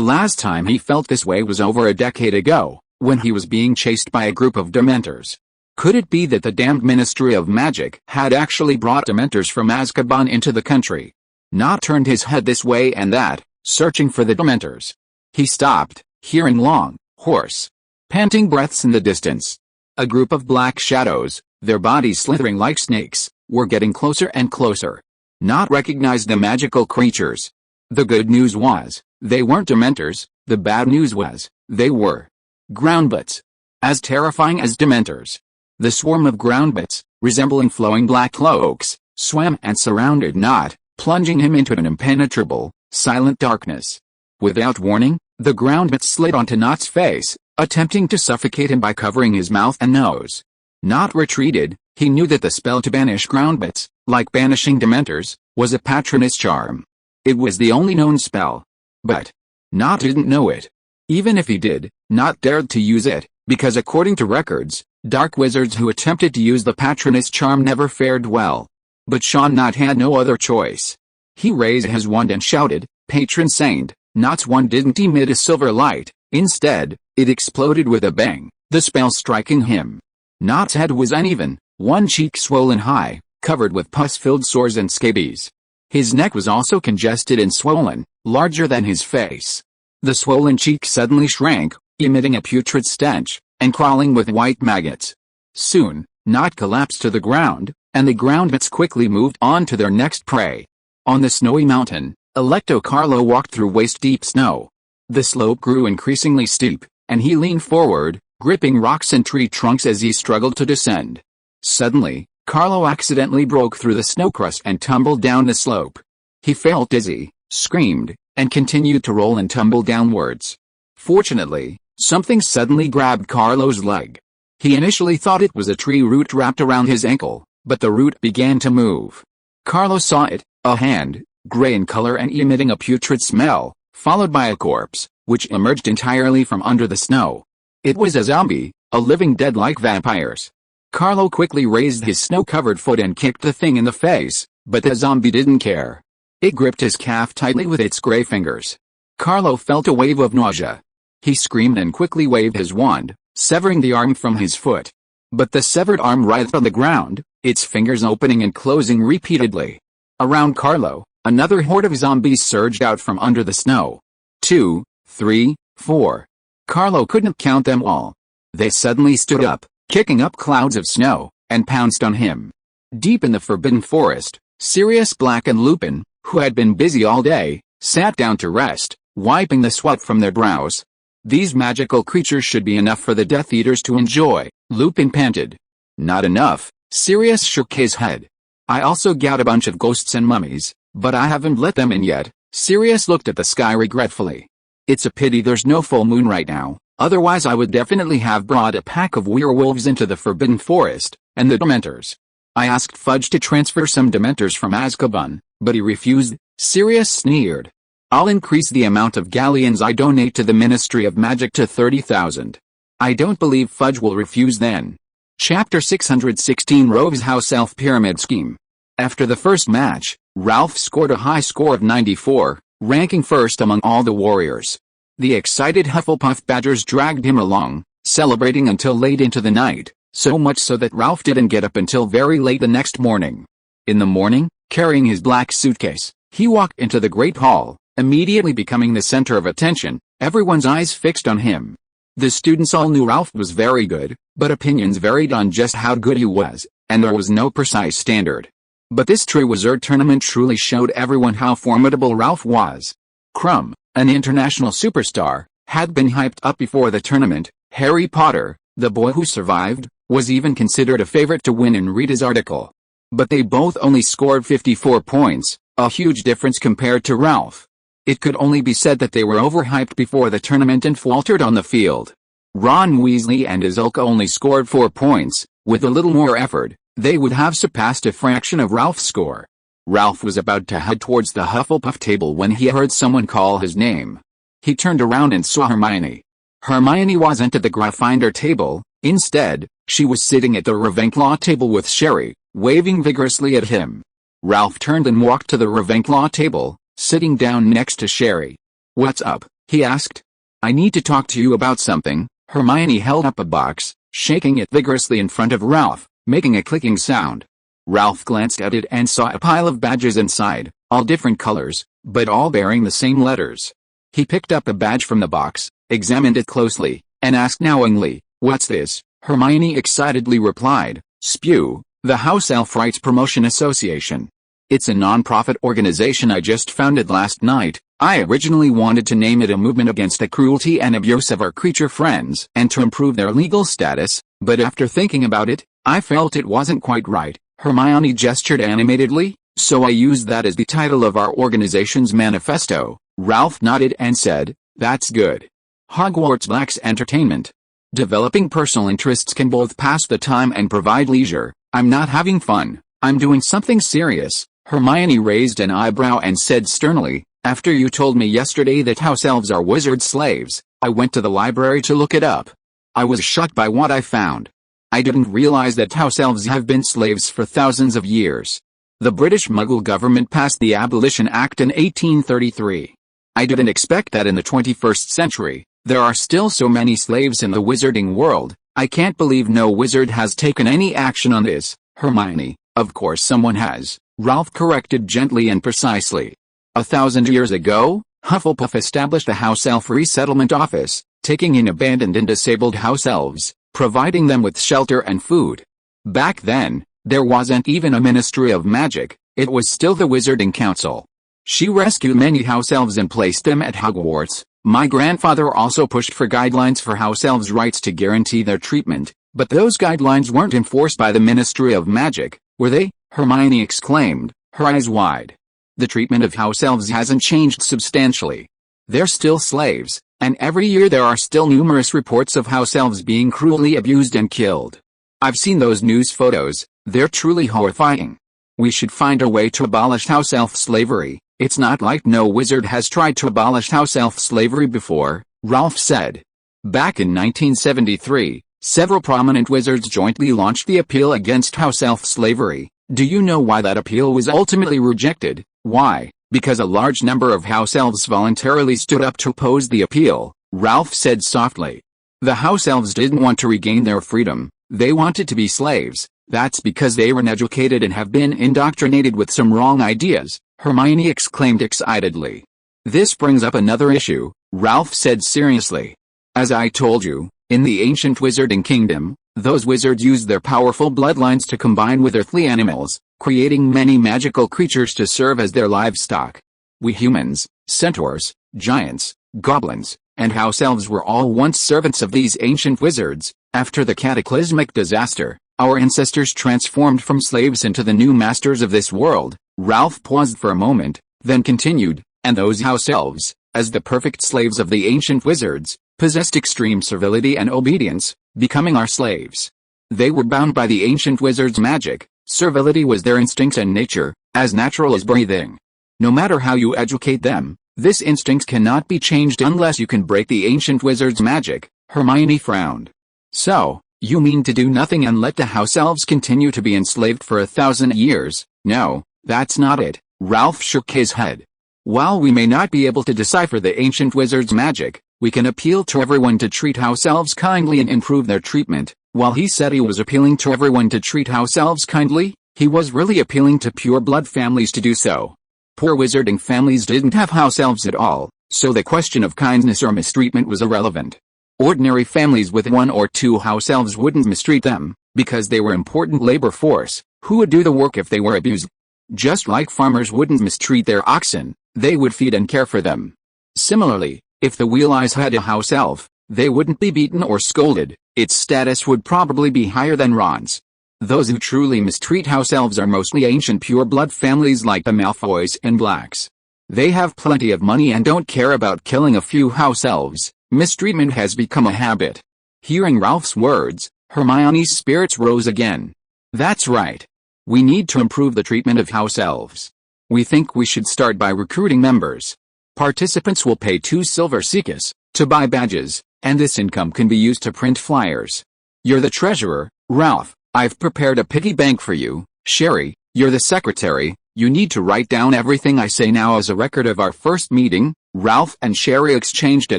last time he felt this way was over a decade ago, when he was being chased by a group of Dementors. Could it be that the damned Ministry of Magic had actually brought Dementors from Azkaban into the country? Not turned his head this way and that, searching for the Dementors. He stopped, hearing long, hoarse, panting breaths in the distance. A group of black shadows, their bodies slithering like snakes, were getting closer and closer. Not recognized the magical creatures. The good news was, they weren't Dementors. The bad news was, they were groundbits. As terrifying as Dementors. The swarm of groundbits, resembling flowing black cloaks, swam and surrounded Nott, plunging him into an impenetrable, silent darkness. Without warning, the groundbits slid onto Nott's face, attempting to suffocate him by covering his mouth and nose. Nott retreated. He knew that the spell to banish groundbits, like banishing Dementors, was a Patronus charm. It was the only known spell. But Nott didn't know it. Even if he did, Nott dared to use it, because according to records, dark wizards who attempted to use the Patronus charm never fared well. But Sean Nott had no other choice. He raised his wand and shouted, "Patron saint!" Nott's wand didn't emit a silver light. Instead, it exploded with a bang, the spell striking him. Nott's head was uneven, one cheek swollen high, covered with pus-filled sores and scabies. His neck was also congested and swollen, larger than his face. The swollen cheek suddenly shrank, emitting a putrid stench, and crawling with white maggots. Soon, Knot collapsed to the ground, and the ground bits quickly moved on to their next prey. On the snowy mountain, Electo Carlo walked through waist-deep snow. The slope grew increasingly steep, and he leaned forward, gripping rocks and tree trunks as he struggled to descend. Suddenly, Carlo accidentally broke through the snow crust and tumbled down the slope. He felt dizzy, screamed, and continued to roll and tumble downwards. Fortunately, something suddenly grabbed Carlo's leg. He initially thought it was a tree root wrapped around his ankle, but the root began to move. Carlo saw it, a hand, gray in color and emitting a putrid smell, followed by a corpse, which emerged entirely from under the snow. It was a zombie, a living dead like vampires. Carlo quickly raised his snow-covered foot and kicked the thing in the face, but the zombie didn't care. It gripped his calf tightly with its gray fingers. Carlo felt a wave of nausea. He screamed and quickly waved his wand, severing the arm from his foot. But the severed arm writhed on the ground, its fingers opening and closing repeatedly. Around Carlo, another horde of zombies surged out from under the snow. 2, 3, 4. Carlo couldn't count them all. They suddenly stood up, kicking up clouds of snow, and pounced on him. Deep in the forbidden forest, Sirius Black and Lupin, who had been busy all day, sat down to rest, wiping the sweat from their brows. These magical creatures should be enough for the Death Eaters to enjoy, Lupin panted. Not enough, Sirius shook his head. I also got a bunch of ghosts and mummies, but I haven't let them in yet. Sirius looked at the sky regretfully. It's a pity there's no full moon right now, otherwise I would definitely have brought a pack of werewolves into the Forbidden Forest, and the Dementors. I asked Fudge to transfer some Dementors from Azkaban, but he refused. Sirius sneered. I'll increase the amount of galleons I donate to the Ministry of Magic to 30,000. I don't believe Fudge will refuse then. Chapter 616 Rove's House Elf Pyramid Scheme. After the first match, Ralph scored a high score of 94, ranking first among all the warriors. The excited Hufflepuff Badgers dragged him along, celebrating until late into the night, so much so that Ralph didn't get up until very late the next morning. In the morning, carrying his black suitcase, he walked into the Great Hall, immediately becoming the center of attention, everyone's eyes fixed on him. The students all knew Ralph was very good, but opinions varied on just how good he was, and there was no precise standard. But this Triwizard tournament truly showed everyone how formidable Ralph was. Crumb, an international superstar, had been hyped up before the tournament. Harry Potter, the boy who survived, was even considered a favorite to win in Rita's article. But they both only scored 54 points, a huge difference compared to Ralph. It could only be said that they were overhyped before the tournament and faltered on the field. Ron Weasley and Azulka only scored 4 points. With a little more effort, they would have surpassed a fraction of Ralph's score. Ralph was about to head towards the Hufflepuff table when he heard someone call his name. He turned around and saw Hermione. Hermione wasn't at the Gryffindor table. Instead, she was sitting at the Ravenclaw table with Sherry, waving vigorously at him. Ralph turned and walked to the Ravenclaw table, sitting down next to Sherry. "What's up?" he asked. "I need to talk to you about something." Hermione held up a box, shaking it vigorously in front of Ralph, making a clicking sound. Ralph glanced at it and saw a pile of badges inside, all different colors, but all bearing the same letters. He picked up a badge from the box, examined it closely, and asked knowingly, "What's this?" Hermione excitedly replied, "Spew, the House Elf Rights Promotion Association. It's a non-profit organization I just founded last night. I originally wanted to name it a movement against the cruelty and abuse of our creature friends and to improve their legal status, but after thinking about it, I felt it wasn't quite right." Hermione gestured animatedly, "So I used that as the title of our organization's manifesto." Ralph nodded and said, "That's good. Hogwarts lacks entertainment. Developing personal interests can both pass the time and provide leisure. I'm not having fun, I'm doing something serious." Hermione raised an eyebrow and said sternly, "After you told me yesterday that house elves are wizard slaves, I went to the library to look it up. I was shocked by what I found. I didn't realize that house elves have been slaves for thousands of years. The British Muggle government passed the Abolition Act in 1833. I didn't expect that in the 21st century, there are still so many slaves in the wizarding world. I can't believe no wizard has taken any action on this." "Hermione, of course someone has," Ralph corrected gently and precisely. "1,000 years ago?" Hufflepuff established a house elf resettlement office, taking in abandoned and disabled house elves, providing them with shelter and food. Back then, there wasn't even a Ministry of Magic, it was still the Wizarding Council. She rescued many house elves and placed them at Hogwarts. My grandfather also pushed for guidelines for house elves' rights to guarantee their treatment, but those guidelines weren't enforced by the Ministry of Magic, were they? Hermione exclaimed, her eyes wide. The treatment of house elves hasn't changed substantially. They're still slaves, and every year there are still numerous reports of house elves being cruelly abused and killed. I've seen those news photos, they're truly horrifying. We should find a way to abolish house elf slavery. It's not like no wizard has tried to abolish house elf slavery before, Ralph said. Back in 1973, several prominent wizards jointly launched the appeal against house elf slavery. Do you know why that appeal was ultimately rejected? Why? Because a large number of house elves voluntarily stood up to oppose the appeal, Ralph said softly. The house elves didn't want to regain their freedom, they wanted to be slaves. That's because they were uneducated and have been indoctrinated with some wrong ideas, Hermione exclaimed excitedly. This brings up another issue, Ralph said seriously. As I told you, in the ancient Wizarding Kingdom, those wizards used their powerful bloodlines to combine with earthly animals, creating many magical creatures to serve as their livestock. We humans, centaurs, giants, goblins, and house elves were all once servants of these ancient wizards. After the cataclysmic disaster, our ancestors transformed from slaves into the new masters of this world. Ralph paused for a moment, then continued, and those house elves, as the perfect slaves of the ancient wizards, possessed extreme servility and obedience, becoming our slaves. They were bound by the ancient wizard's magic. Servility was their instinct and nature, as natural as breathing. No matter how you educate them, this instinct cannot be changed unless you can break the ancient wizard's magic. Hermione frowned. So, you mean to do nothing and let the house elves continue to be enslaved for 1,000 years? No, that's not it. Ralph shook his head. While we may not be able to decipher the ancient wizard's magic, we can appeal to everyone to treat house elves kindly and improve their treatment. While he said he was appealing to everyone to treat house elves kindly, he was really appealing to pure-blood families to do so. Poor wizarding families didn't have house elves at all, so the question of kindness or mistreatment was irrelevant. Ordinary families with 1 or 2 house elves wouldn't mistreat them, because they were important labor force, who would do the work if they were abused. Just like farmers wouldn't mistreat their oxen, they would feed and care for them. Similarly, if the Wheel-Eyes had a house elf, they wouldn't be beaten or scolded, its status would probably be higher than Ron's. Those who truly mistreat house elves are mostly ancient pure-blood families like the Malfoys and Blacks. They have plenty of money and don't care about killing a few house elves. Mistreatment has become a habit. Hearing Ralph's words, Hermione's spirits rose again. That's right. We need to improve the treatment of house elves. We think we should start by recruiting members. Participants will pay 2 silver suitcase to buy badges, and this income can be used to print flyers. You're the treasurer, Ralph. I've prepared a piggy bank for you. Sherry, you're the secretary. You need to write down everything I say now as a record of our first meeting. Ralph and Sherry exchanged a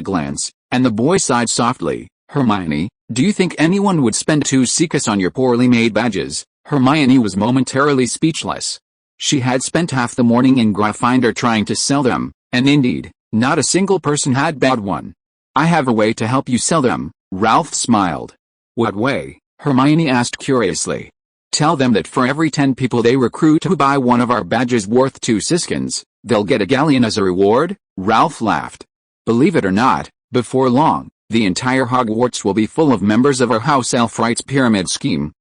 glance, and the boy sighed softly. Hermione, do you think anyone would spend 2 suitcase on your poorly made badges? Hermione was momentarily speechless. She had spent half the morning in Gryffindor trying to sell them, and indeed, not a single person had bought one. I have a way to help you sell them, Ralph smiled. What way? Hermione asked curiously. Tell them that for every 10 people they recruit who buy one of our badges worth 2 siskins, they'll get a galleon as a reward, Ralph laughed. Believe it or not, before long, the entire Hogwarts will be full of members of our House Elf Rights Pyramid Scheme,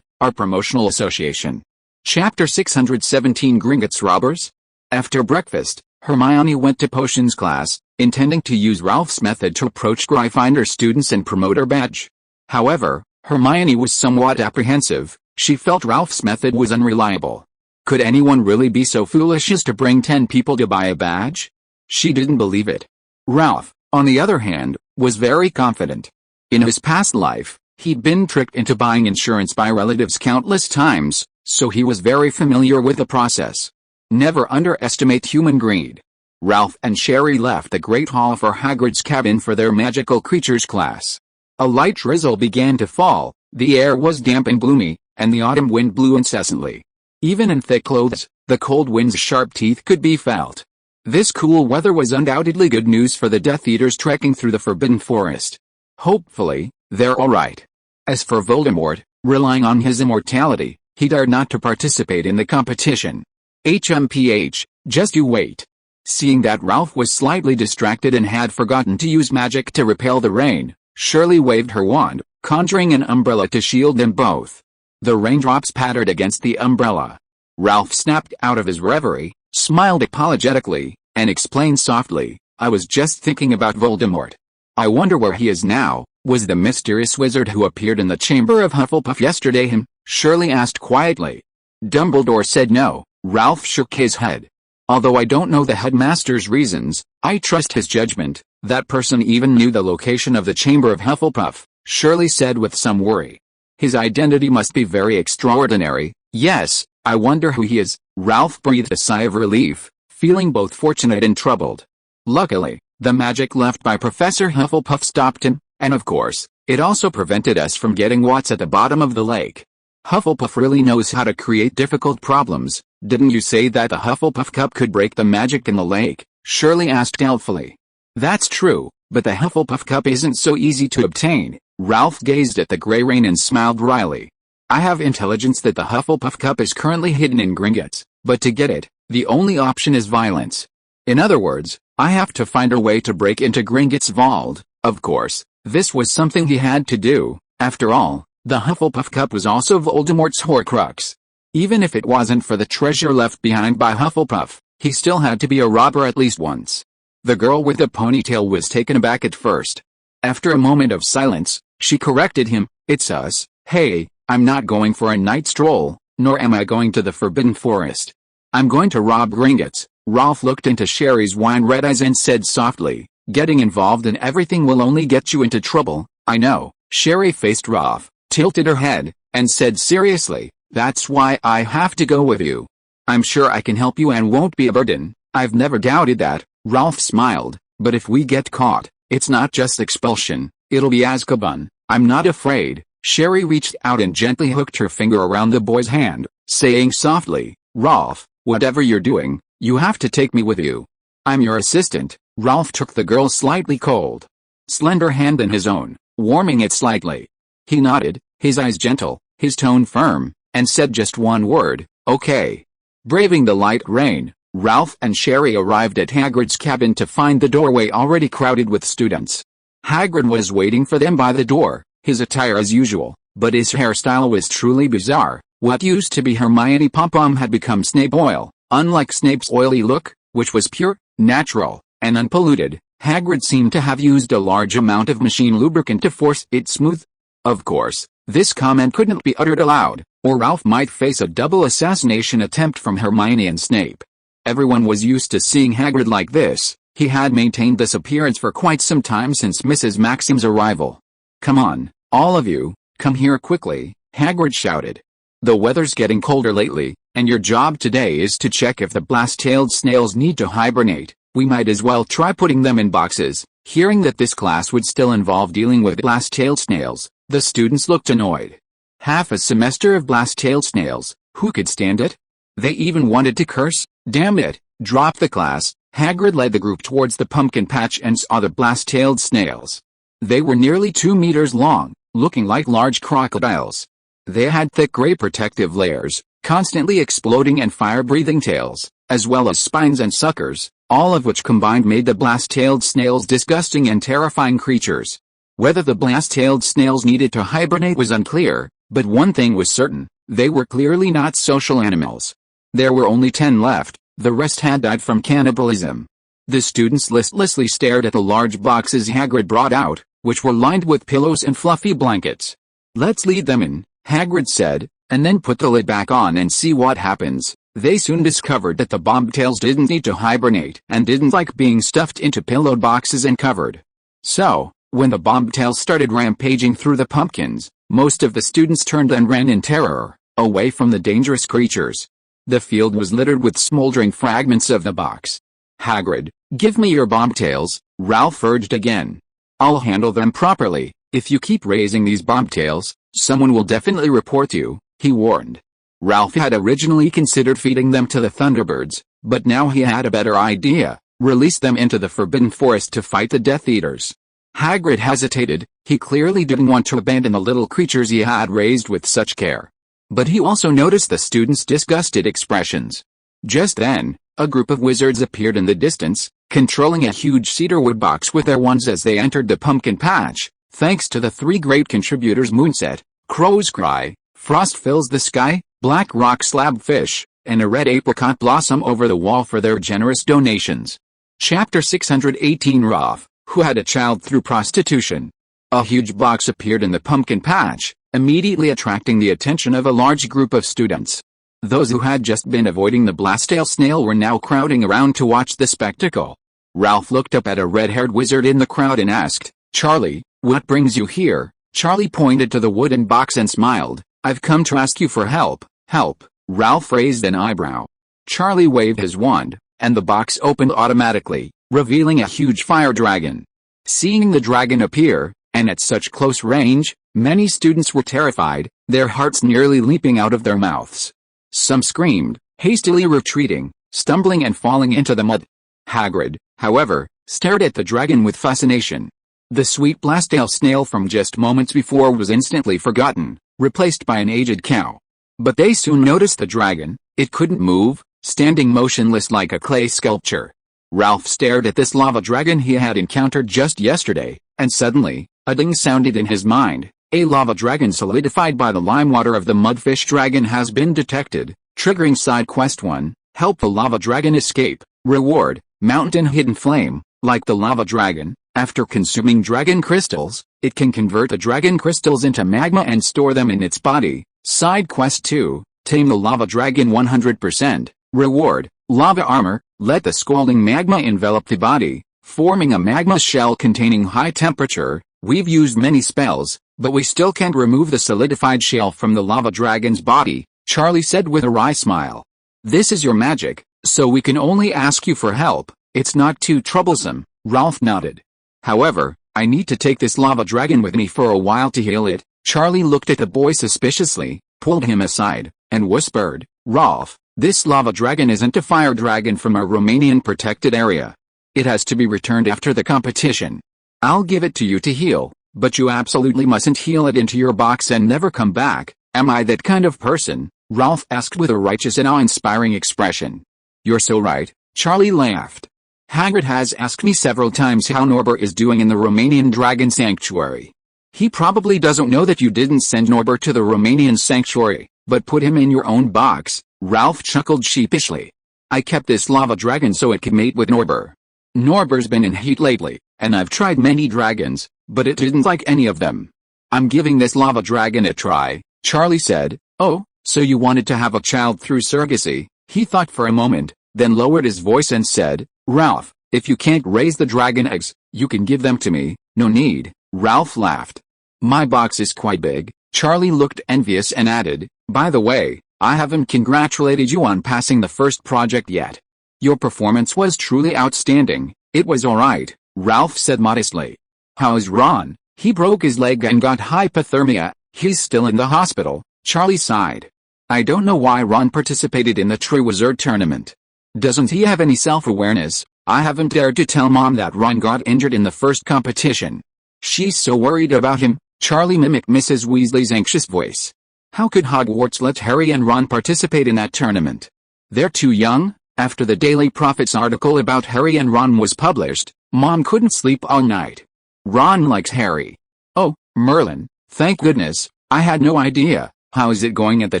our promotional association. Chapter 617 Gringotts Robbers? After breakfast, Hermione went to potions class, intending to use Ralph's method to approach Gryffindor students and promote her badge. However, Hermione was somewhat apprehensive. She felt Ralph's method was unreliable. Could anyone really be so foolish as to bring 10 people to buy a badge? She didn't believe it. Ralph, on the other hand, was very confident. In his past life, he'd been tricked into buying insurance by relatives countless times, so he was very familiar with the process. Never underestimate human greed. Ralph and Sherry left the Great Hall for Hagrid's cabin for their magical creatures class. A light drizzle began to fall, the air was damp and gloomy, and the autumn wind blew incessantly. Even in thick clothes, the cold wind's sharp teeth could be felt. This cool weather was undoubtedly good news for the Death Eaters trekking through the Forbidden Forest. Hopefully, they're alright. As for Voldemort, relying on his immortality, he dared not to participate in the competition. HMPH, just you wait. Seeing that Ralph was slightly distracted and had forgotten to use magic to repel the rain, Shirley waved her wand, conjuring an umbrella to shield them both. The raindrops pattered against the umbrella. Ralph snapped out of his reverie, smiled apologetically, and explained softly, "I was just thinking about Voldemort. I wonder where he is now." "Was the mysterious wizard who appeared in the chamber of Hufflepuff yesterday him?" Shirley asked quietly. Dumbledore said no. Ralph shook his head. "Although I don't know the headmaster's reasons, I trust his judgment. That person even knew the location of the chamber of Hufflepuff," Shirley said with some worry. "His identity must be very extraordinary." "Yes, I wonder who he is." Ralph breathed a sigh of relief, feeling both fortunate and troubled. Luckily, the magic left by Professor Hufflepuff stopped him, and of course, it also prevented us from getting what's at the bottom of the lake. Hufflepuff really knows how to create difficult problems. "Didn't you say that the Hufflepuff cup could break the magic in the lake?" Shirley asked doubtfully. "That's true, but the Hufflepuff cup isn't so easy to obtain." Ralph gazed at the gray rain and smiled wryly. "I have intelligence that the Hufflepuff cup is currently hidden in Gringotts, but to get it, the only option is violence. In other words, I have to find a way to break into Gringotts' vault." Of course, this was something he had to do. After all, the Hufflepuff cup was also Voldemort's Horcrux. Even if it wasn't for the treasure left behind by Hufflepuff, he still had to be a robber at least once. The girl with the ponytail was taken aback at first. After a moment of silence, she corrected him, "It's us. Hey, I'm not going for a night stroll, nor am I going to the Forbidden Forest. I'm going to rob Gringotts." Ralph looked into Sherry's wine-red eyes and said softly, "Getting involved in everything will only get you into trouble." "I know." Sherry faced Ralph, tilted her head, and said seriously, "That's why I have to go with you. I'm sure I can help you and won't be a burden." "I've never doubted that," Ralph smiled, "but if we get caught, it's not just expulsion, it'll be Azkaban." "I'm not afraid." Sherry reached out and gently hooked her finger around the boy's hand, saying softly, "Ralph, whatever you're doing, you have to take me with you. I'm your assistant." Ralph took the girl's slightly cold, slender hand in his own, warming it slightly. He nodded, his eyes gentle, his tone firm, and said just one word, "Okay." Braving the light rain, Ralph and Sherry arrived at Hagrid's cabin to find the doorway already crowded with students. Hagrid was waiting for them by the door, his attire as usual, but his hairstyle was truly bizarre. What used to be Hermione pom-pom had become Snape oil. Unlike Snape's oily look, which was pure, natural, and unpolluted, Hagrid seemed to have used a large amount of machine lubricant to force it smooth. Of course, this comment couldn't be uttered aloud, or Ralph might face a double assassination attempt from Hermione and Snape. Everyone was used to seeing Hagrid like this. He had maintained this appearance for quite some time since Mrs. Maxim's arrival. "Come on, all of you, come here quickly," Hagrid shouted. "The weather's getting colder lately, and your job today is to check if the blast-tailed snails need to hibernate. We might as well try putting them in boxes." Hearing that this class would still involve dealing with blast-tailed snails, the students looked annoyed. Half a semester of blast-tailed snails, who could stand it? They even wanted to curse. "Damn it, drop the class." Hagrid led the group towards the pumpkin patch and saw the blast-tailed snails. They were nearly 2 meters long, looking like large crocodiles. They had thick gray protective layers, constantly exploding and fire-breathing tails, as well as spines and suckers, all of which combined made the blast-tailed snails disgusting and terrifying creatures. Whether the blast-tailed snails needed to hibernate was unclear, but one thing was certain, they were clearly not social animals. There were only 10 left, the rest had died from cannibalism. The students listlessly stared at the large boxes Hagrid brought out, which were lined with pillows and fluffy blankets. "Let's lead them in," Hagrid said, "and then put the lid back on and see what happens." They soon discovered that the bobtails didn't need to hibernate and didn't like being stuffed into pillowed boxes and covered. So, when the bobtails started rampaging through the pumpkins, most of the students turned and ran in terror, away from the dangerous creatures. The field was littered with smoldering fragments of the box. "Hagrid, give me your bobtails," Ralph urged again. "I'll handle them properly. If you keep raising these bobtails, someone will definitely report you," he warned. Ralph had originally considered feeding them to the Thunderbirds, But now he had a better idea: release them into the Forbidden Forest to fight the Death Eaters. Hagrid hesitated. He clearly didn't want to abandon the little creatures he had raised with such care. But he also noticed the students' disgusted expressions. Just then, a group of wizards appeared in the distance, controlling a huge cedarwood box with their wands as they entered the pumpkin patch. Thanks to the three great contributors Moonset, Crow's Cry, Frost Fills the Sky, Black Rock Slab Fish, and a red apricot blossom over the wall for their generous donations. Chapter 618 Rolf, who had a child through prostitution. A huge box appeared in the pumpkin patch, immediately attracting the attention of a large group of students. Those who had just been avoiding the Blastale snail were now crowding around to watch the spectacle. Ralph looked up at a red-haired wizard in the crowd and asked, "Charlie, what brings you here?" Charlie pointed to the wooden box and smiled. "I've come to ask you for help." "Help?" Ralph raised an eyebrow. Charlie waved his wand, and the box opened automatically, revealing a huge fire dragon. Seeing the dragon appear, and at such close range, many students were terrified, their hearts nearly leaping out of their mouths. Some screamed, hastily retreating, stumbling and falling into the mud. Hagrid, however, stared at the dragon with fascination. The sweet Blastale snail from just moments before was instantly forgotten, replaced by an aged cow. But they soon noticed the dragon. It couldn't move, standing motionless like a clay sculpture. Ralph stared at this lava dragon he had encountered just yesterday, and suddenly, a ding sounded in his mind. A lava dragon solidified by the lime water of the mudfish dragon has been detected, triggering side quest 1, help the lava dragon escape. Reward, mountain hidden flame. Like the lava dragon, after consuming dragon crystals, it can convert the dragon crystals into magma and store them in its body. Side quest 2, tame the lava dragon 100%. Reward, lava armor. Let the scalding magma envelop the body, forming a magma shell containing high temperature. We've used many spells, but we still can't remove the solidified shell from the lava dragon's body, Charlie said with a wry smile. This is your magic, so we can only ask you for help. It's not too troublesome, Ralph nodded. However, I need to take this lava dragon with me for a while to heal it. Charlie looked at the boy suspiciously, pulled him aside, and whispered, Rolf, this lava dragon isn't a fire dragon from a Romanian protected area. It has to be returned after the competition. I'll give it to you to heal, but you absolutely mustn't heal it into your box and never come back. Am I that kind of person? Ralph asked with a righteous and awe-inspiring expression. You're so right, Charlie laughed. Hagrid has asked me several times how Norbert is doing in the Romanian Dragon Sanctuary. He probably doesn't know that you didn't send Norbert to the Romanian Sanctuary, but put him in your own box. Ralph chuckled sheepishly. I kept this lava dragon so it could mate with Norbert. Norbert's been in heat lately, and I've tried many dragons, but it didn't like any of them. I'm giving this lava dragon a try, Charlie said. Oh, so you wanted to have a child through surrogacy? He thought for a moment, then lowered his voice and said, Ralph, if you can't raise the dragon eggs, you can give them to me. No need. Ralph laughed. My box is quite big. Charlie looked envious and added, by the way, I haven't congratulated you on passing the first project yet. Your performance was truly outstanding. It was alright, Ralph said modestly. How's Ron? He broke his leg and got hypothermia. He's still in the hospital, Charlie sighed. I don't know why Ron participated in the Triwizard tournament. Doesn't he have any self-awareness? I haven't dared to tell Mom that Ron got injured in the first competition. She's so worried about him, Charlie mimicked Mrs. Weasley's anxious voice. How could Hogwarts let Harry and Ron participate in that tournament? They're too young. After the Daily Prophet's article about Harry and Ron was published, Mom couldn't sleep all night. Ron likes Harry. Oh, Merlin, thank goodness, I had no idea. How is it going at the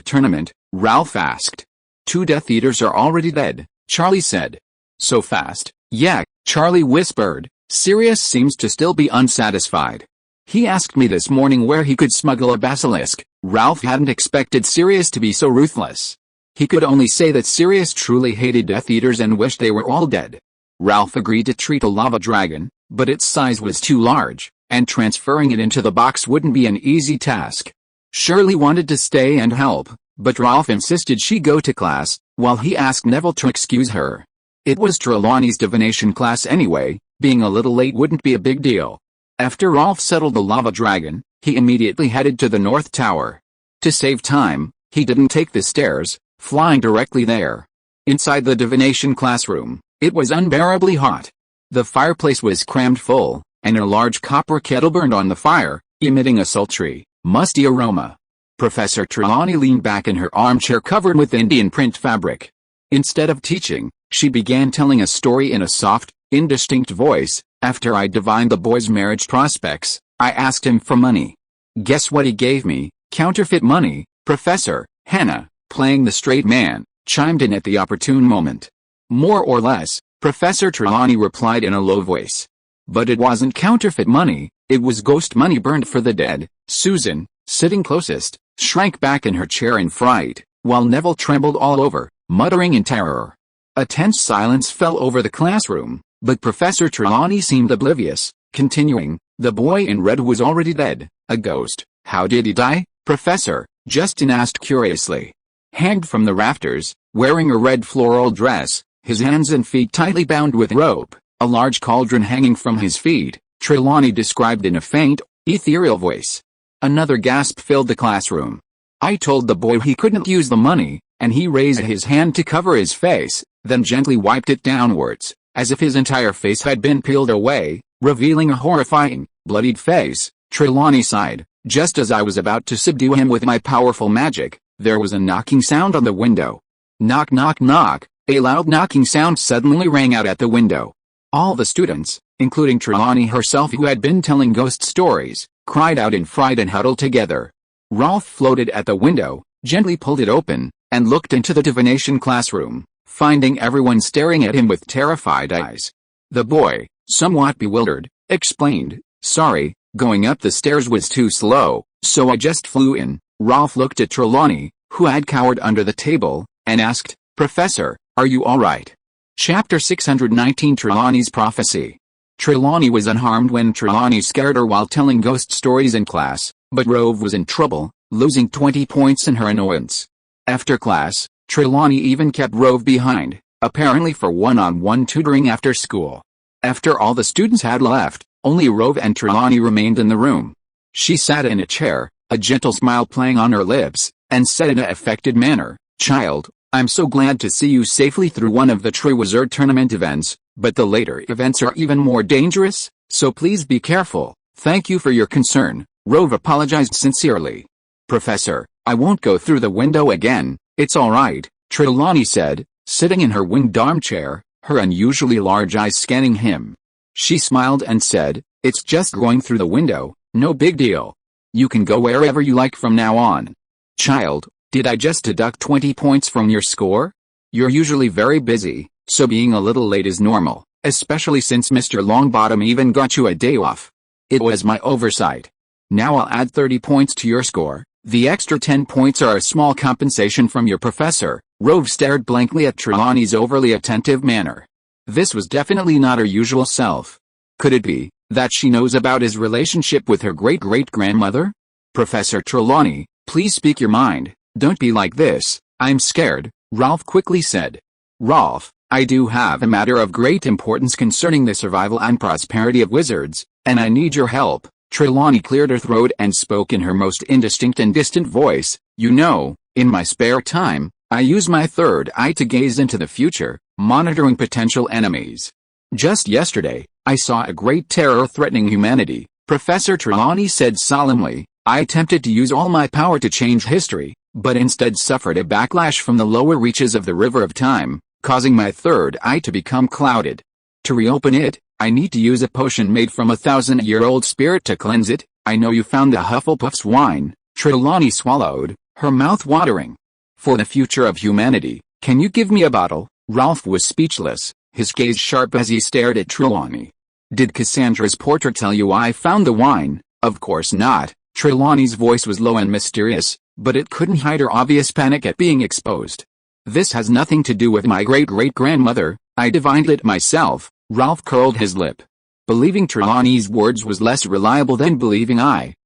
tournament? Ralph asked. 2 Death Eaters are already dead, Charlie said. So fast? Yeah, Charlie whispered. Sirius seems to still be unsatisfied. He asked me this morning where he could smuggle a basilisk. Ralph hadn't expected Sirius to be so ruthless. He could only say that Sirius truly hated Death Eaters and wished they were all dead. Ralph agreed to treat a lava dragon, but its size was too large, and transferring it into the box wouldn't be an easy task. Shirley wanted to stay and help, but Ralph insisted she go to class, while he asked Neville to excuse her. It was Trelawney's divination class anyway, being a little late wouldn't be a big deal. After Ralph settled the lava dragon, he immediately headed to the North Tower. To save time, he didn't take the stairs, flying directly there. Inside the divination classroom, it was unbearably hot. The fireplace was crammed full, and a large copper kettle burned on the fire, emitting a sultry, musty aroma. Professor Trelawney leaned back in her armchair covered with Indian print fabric. Instead of teaching, she began telling a story in a soft, indistinct voice. After I divined the boy's marriage prospects, I asked him for money. Guess what he gave me? Counterfeit money. Professor Hannah, playing the straight man, chimed in at the opportune moment. More or less, Professor Trelawney replied in a low voice. But it wasn't counterfeit money, it was ghost money burned for the dead. Susan, sitting closest, shrank back in her chair in fright, while Neville trembled all over, muttering in terror. A tense silence fell over the classroom, but Professor Trelawney seemed oblivious, continuing, "The boy in red was already dead, a ghost. How did he die?" Professor Justin asked curiously. Hanged from the rafters, wearing a red floral dress, his hands and feet tightly bound with rope, a large cauldron hanging from his feet, Trelawney described in a faint, ethereal voice. Another gasp filled the classroom. "I told the boy he couldn't use the money, and he raised his hand to cover his face, then gently wiped it downwards, as if his entire face had been peeled away, revealing a horrifying, bloodied face." Trelawney sighed. "Just as I was about to subdue him with my powerful magic, there was a knocking sound on the window. Knock, knock, knock." A loud knocking sound suddenly rang out at the window. All the students, including Trelawney herself who had been telling ghost stories, cried out in fright and huddled together. Rolf floated at the window, gently pulled it open, and looked into the divination classroom, finding everyone staring at him with terrified eyes. The boy, somewhat bewildered, explained, "Sorry, going up the stairs was too slow, so I just flew in." Rolf looked at Trelawney, who had cowered under the table, and asked, "Professor, are you all right?" Chapter 619 Trelawney's Prophecy. Trelawney was unharmed when Trelawney scared her while telling ghost stories in class, but Rove was in trouble, losing 20 points in her annoyance. After class, Trelawney even kept Rove behind, apparently for one-on-one tutoring after school. After all the students had left, only Rove and Trelawney remained in the room. She sat in a chair, a gentle smile playing on her lips, and said in an affected manner, "Child, I'm so glad to see you safely through one of the Triwizard Tournament events, but the later events are even more dangerous, so please be careful. Thank you for your concern." Rove apologized sincerely. "Professor, I won't go through the window again, it's all right," Trelawney said, sitting in her winged armchair, her unusually large eyes scanning him. She smiled and said, "It's just going through the window, no big deal. You can go wherever you like from now on." "Child, did I just deduct 20 points from your score? You're usually very busy, so being a little late is normal, especially since Mr. Longbottom even got you a day off. It was my oversight. Now I'll add 30 points to your score. The extra 10 points are a small compensation from your professor." Rove stared blankly at Trelawney's overly attentive manner. This was definitely not her usual self. Could it be that she knows about his relationship with her great-great-grandmother? "Professor Trelawney, please speak your mind. Don't be like this. I'm scared," Rolf quickly said. "Rolf, I do have a matter of great importance concerning the survival and prosperity of wizards, and I need your help." Trelawney cleared her throat and spoke in her most indistinct and distant voice. "You know, in my spare time, I use my third eye to gaze into the future, monitoring potential enemies. Just yesterday, I saw a great terror threatening humanity," Professor Trelawney said solemnly. "I attempted to use all my power to change history, but instead suffered a backlash from the lower reaches of the river of time, causing my third eye to become clouded. To reopen it, I need to use a potion made from a 1,000-year-old spirit to cleanse it. I know you found the Hufflepuff's wine." Trelawney swallowed, her mouth watering. "For the future of humanity, can you give me a bottle?" Rolf was speechless, his gaze sharp as he stared at Trelawney. "Did Cassandra's portrait tell you I found the wine?" "Of course not." Trelawney's voice was low and mysterious, but it couldn't hide her obvious panic at being exposed. "This has nothing to do with my great-great-grandmother, I divined it myself." Rolf curled his lip. Believing Trelawney's words was less reliable than believing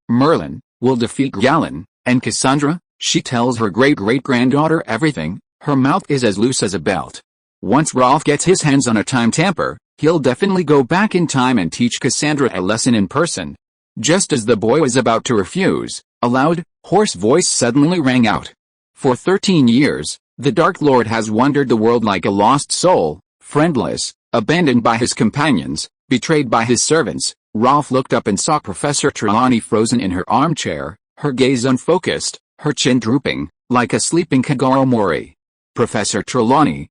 Merlin, will defeat Galen, and Cassandra. She tells her great-great-granddaughter everything. Her mouth is as loose as a belt. Once Rolf gets his hands on a time tamper, he'll definitely go back in time and teach Cassandra a lesson in person. Just as the boy was about to refuse, a loud, hoarse voice suddenly rang out. "For 13 years, The Dark Lord has wandered the world like a lost soul, friendless, abandoned by his companions, betrayed by his servants. Ralph looked up and saw Professor Trelawney frozen in her armchair, her gaze unfocused, her chin drooping, like a sleeping Kagoromori. Professor Trelawney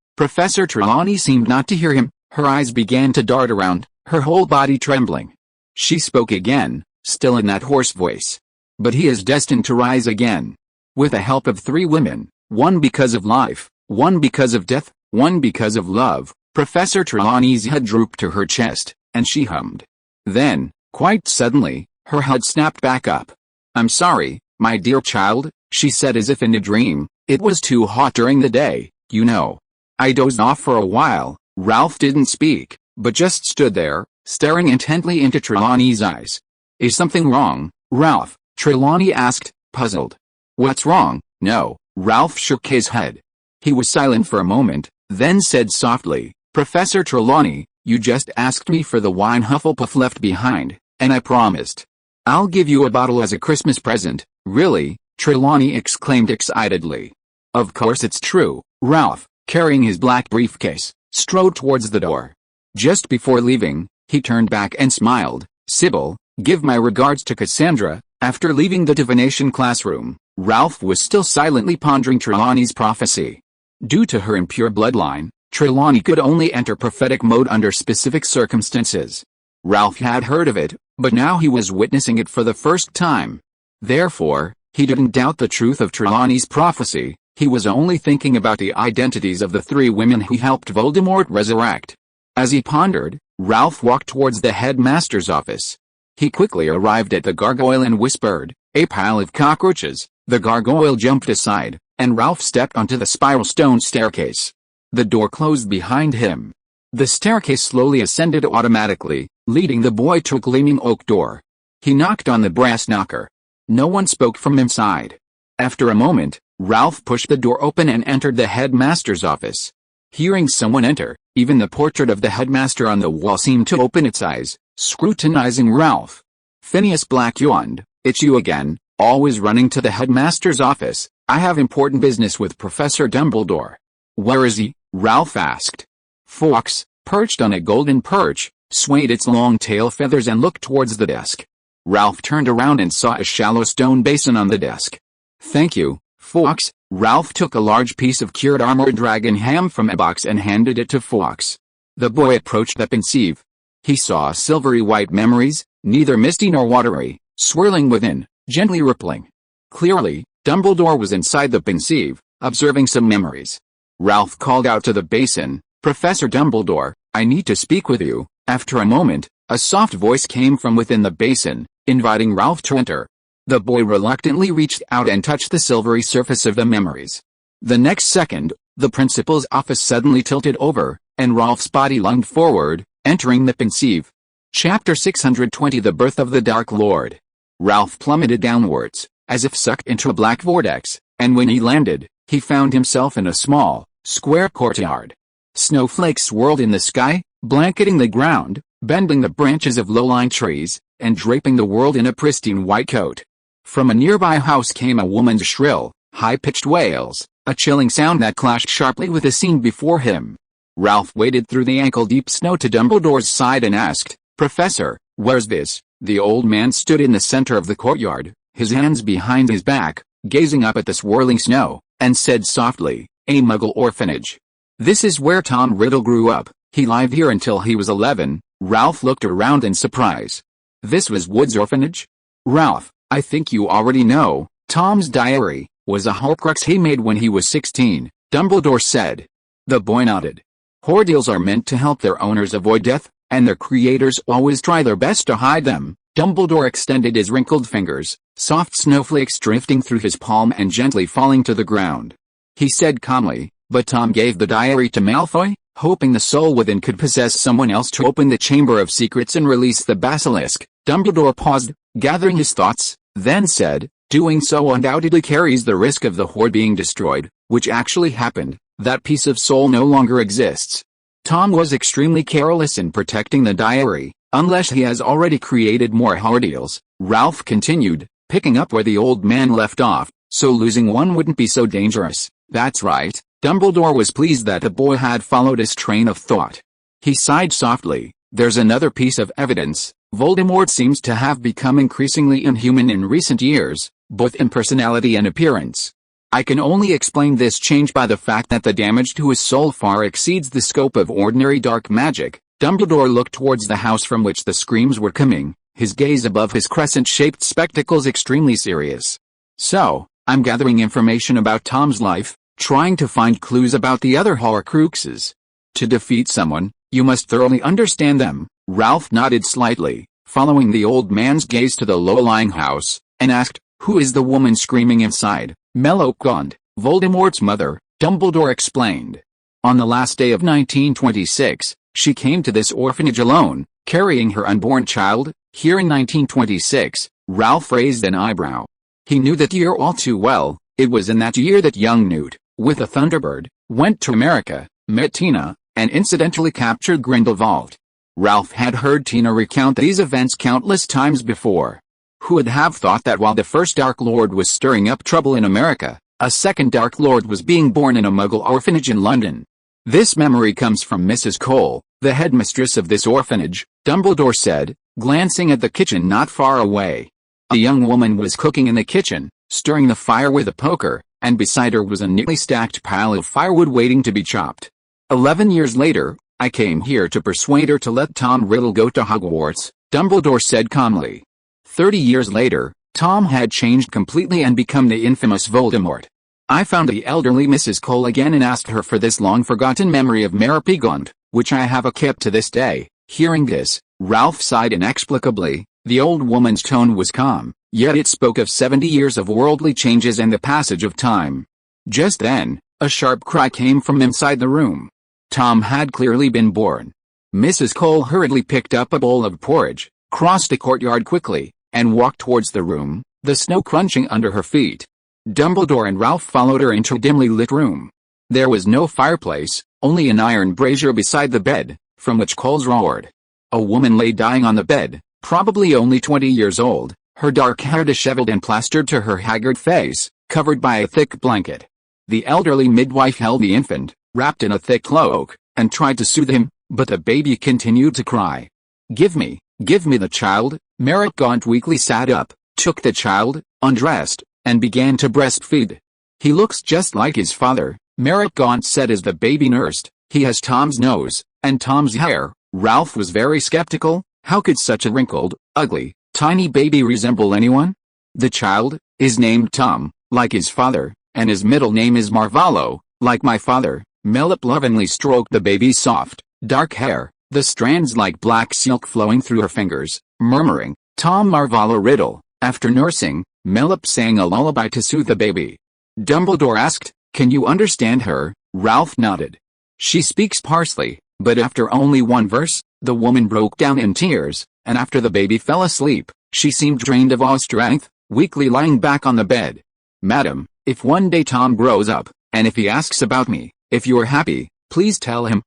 seemed not to hear him. Her eyes began to dart around, her whole body trembling. She spoke again, still in that hoarse voice. But he is destined to rise again. With the help of 3 women, one because of life, one because of death, one because of love. Professor Trelawney's head drooped to her chest, and she hummed. Then, quite suddenly, her head snapped back up. "I'm sorry, my dear child," she said as if in a dream. "It was too hot during the day, you know. I dozed off for a while." Ralph didn't speak, but just stood there, staring intently into Trelawney's eyes. "Is something wrong, Ralph?" Trelawney asked, puzzled. "What's wrong?" "No." Ralph shook his head. He was silent for a moment, then said softly, "Professor Trelawney, you just asked me for the wine Hufflepuff left behind, and I promised. I'll give you a bottle as a Christmas present." "Really?" Trelawney exclaimed excitedly. "Of course it's true." Ralph, carrying his black briefcase, strode towards the door. Just before leaving, he turned back and smiled. "Sybil, give my regards to Cassandra." After leaving the divination classroom, Ralph was still silently pondering Trelawney's prophecy. Due to her impure bloodline, Trelawney could only enter prophetic mode under specific circumstances. Ralph had heard of it, but now he was witnessing it for the first time. Therefore, he didn't doubt the truth of Trelawney's prophecy. He was only thinking about the identities of the 3 women who helped Voldemort resurrect. As he pondered, Ralph walked towards the headmaster's office. He quickly arrived at the gargoyle and whispered, "A pile of cockroaches." The gargoyle jumped aside, and Ralph stepped onto the spiral stone staircase. The door closed behind him. The staircase slowly ascended automatically, leading the boy to a gleaming oak door. He knocked on the brass knocker. No one spoke from inside. After a moment, Ralph pushed the door open and entered the headmaster's office. Hearing someone enter, even the portrait of the headmaster on the wall seemed to open its eyes, scrutinizing Ralph. Phineas Black yawned. "It's you again, always running to the headmaster's office. I have important business with Professor Dumbledore." "Where is he?" Ralph asked. Fox, perched on a golden perch, swayed its long tail feathers and looked towards the desk. Ralph turned around and saw a shallow stone basin on the desk. "Thank you, Fox." Ralph took a large piece of cured armored dragon ham from a box and handed it to Fox. The boy approached the pensieve. He saw silvery white memories, neither misty nor watery, swirling within, gently rippling. Clearly, Dumbledore was inside the pensieve, observing some memories. Ralph called out to the basin, "Professor Dumbledore, I need to speak with you." After a moment, a soft voice came from within the basin, inviting Ralph to enter. The boy reluctantly reached out and touched the silvery surface of the memories. The next second, the principal's office suddenly tilted over, and Ralph's body lunged forward, entering the pensieve. Chapter 620 The Birth of the Dark Lord. Ralph plummeted downwards, as if sucked into a black vortex, and when he landed, he found himself in a small, square courtyard. Snowflakes swirled in the sky, blanketing the ground, bending the branches of low-lying trees, and draping the world in a pristine white coat. From a nearby house came a woman's shrill, high-pitched wails, a chilling sound that clashed sharply with the scene before him. Ralph waded through the ankle-deep snow to Dumbledore's side and asked, "Professor, where's this?" The old man stood in the center of the courtyard, his hands behind his back, gazing up at the swirling snow, and said softly, "A Muggle orphanage. This is where Tom Riddle grew up. He lived here until he was 11. Ralph looked around in surprise. This was Wood's orphanage? "Ralph, I think you already know, Tom's diary was a Horcrux he made when he was 16, Dumbledore said. The boy nodded. Ordeals are meant to help their owners avoid death, and their creators always try their best to hide them. Dumbledore extended his wrinkled fingers, soft snowflakes drifting through his palm and gently falling to the ground. He said calmly, "But Tom gave the diary to Malfoy, hoping the soul within could possess someone else to open the Chamber of Secrets and release the basilisk." Dumbledore paused, gathering his thoughts, then said, "Doing so undoubtedly carries the risk of the hoard being destroyed, which actually happened. That piece of soul no longer exists. Tom was extremely careless in protecting the diary, unless he has already created more ordeals." Ralph continued, picking up where the old man left off, "So losing one wouldn't be so dangerous. That's right, Dumbledore was pleased that the boy had followed his train of thought. He sighed softly. There's another piece of evidence. Voldemort seems to have become increasingly inhuman in recent years, both in personality and appearance. I can only explain this change by the fact that the damage to his soul far exceeds the scope of ordinary dark magic. Dumbledore looked towards the house from which the screams were coming, his gaze above his crescent-shaped spectacles extremely serious. So, I'm gathering information about Tom's life, trying to find clues about the other Horcruxes. To defeat someone, you must thoroughly understand them. Ralph nodded slightly, following the old man's gaze to the low-lying house, and asked, "Who is the woman screaming inside?" Mellowgaunt, Voldemort's mother, Dumbledore explained. On the last day of 1926, she came to this orphanage alone, carrying her unborn child. Hearing 1926, Ralph raised an eyebrow. He knew that year all too well. It was in that year that young Newt, with a Thunderbird, went to America, met Tina, and incidentally captured Grindelwald. Ralph had heard Tina recount these events countless times before. Who would have thought that while the first Dark Lord was stirring up trouble in America, a second Dark Lord was being born in a Muggle orphanage in London? This memory comes from Mrs. Cole, the headmistress of this orphanage, Dumbledore said, glancing at the kitchen not far away. A young woman was cooking in the kitchen, stirring the fire with a poker, and beside her was a neatly stacked pile of firewood waiting to be chopped. 11 years later, I came here to persuade her to let Tom Riddle go to Hogwarts, Dumbledore said calmly. 30 years later, Tom had changed completely and become the infamous Voldemort. I found the elderly Mrs. Cole again and asked her for this long-forgotten memory of Meripigund, which I have kept to this day. Hearing this, Ralph sighed inexplicably. The old woman's tone was calm, yet it spoke of 70 years of worldly changes and the passage of time. Just then, a sharp cry came from inside the room. Tom had clearly been born. Mrs. Cole hurriedly picked up a bowl of porridge, crossed the courtyard quickly, and walked towards the room, the snow crunching under her feet. Dumbledore and Ralph followed her into a dimly lit room. There was no fireplace, only an iron brazier beside the bed, from which coals roared. A woman lay dying on the bed, probably only 20 years old, her dark hair disheveled and plastered to her haggard face, covered by a thick blanket. The elderly midwife held the infant, wrapped in a thick cloak, and tried to soothe him, but the baby continued to cry. Give me the child." Meripigund weakly sat up, took the child, undressed, and began to breastfeed. "He looks just like his father," Meripigund said as the baby nursed. "He has Tom's nose, and Tom's hair." Ralph was very skeptical. How could such a wrinkled, ugly, tiny baby resemble anyone? "The child is named Tom, like his father, and his middle name is Marvolo, like my father." Mellip lovingly stroked the baby's soft, dark hair, the strands like black silk flowing through her fingers, murmuring, "Tom Marvolo Riddle." After nursing, Mellip sang a lullaby to soothe the baby. Dumbledore asked, "Can you understand her?" Ralph nodded. "She speaks parsley," but after only one verse, the woman broke down in tears, and after the baby fell asleep, she seemed drained of all strength, weakly lying back on the bed. "Madam, if one day Tom grows up, and if he asks about me, if you're happy, please tell him.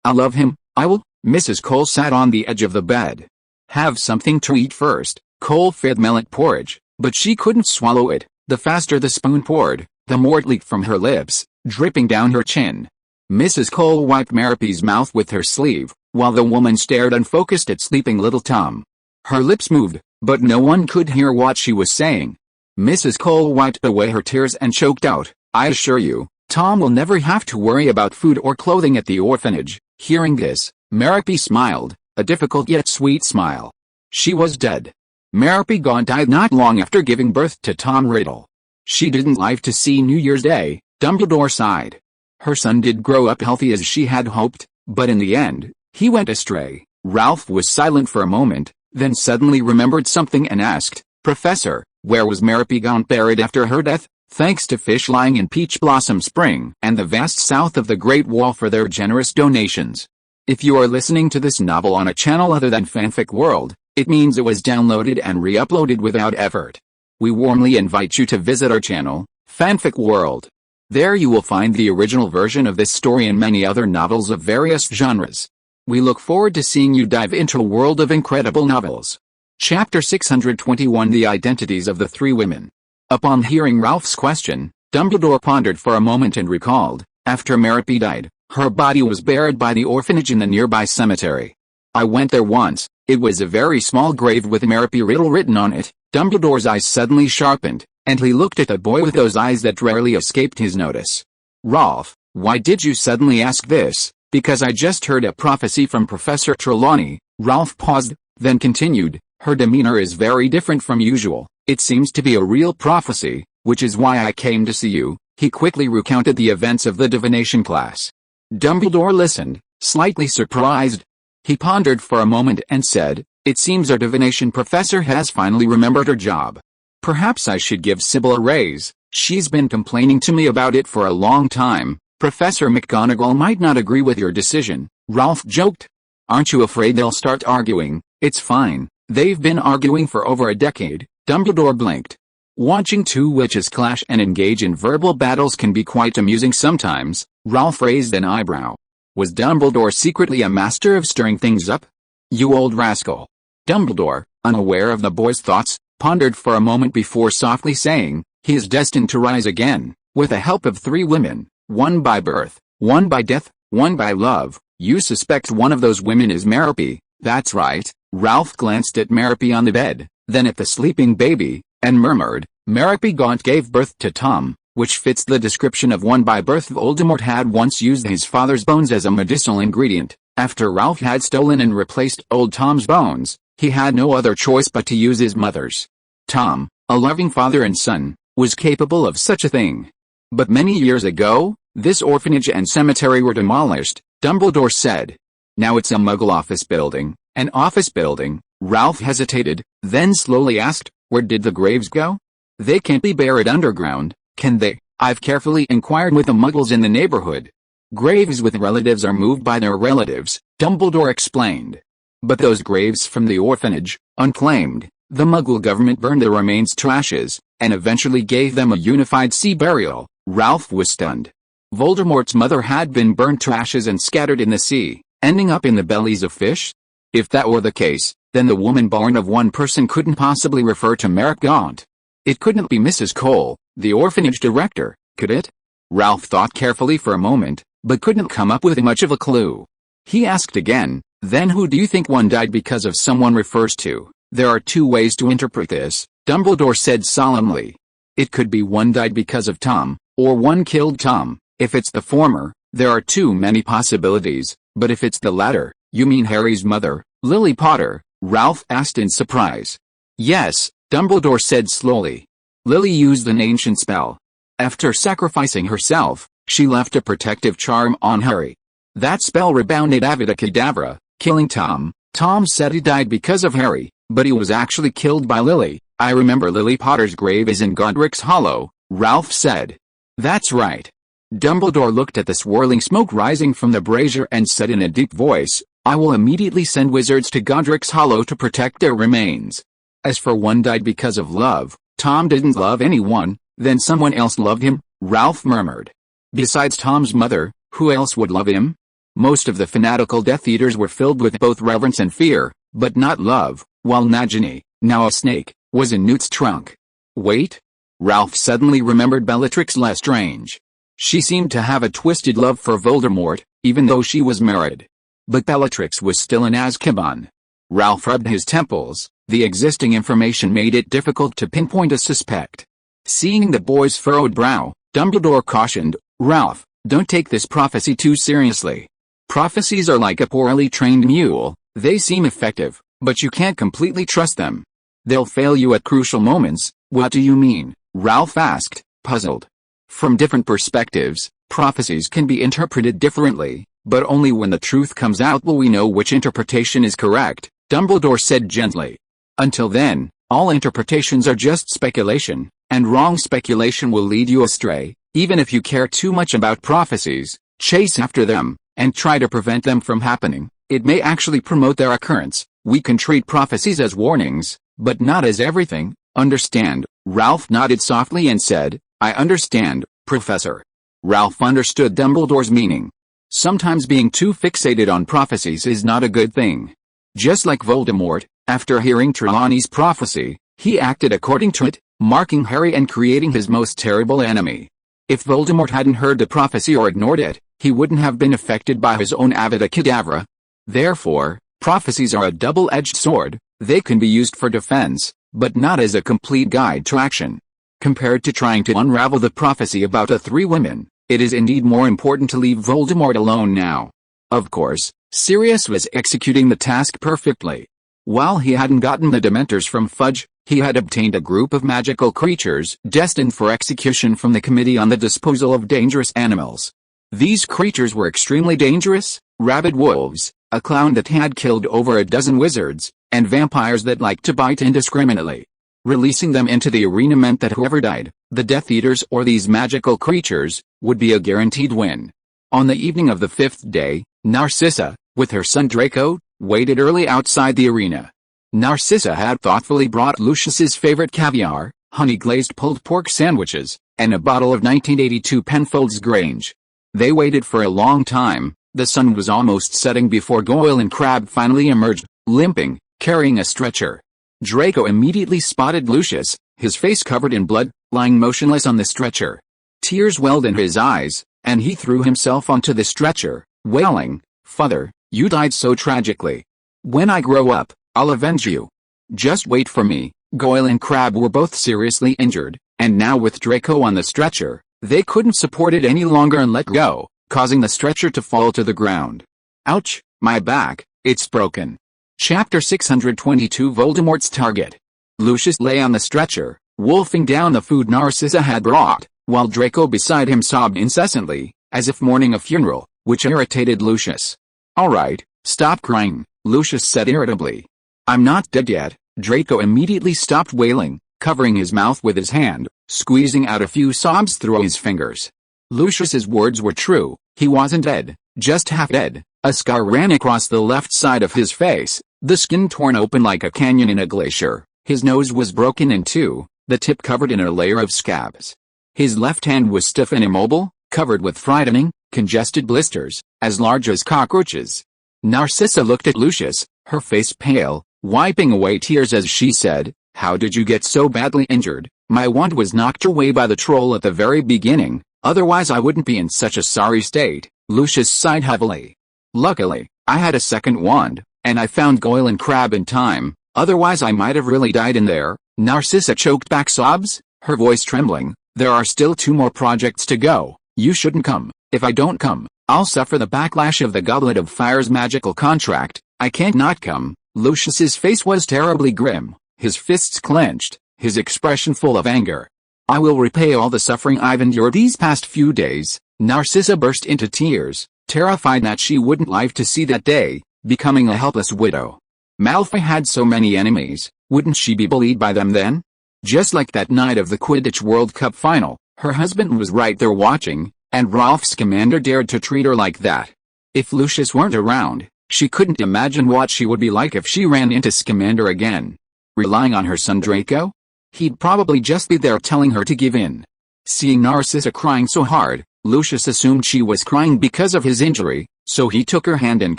I love him, I will." Mrs. Cole sat on the edge of the bed. "Have something to eat first." Cole fed Mellip porridge, but she couldn't swallow it. The faster the spoon poured, the more it leaked from her lips, dripping down her chin. Mrs. Cole wiped Meripy's mouth with her sleeve, while the woman stared unfocused at sleeping little Tom. Her lips moved, but no one could hear what she was saying. Mrs. Cole wiped away her tears and choked out, "I assure you, Tom will never have to worry about food or clothing at the orphanage." Hearing this, Meripy smiled, a difficult yet sweet smile. She was dead. Meripigund died not long after giving birth to Tom Riddle. She didn't live to see New Year's Day, Dumbledore sighed. Her son did grow up healthy as she had hoped, but in the end, he went astray. Ralph was silent for a moment, then suddenly remembered something and asked, "Professor, where was Meripigund buried after her death?" "Thanks to Fish Lying in Peach Blossom Spring and the vast south of the Great Wall for their generous donations." If you are listening to this novel on a channel other than Fanfic World, it means it was downloaded and re-uploaded without effort. We warmly invite you to visit our channel, Fanfic World. There you will find the original version of this story and many other novels of various genres. We look forward to seeing you dive into a world of incredible novels. Chapter 621: The Identities of the Three Women. Upon hearing Ralph's question, Dumbledore pondered for a moment and recalled, after Merrippy died, her body was buried by the orphanage in the nearby cemetery. I went there once. It was a very small grave with Merrippy riddle written on it. Dumbledore's eyes suddenly sharpened, and he looked at the boy with those eyes that rarely escaped his notice. Rolf, why did you suddenly ask this? Because I just heard a prophecy from Professor Trelawney. Rolf paused, then continued, her demeanor is very different from usual. It seems to be a real prophecy, which is why I came to see you. He quickly recounted the events of the divination class. Dumbledore listened, slightly surprised. He pondered for a moment and said, it seems our divination professor has finally remembered her job. Perhaps I should give Sybil a raise. She's been complaining to me about it for a long time. Professor McGonagall might not agree with your decision, Rolf joked. Aren't you afraid they'll start arguing? It's fine. They've been arguing for over a decade. Dumbledore blinked. Watching two witches clash and engage in verbal battles can be quite amusing sometimes. Rolf raised an eyebrow. Was Dumbledore secretly a master of stirring things up? You old rascal. Dumbledore, unaware of the boy's thoughts, pondered for a moment before softly saying, he is destined to rise again, with the help of 3 women, one by birth, one by death, one by love. You suspect one of those women is Merrippy. That's right. Ralph glanced at Merrippy on the bed, then at the sleeping baby, and murmured, Merrippy Gaunt gave birth to Tom, which fits the description of one by birth. Voldemort had once used his father's bones as a medicinal ingredient. After Ralph had stolen and replaced old Tom's bones, he had no other choice but to use his mother's. Tom, a loving father and son, was capable of such a thing. But many years ago, this orphanage and cemetery were demolished, Dumbledore said. Now it's a Muggle office building. An office building? Ralph hesitated, then slowly asked, where did the graves go? They can't be buried underground, can they? I've carefully inquired with the Muggles in the neighborhood. Graves with relatives are moved by their relatives, Dumbledore explained. But those graves from the orphanage, unclaimed, the Muggle government burned their remains to ashes, and eventually gave them a unified sea burial. Ralph was stunned. Voldemort's mother had been burned to ashes and scattered in the sea, ending up in the bellies of fish? If that were the case, then the woman born of one person couldn't possibly refer to Merrick Gaunt. It couldn't be Mrs. Cole, the orphanage director, could it? Ralph thought carefully for a moment, but couldn't come up with much of a clue. He asked again, then who do you think one died because of someone refers to? There are 2 ways to interpret this, Dumbledore said solemnly. It could be one died because of Tom, or one killed Tom. If it's the former, there are too many possibilities, but if it's the latter, you mean Harry's mother, Lily Potter? Ralph asked in surprise. Yes, Dumbledore said slowly. Lily used an ancient spell. After sacrificing herself, she left a protective charm on Harry. That spell rebounded Avada Kedavra, killing Tom. Tom said he died because of Harry, but he was actually killed by Lily. I remember Lily Potter's grave is in Godric's Hollow, Ralph said. That's right. Dumbledore looked at the swirling smoke rising from the brazier and said in a deep voice, I will immediately send wizards to Godric's Hollow to protect their remains. As for one died because of love, Tom didn't love anyone, then someone else loved him, Ralph murmured. Besides Tom's mother, who else would love him? Most of the fanatical Death Eaters were filled with both reverence and fear, but not love, while Nagini, now a snake, was in Newt's trunk. Wait? Ralph suddenly remembered Bellatrix Lestrange. She seemed to have a twisted love for Voldemort, even though she was married. But Bellatrix was still in Azkaban. Ralph rubbed his temples. The existing information made it difficult to pinpoint a suspect. Seeing the boy's furrowed brow, Dumbledore cautioned, Ralph, don't take this prophecy too seriously. Prophecies are like a poorly trained mule. They seem effective, but you can't completely trust them. They'll fail you at crucial moments. What do you mean? Ralph asked, puzzled. From different perspectives, prophecies can be interpreted differently, but only when the truth comes out will we know which interpretation is correct, Dumbledore said gently. Until then, all interpretations are just speculation, and wrong speculation will lead you astray. Even if you care too much about prophecies, chase after them, and try to prevent them from happening. It may actually promote their occurrence. We can treat prophecies as warnings, but not as everything, understand? Ralph nodded softly and said, I understand, Professor. Ralph understood Dumbledore's meaning. Sometimes being too fixated on prophecies is not a good thing. Just like Voldemort, after hearing Trelawney's prophecy, he acted according to it, marking Harry and creating his most terrible enemy. If Voldemort hadn't heard the prophecy or ignored it, he wouldn't have been affected by his own Avada Kedavra. Therefore, prophecies are a double-edged sword. They can be used for defense, but not as a complete guide to action. Compared to trying to unravel the prophecy about the three women, it is indeed more important to leave Voldemort alone now. Of course, Sirius was executing the task perfectly. While he hadn't gotten the Dementors from Fudge, he had obtained a group of magical creatures destined for execution from the Committee on the Disposal of Dangerous Animals. These creatures were extremely dangerous: rabid wolves, a clown that had killed over a dozen wizards, and vampires that liked to bite indiscriminately. Releasing them into the arena meant that whoever died, the Death Eaters or these magical creatures, would be a guaranteed win. On the evening of the fifth day, Narcissa, with her son Draco, waited early outside the arena. Narcissa had thoughtfully brought Lucius's favorite caviar, honey-glazed pulled pork sandwiches, and a bottle of 1982 Penfolds Grange. They waited for a long time. The sun was almost setting before Goyle and Crabbe finally emerged, limping, carrying a stretcher. Draco immediately spotted Lucius, his face covered in blood, lying motionless on the stretcher. Tears welled in his eyes, and he threw himself onto the stretcher, wailing, "Father, you died so tragically. When I grow up, I'll avenge you. Just wait for me." Goyle and Crabbe were both seriously injured, and now with Draco on the stretcher, they couldn't support it any longer and let go, causing the stretcher to fall to the ground. "Ouch, my back, it's broken." Chapter 622 Voldemort's Target. Lucius lay on the stretcher, wolfing down the food Narcissa had brought, while Draco beside him sobbed incessantly, as if mourning a funeral, which irritated Lucius. "Alright, stop crying," Lucius said irritably. "I'm not dead yet." Draco immediately stopped wailing, covering his mouth with his hand, squeezing out a few sobs through his fingers. Lucius's words were true. He wasn't dead, just half dead. A scar ran across the left side of his face, the skin torn open like a canyon in a glacier. His nose was broken in two, the tip covered in a layer of scabs. His left hand was stiff and immobile, covered with frightening, congested blisters, as large as cockroaches. Narcissa looked at Lucius, her face pale, wiping away tears as she said, "How did you get so badly injured?" "My wand was knocked away by the troll at the very beginning, otherwise I wouldn't be in such a sorry state," Lucius sighed heavily. "Luckily, I had a second wand, and I found Goyle and Crabbe in time, otherwise I might have really died in there." Narcissa choked back sobs, her voice trembling. "There are still 2 more projects to go. You shouldn't come. If I don't come, I'll suffer the backlash of the Goblet of Fire's magical contract. I can't not come." Lucius's face was terribly grim, his fists clenched, his expression full of anger. "I will repay all the suffering I've endured these past few days." Narcissa burst into tears, terrified that she wouldn't live to see that day, becoming a helpless widow. Malfoy had so many enemies, wouldn't she be bullied by them then? Just like that night of the Quidditch World Cup final, her husband was right there watching, and Rolf Scamander dared to treat her like that. If Lucius weren't around, she couldn't imagine what she would be like if she ran into Scamander again. Relying on her son Draco? He'd probably just be there telling her to give in. Seeing Narcissa crying so hard, Lucius assumed she was crying because of his injury, so he took her hand and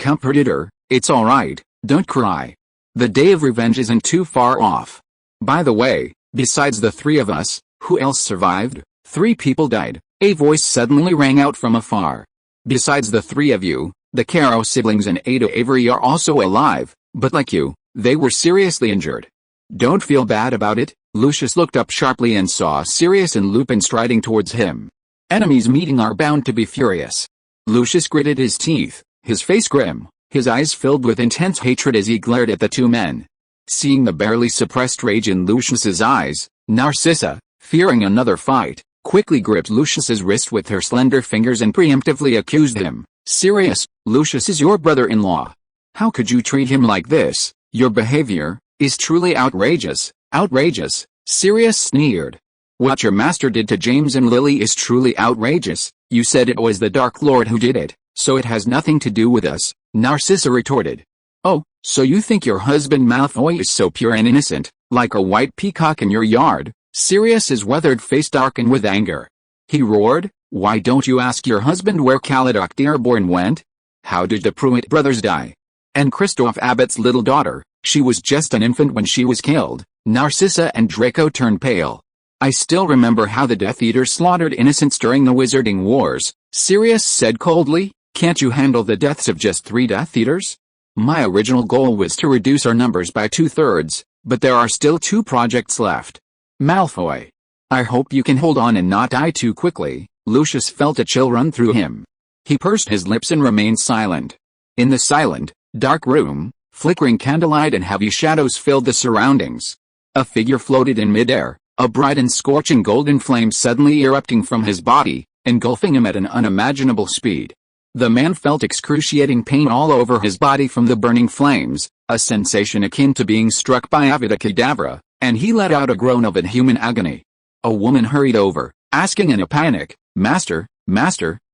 comforted her. "It's all right, don't cry. The day of revenge isn't too far off. By the way, besides the 3 of us, who else survived?" 3 people died, a voice suddenly rang out from afar. "Besides the 3 of you, the Caro siblings and Ada Avery are also alive, but like you, they were seriously injured." "Don't feel bad about it." Lucius looked up sharply and saw Sirius and Lupin striding towards him. Enemies meeting are bound to be furious. Lucius gritted his teeth, his face grim, his eyes filled with intense hatred as he glared at the 2 men. Seeing the barely suppressed rage in Lucius's eyes, Narcissa, fearing another fight, quickly gripped Lucius's wrist with her slender fingers and preemptively accused him. "Sirius, Lucius is your brother-in-law. How could you treat him like this? Your behavior is truly outrageous." "Outrageous?" Sirius sneered. "What your master did to James and Lily is truly outrageous. You said it was the Dark Lord who did it, so it has nothing to do with us," Narcissa retorted. "Oh, so you think your husband Malfoy is so pure and innocent, like a white peacock in your yard?" Sirius's weathered face darkened with anger. He roared, "Why don't you ask your husband where Caladoc Dearborn went? How did the Pruitt brothers die? And Christoph Abbott's little daughter, she was just an infant when she was killed." Narcissa and Draco turned pale. I still remember how the Death Eaters slaughtered innocents during the Wizarding Wars, Sirius said coldly. Can't you handle the deaths of just 3 Death Eaters? My original goal was to reduce our numbers by 2/3, but there are still 2 projects left. Malfoy. I hope you can hold on and not die too quickly. Lucius felt a chill run through him. He pursed his lips and remained silent. In the silent, dark room, flickering candlelight and heavy shadows filled the surroundings. A figure floated in midair, a bright and scorching golden flame suddenly erupting from his body, engulfing him at an unimaginable speed. The man felt excruciating pain all over his body from the burning flames, a sensation akin to being struck by Avada Kedavra, and he let out a groan of inhuman agony. A woman hurried over, asking in a panic, Master,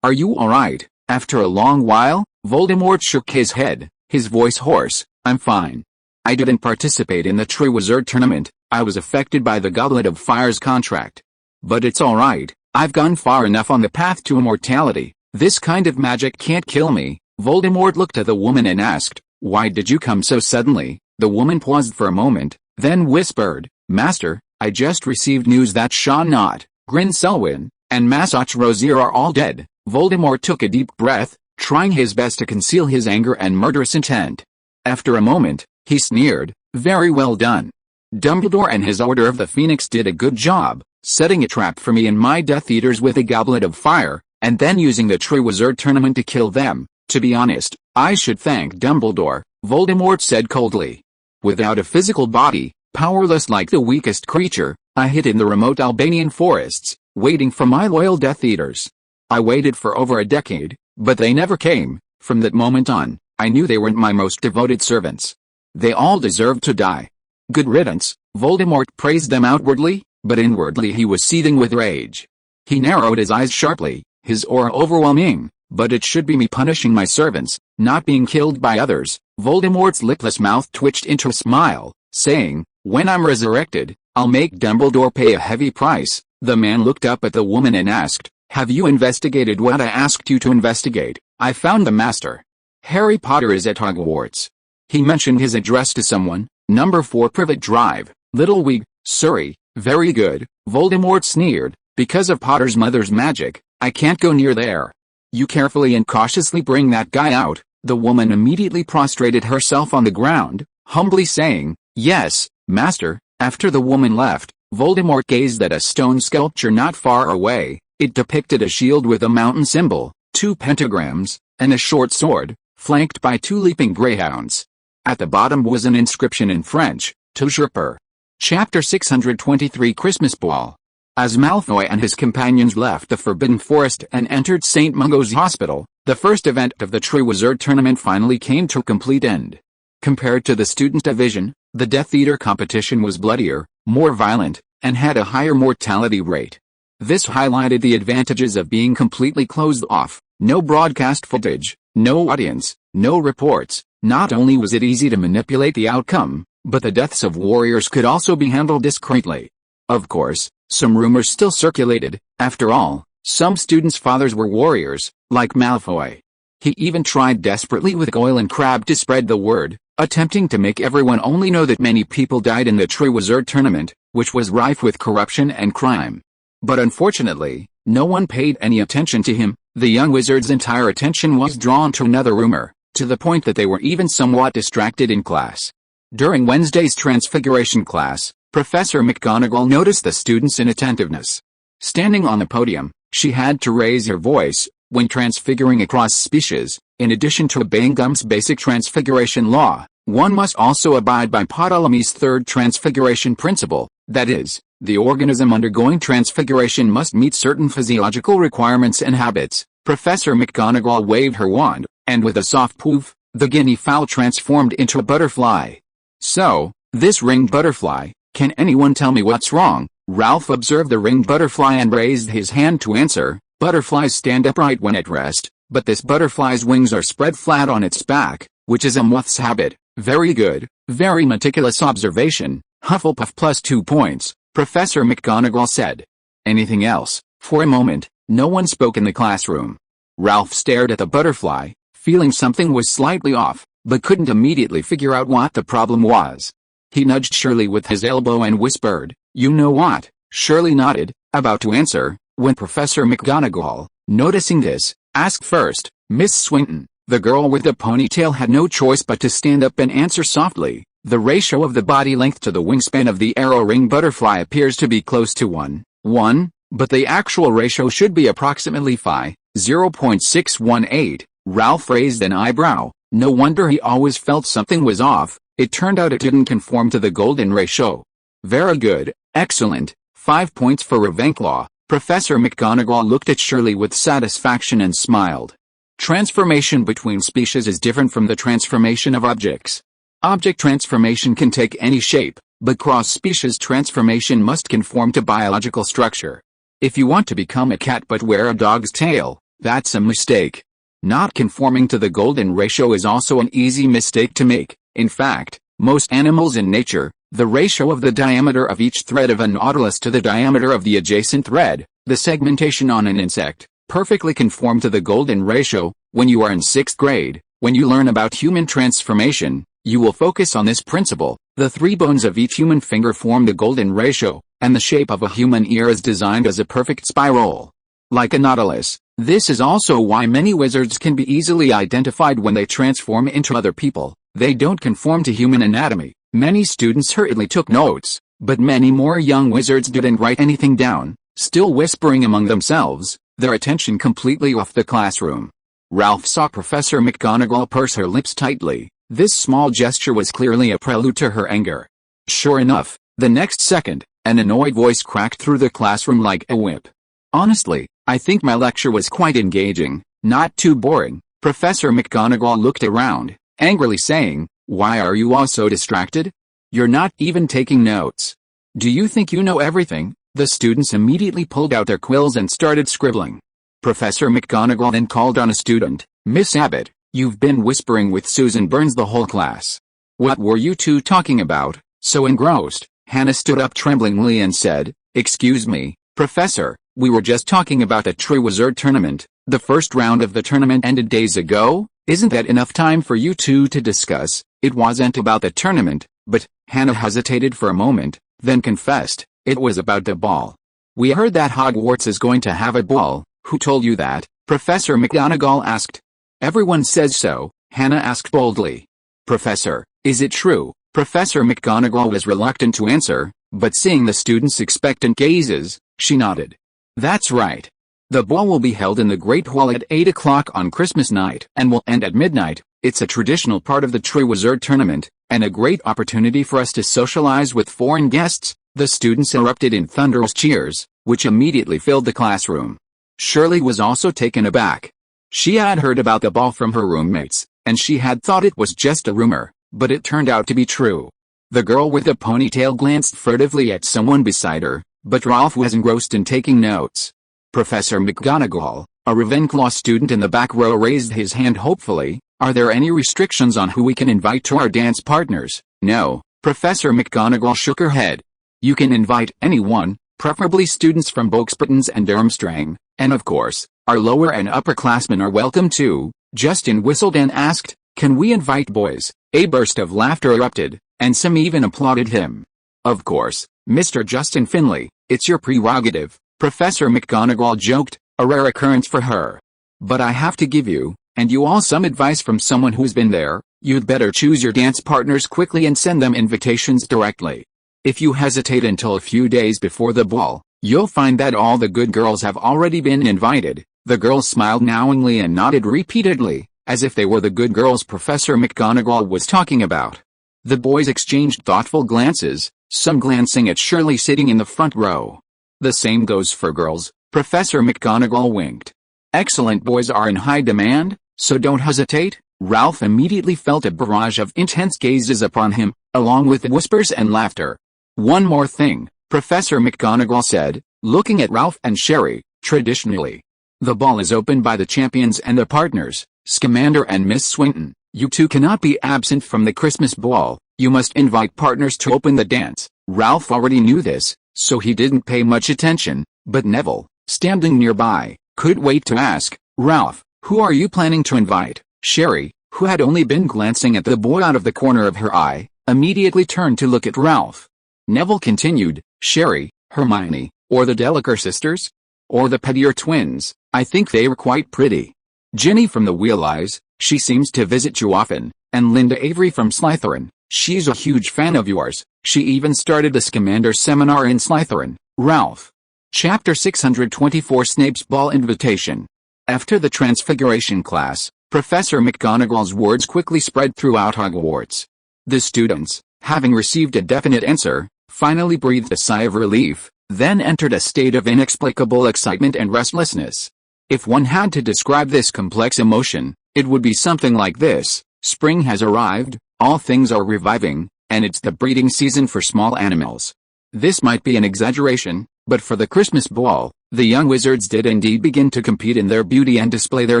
are you alright? After a long while, Voldemort shook his head, his voice hoarse. I'm fine. I didn't participate in the Triwizard Tournament. I was affected by the Goblet of Fire's contract. But it's alright, I've gone far enough on the path to immortality. This kind of magic can't kill me. Voldemort looked at the woman and asked, Why did you come so suddenly? The woman paused for a moment, then whispered, Master, I just received news that Sean Knott, Grin Selwyn, and Masach Rosier are all dead. Voldemort took a deep breath, trying his best to conceal his anger and murderous intent. After a moment, he sneered, Very well done. Dumbledore and his Order of the Phoenix did a good job, setting a trap for me and my Death Eaters with a Goblet of Fire, and then using the Triwizard Tournament to kill them. To be honest, I should thank Dumbledore, Voldemort said coldly. Without a physical body, powerless like the weakest creature, I hid in the remote Albanian forests, waiting for my loyal Death Eaters. I waited for over a decade, but they never came. From that moment on, I knew they weren't my most devoted servants. They all deserved to die. Good riddance. Voldemort praised them outwardly, but inwardly he was seething with rage. He narrowed his eyes sharply, his aura overwhelming. But it should be me punishing my servants, not being killed by others. Voldemort's lipless mouth twitched into a smile, saying, When I'm resurrected, I'll make Dumbledore pay a heavy price. The man looked up at the woman and asked, Have you investigated what I asked you to investigate? I found the master. Harry Potter is at Hogwarts. He mentioned his address to someone, number 4 Privet Drive, Littlewig, Surrey. Very good, Voldemort sneered, because of Potter's mother's magic, I can't go near there. You carefully and cautiously bring that guy out. The woman immediately prostrated herself on the ground, humbly saying, Yes, master. After the woman left, Voldemort gazed at a stone sculpture not far away. It depicted a shield with a mountain symbol, 2 pentagrams, and a short sword, flanked by 2 leaping greyhounds. At the bottom was an inscription in French, Toujours per. Chapter 623 Christmas Ball. As Malfoy and his companions left the Forbidden Forest and entered St. Mungo's Hospital, the first event of the Triwizard Tournament finally came to a complete end. Compared to the student division, the Death Eater competition was bloodier, more violent, and had a higher mortality rate. This highlighted the advantages of being completely closed off, no broadcast footage, no audience, no reports. Not only was it easy to manipulate the outcome, but the deaths of warriors could also be handled discreetly. Of course, some rumors still circulated. After all, some students' fathers were warriors, like Malfoy. He even tried desperately with Goyle and Crabbe to spread the word, attempting to make everyone only know that many people died in the Triwizard Tournament, which was rife with corruption and crime. But unfortunately, no one paid any attention to him. The young wizard's entire attention was drawn to another rumor, to the point that they were even somewhat distracted in class. During Wednesday's Transfiguration class, Professor McGonagall noticed the students' inattentiveness. Standing on the podium, she had to raise her voice. When transfiguring across species, in addition to obeying Gum's basic transfiguration law, one must also abide by Ptolemy's third transfiguration principle, that is, the organism undergoing transfiguration must meet certain physiological requirements and habits. Professor McGonagall waved her wand, and with a soft poof, the guinea fowl transformed into a butterfly. So, this ringed butterfly, can anyone tell me what's wrong? Ralph observed the ringed butterfly and raised his hand to answer. Butterflies stand upright when at rest, but this butterfly's wings are spread flat on its back, which is a moth's habit. Very good, very meticulous observation. Hufflepuff plus 2 points, Professor McGonagall said. Anything else? For a moment, no one spoke in the classroom. Ralph stared at the butterfly, feeling something was slightly off, but couldn't immediately figure out what the problem was. He nudged Shirley with his elbow and whispered, You know what, Shirley nodded, about to answer, when Professor McGonagall, noticing this, asked first, "Miss Swinton." The girl with the ponytail had no choice but to stand up and answer softly. The ratio of the body length to the wingspan of the arrow ring butterfly appears to be close to 1:1, but the actual ratio should be approximately 0.618. Ralph raised an eyebrow. No wonder he always felt something was off. It turned out it didn't conform to the golden ratio. Very good, excellent, 5 points for Ravenclaw. Professor McGonagall looked at Shirley with satisfaction and smiled. Transformation between species is different from the transformation of objects. Object transformation can take any shape, but cross-species transformation must conform to biological structure. If you want to become a cat but wear a dog's tail, that's a mistake. Not conforming to the golden ratio is also an easy mistake to make. In fact, most animals in nature, the ratio of the diameter of each thread of a nautilus to the diameter of the adjacent thread, the segmentation on an insect, perfectly conform to the golden ratio. When you are in 6th grade, when you learn about human transformation, you will focus on this principle. The 3 bones of each human finger form the golden ratio, and the shape of a human ear is designed as a perfect spiral. Like a nautilus, this is also why many wizards can be easily identified when they transform into other people. They don't conform to human anatomy. Many students hurriedly took notes, but many more young wizards didn't write anything down, still whispering among themselves, their attention completely off the classroom. Ralph saw Professor McGonagall purse her lips tightly. This small gesture was clearly a prelude to her anger. Sure enough, the next second, an annoyed voice cracked through the classroom like a whip. "Honestly, I think my lecture was quite engaging, not too boring." Professor McGonagall looked around, angrily saying, "Why are you all so distracted? You're not even taking notes. Do you think you know everything?" The students immediately pulled out their quills and started scribbling. Professor McGonagall then called on a student. "Miss Abbott, you've been whispering with Susan Burns the whole class. What were you two talking about, so engrossed?" Hannah stood up tremblingly and said, "Excuse me, Professor, we were just talking about the Triwizard Tournament. The first round of the tournament ended days ago. Isn't that enough time for you two to discuss?" "It wasn't about the tournament, but," Hannah hesitated for a moment, then confessed, "it was about the ball. We heard that Hogwarts is going to have a ball." "Who told you that?" Professor McGonagall asked. "Everyone says so," Hannah asked boldly. "Professor, is it true?" Professor McGonagall was reluctant to answer, but seeing the students' expectant gazes, she nodded. "That's right. The ball will be held in the Great Hall at 8 o'clock on Christmas night and will end at midnight. It's a traditional part of the Triwizard Tournament, and a great opportunity for us to socialize with foreign guests." The students erupted in thunderous cheers, which immediately filled the classroom. Shirley was also taken aback. She had heard about the ball from her roommates, and she had thought it was just a rumor, but it turned out to be true. The girl with the ponytail glanced furtively at someone beside her, but Ralph was engrossed in taking notes. Professor McGonagall, a Ravenclaw student in the back row, raised his hand hopefully. "Are there any restrictions on who we can invite to our dance partners?" "No." Professor McGonagall shook her head. "You can invite anyone, preferably students from Boxburtons and Durmstrang, and of course, our lower and upperclassmen are welcome too." Justin whistled and asked, "Can we invite boys?" A burst of laughter erupted, and some even applauded him. "Of course, Mr. Justin Finley, it's your prerogative," Professor McGonagall joked, a rare occurrence for her. "But I have to give you, and you all, some advice from someone who's been there. You'd better choose your dance partners quickly and send them invitations directly. If you hesitate until a few days before the ball, you'll find that all the good girls have already been invited." The girls smiled knowingly and nodded repeatedly, as if they were the good girls Professor McGonagall was talking about. The boys exchanged thoughtful glances, some glancing at Shirley sitting in the front row. "The same goes for girls," Professor McGonagall winked. "Excellent boys are in high demand, so don't hesitate." Ralph immediately felt a barrage of intense gazes upon him, along with whispers and laughter. "One more thing," Professor McGonagall said, looking at Ralph and Sherry. "Traditionally, the ball is opened by the champions and their partners, Scamander and Miss Swinton. You two cannot be absent from the Christmas ball. You must invite partners to open the dance." Ralph already knew this, so he didn't pay much attention, but Neville, standing nearby, couldn't wait to ask, "Ralph, who are you planning to invite?" Sherry, who had only been glancing at the boy out of the corner of her eye, immediately turned to look at Ralph. Neville continued, "Sherry, Hermione, or the Delacour sisters? Or the Pettier twins? I think they were quite pretty. Ginny from the Wheel Eyes, she seems to visit you often, and Linda Avery from Slytherin, she's a huge fan of yours, she even started the Scamander seminar in Slytherin. Ralph. Chapter 624 Snape's Ball Invitation. After the Transfiguration class, Professor McGonagall's words quickly spread throughout Hogwarts. The students, having received a definite answer, finally breathed a sigh of relief, then entered a state of inexplicable excitement and restlessness. If one had to describe this complex emotion, it would be something like this: spring has arrived, all things are reviving, and it's the breeding season for small animals. This might be an exaggeration, but for the Christmas ball, the young wizards did indeed begin to compete in their beauty and display their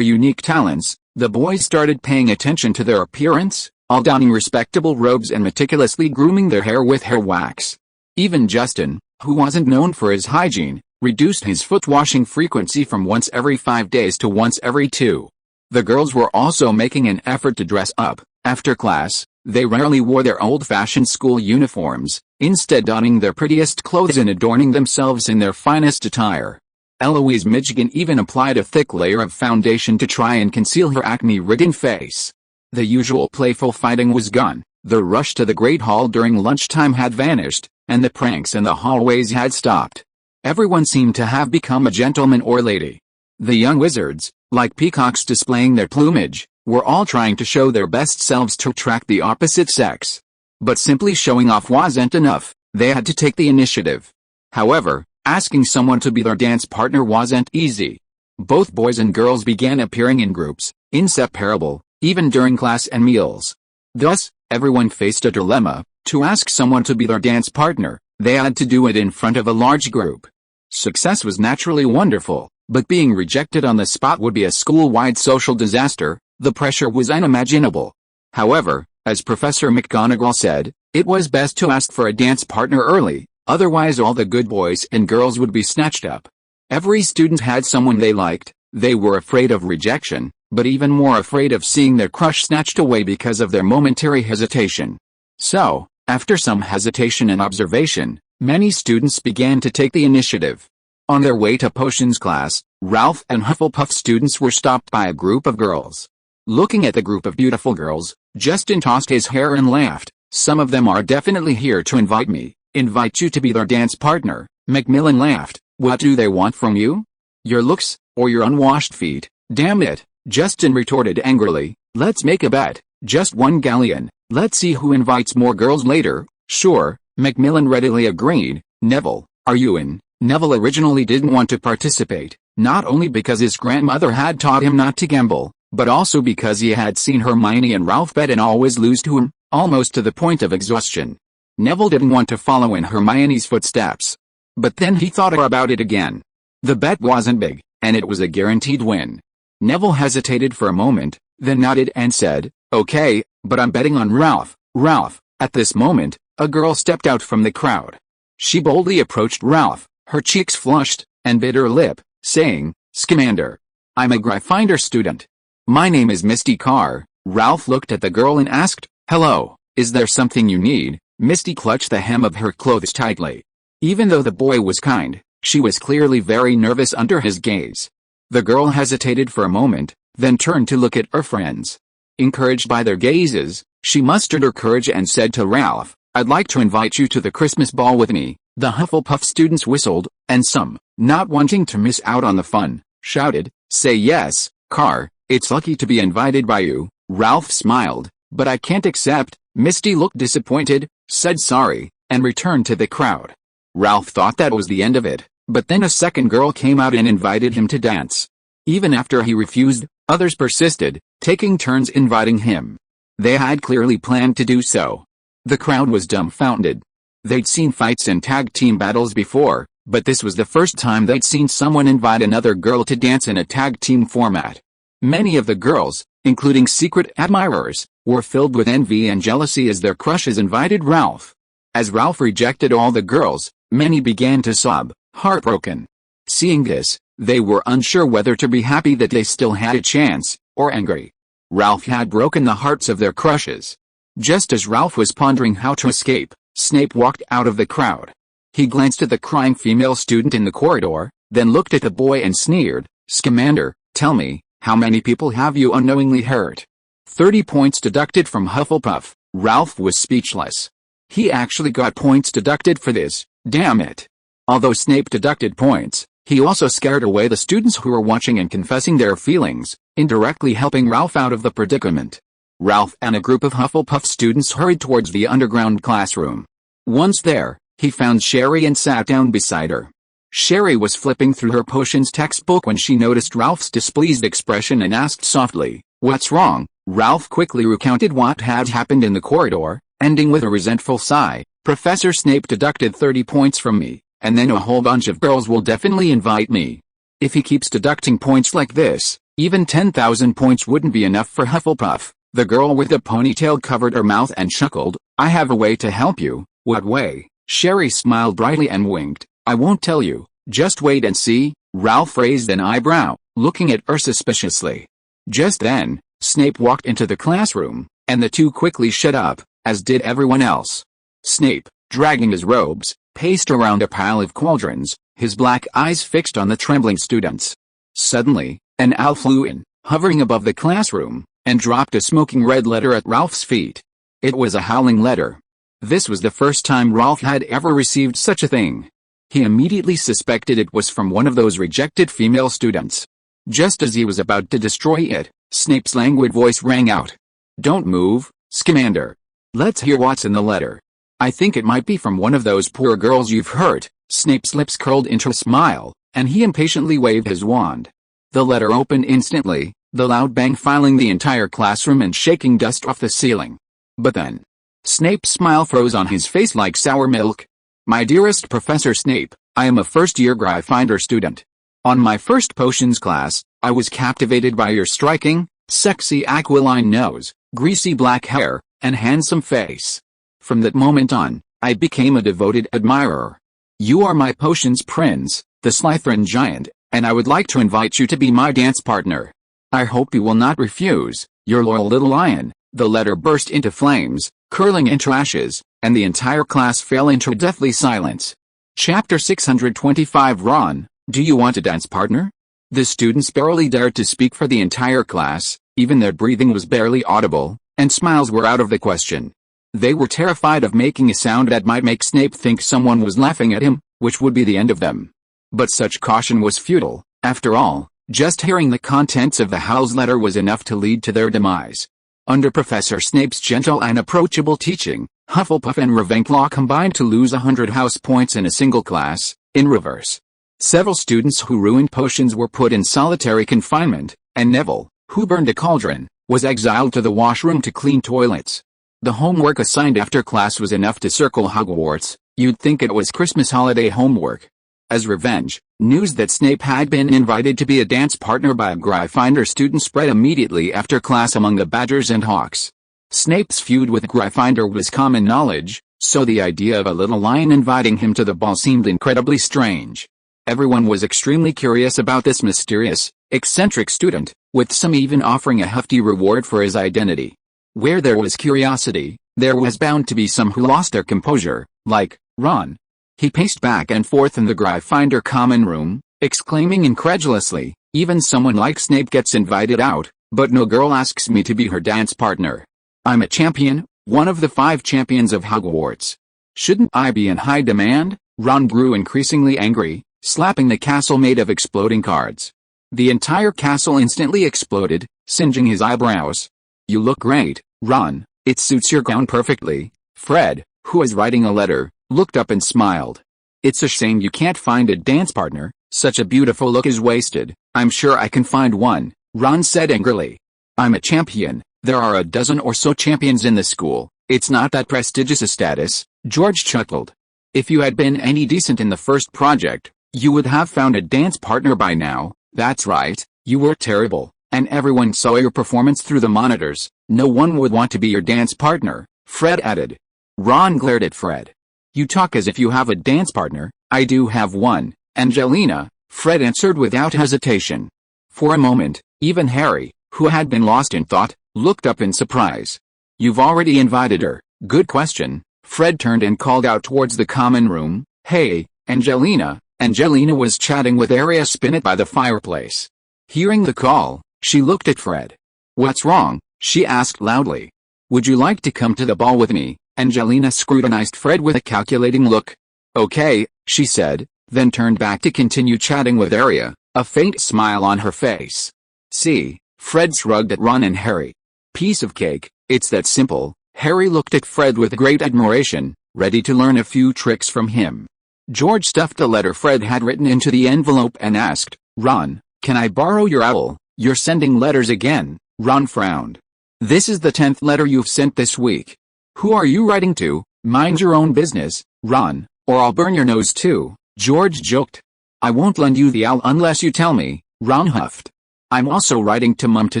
unique talents. The boys started paying attention to their appearance, all donning respectable robes and meticulously grooming their hair with hair wax. Even Justin, who wasn't known for his hygiene, reduced his foot-washing frequency from once every 5 days to once every 2. The girls were also making an effort to dress up. After class, they rarely wore their old-fashioned school uniforms, instead donning their prettiest clothes and adorning themselves in their finest attire. Eloise Midgen even applied a thick layer of foundation to try and conceal her acne-ridden face. The usual playful fighting was gone, the rush to the Great Hall during lunchtime had vanished, and the pranks in the hallways had stopped. Everyone seemed to have become a gentleman or lady. The young wizards, like peacocks displaying their plumage, were all trying to show their best selves to attract the opposite sex. But simply showing off wasn't enough, they had to take the initiative. However, asking someone to be their dance partner wasn't easy. Both boys and girls began appearing in groups, inseparable, even during class and meals. Thus, everyone faced a dilemma: to ask someone to be their dance partner, they had to do it in front of a large group. Success was naturally wonderful, but being rejected on the spot would be a school-wide social disaster. The pressure was unimaginable. However, as Professor McGonagall said, it was best to ask for a dance partner early, otherwise all the good boys and girls would be snatched up. Every student had someone they liked. They were afraid of rejection, but even more afraid of seeing their crush snatched away because of their momentary hesitation. So, after some hesitation and observation, many students began to take the initiative. On their way to potions class, Ralph and Hufflepuff students were stopped by a group of girls. Looking at the group of beautiful girls, Justin tossed his hair and laughed. "Some of them are definitely here to invite you to be their dance partner." Macmillan laughed. "What do they want from you? Your looks, or your unwashed feet?" "Damn it," Justin retorted angrily. "Let's make a bet. Just one galleon. Let's see who invites more girls later." "Sure," Macmillan readily agreed. "Neville, are you in?" Neville originally didn't want to participate, not only because his grandmother had taught him not to gamble, but also because he had seen Hermione and Ralph bet and always lose to him, almost to the point of exhaustion. Neville didn't want to follow in Hermione's footsteps. But then he thought about it again. The bet wasn't big, and it was a guaranteed win. Neville hesitated for a moment, then nodded and said, "Okay, but I'm betting on Ralph." "Ralph." At this moment, a girl stepped out from the crowd. She boldly approached Ralph, her cheeks flushed, and bit her lip, saying, "Scamander. I'm a Gryffindor student. My name is Misty Carr." Ralph looked at the girl and asked, "Hello, is there something you need?" Misty clutched the hem of her clothes tightly. Even though the boy was kind, she was clearly very nervous under his gaze. The girl hesitated for a moment, then turned to look at her friends. Encouraged by their gazes, she mustered her courage and said to Ralph, "I'd like to invite you to the Christmas ball with me." The Hufflepuff students whistled, and some, not wanting to miss out on the fun, shouted, "Say yes, Carr, it's lucky to be invited by you." Ralph smiled, "But I can't accept." Misty looked disappointed, said sorry, and returned to the crowd. Ralph thought that was the end of it, but then a second girl came out and invited him to dance. Even after he refused, others persisted, taking turns inviting him. They had clearly planned to do so. The crowd was dumbfounded. They'd seen fights and tag team battles before, but this was the first time they'd seen someone invite another girl to dance in a tag team format. Many of the girls, including secret admirers, were filled with envy and jealousy as their crushes invited Ralph. As Ralph rejected all the girls, many began to sob, heartbroken. Seeing this, they were unsure whether to be happy that they still had a chance, or angry. Ralph had broken the hearts of their crushes. Just as Ralph was pondering how to escape, Snape walked out of the crowd. He glanced at the crying female student in the corridor, then looked at the boy and sneered, "Scamander, tell me, how many people have you unknowingly hurt?" 30 points deducted from Hufflepuff. Ralph was speechless. He actually got points deducted for this, damn it. Although Snape deducted points, he also scared away the students who were watching and confessing their feelings, indirectly helping Ralph out of the predicament. Ralph and a group of Hufflepuff students hurried towards the underground classroom. Once there, he found Sherry and sat down beside her. Sherry was flipping through her potions textbook when she noticed Ralph's displeased expression and asked softly, "What's wrong?" Ralph quickly recounted what had happened in the corridor, ending with a resentful sigh. "Professor Snape deducted 30 points from me, and then a whole bunch of girls will definitely invite me. If he keeps deducting points like this, even 10,000 points wouldn't be enough for Hufflepuff." The girl with the ponytail covered her mouth and chuckled, "I have a way to help you." "What way?" Sherry smiled brightly and winked. "I won't tell you, just wait and see." Ralph raised an eyebrow, looking at her suspiciously. Just then, Snape walked into the classroom, and the two quickly shut up, as did everyone else. Snape, dragging his robes, paced around a pile of cauldrons, his black eyes fixed on the trembling students. Suddenly, an owl flew in, hovering above the classroom, and dropped a smoking red letter at Ralph's feet. It was a howling letter. This was the first time Ralph had ever received such a thing. He immediately suspected it was from one of those rejected female students. Just as he was about to destroy it, Snape's languid voice rang out. "Don't move, Scamander. Let's hear what's in the letter." "I think it might be from one of those poor girls you've hurt." Snape's lips curled into a smile, and he impatiently waved his wand. The letter opened instantly, the loud bang filling the entire classroom and shaking dust off the ceiling. But then, Snape's smile froze on his face like sour milk. "My dearest Professor Snape, I am a first-year Gryffindor student. On my first potions class, I was captivated by your striking, sexy aquiline nose, greasy black hair, and handsome face. From that moment on, I became a devoted admirer. You are my potions prince, the Slytherin giant, and I would like to invite you to be my dance partner. I hope you will not refuse, your loyal little lion." The letter burst into flames, curling into ashes, and the entire class fell into deathly silence. Chapter 625 Ron, do you want a dance partner? The students barely dared to speak for the entire class, even their breathing was barely audible, and smiles were out of the question. They were terrified of making a sound that might make Snape think someone was laughing at him, which would be the end of them. But such caution was futile. After all, just hearing the contents of the Howl's letter was enough to lead to their demise. Under Professor Snape's gentle and approachable teaching, Hufflepuff and Ravenclaw combined to lose 100 house points in a single class, in reverse. Several students who ruined potions were put in solitary confinement, and Neville, who burned a cauldron, was exiled to the washroom to clean toilets. The homework assigned after class was enough to circle Hogwarts. You'd think it was Christmas holiday homework. As revenge, news that Snape had been invited to be a dance partner by a Gryffindor student spread immediately after class among the Badgers and Hawks. Snape's feud with Gryffindor was common knowledge, so the idea of a little lion inviting him to the ball seemed incredibly strange. Everyone was extremely curious about this mysterious, eccentric student, with some even offering a hefty reward for his identity. Where there was curiosity, there was bound to be some who lost their composure, like Ron. He paced back and forth in the Gryffindor common room, exclaiming incredulously, "Even someone like Snape gets invited out, but no girl asks me to be her dance partner. I'm a champion, one of the 5 champions of Hogwarts. Shouldn't I be in high demand?" Ron grew increasingly angry, slapping the castle made of exploding cards. The entire castle instantly exploded, singeing his eyebrows. "You look great, Ron, it suits your gown perfectly." Fred, who was writing a letter, looked up and smiled. "It's a shame you can't find a dance partner, such a beautiful look is wasted." "I'm sure I can find one," Ron said angrily. "I'm a champion, there are a dozen or so champions in the school, it's not that prestigious a status." George chuckled. "If you had been any decent in the first project, you would have found a dance partner by now." "That's right, you were terrible, and everyone saw your performance through the monitors. No one would want to be your dance partner," Fred added. Ron glared at Fred. "You talk as if you have a dance partner." "I do have one, Angelina," Fred answered without hesitation. For a moment, even Harry, who had been lost in thought, looked up in surprise. "You've already invited her." "Good question." Fred turned and called out towards the common room, "Hey, Angelina." Angelina was chatting with Arya Spinnet by the fireplace. Hearing the call, she looked at Fred. "What's wrong?" she asked loudly. "Would you like to come to the ball with me?" Angelina scrutinized Fred with a calculating look. "Okay," she said, then turned back to continue chatting with Arya, a faint smile on her face. "See," Fred shrugged at Ron and Harry. "Piece of cake, it's that simple." Harry looked at Fred with great admiration, ready to learn a few tricks from him. George stuffed a letter Fred had written into the envelope and asked, "Ron, can I borrow your owl? You're sending letters again." Ron frowned. "This is the 10th letter you've sent this week. Who are you writing to?" "Mind your own business, Ron, or I'll burn your nose too," George joked. "I won't lend you the owl unless you tell me," Ron huffed. "I'm also writing to Mum to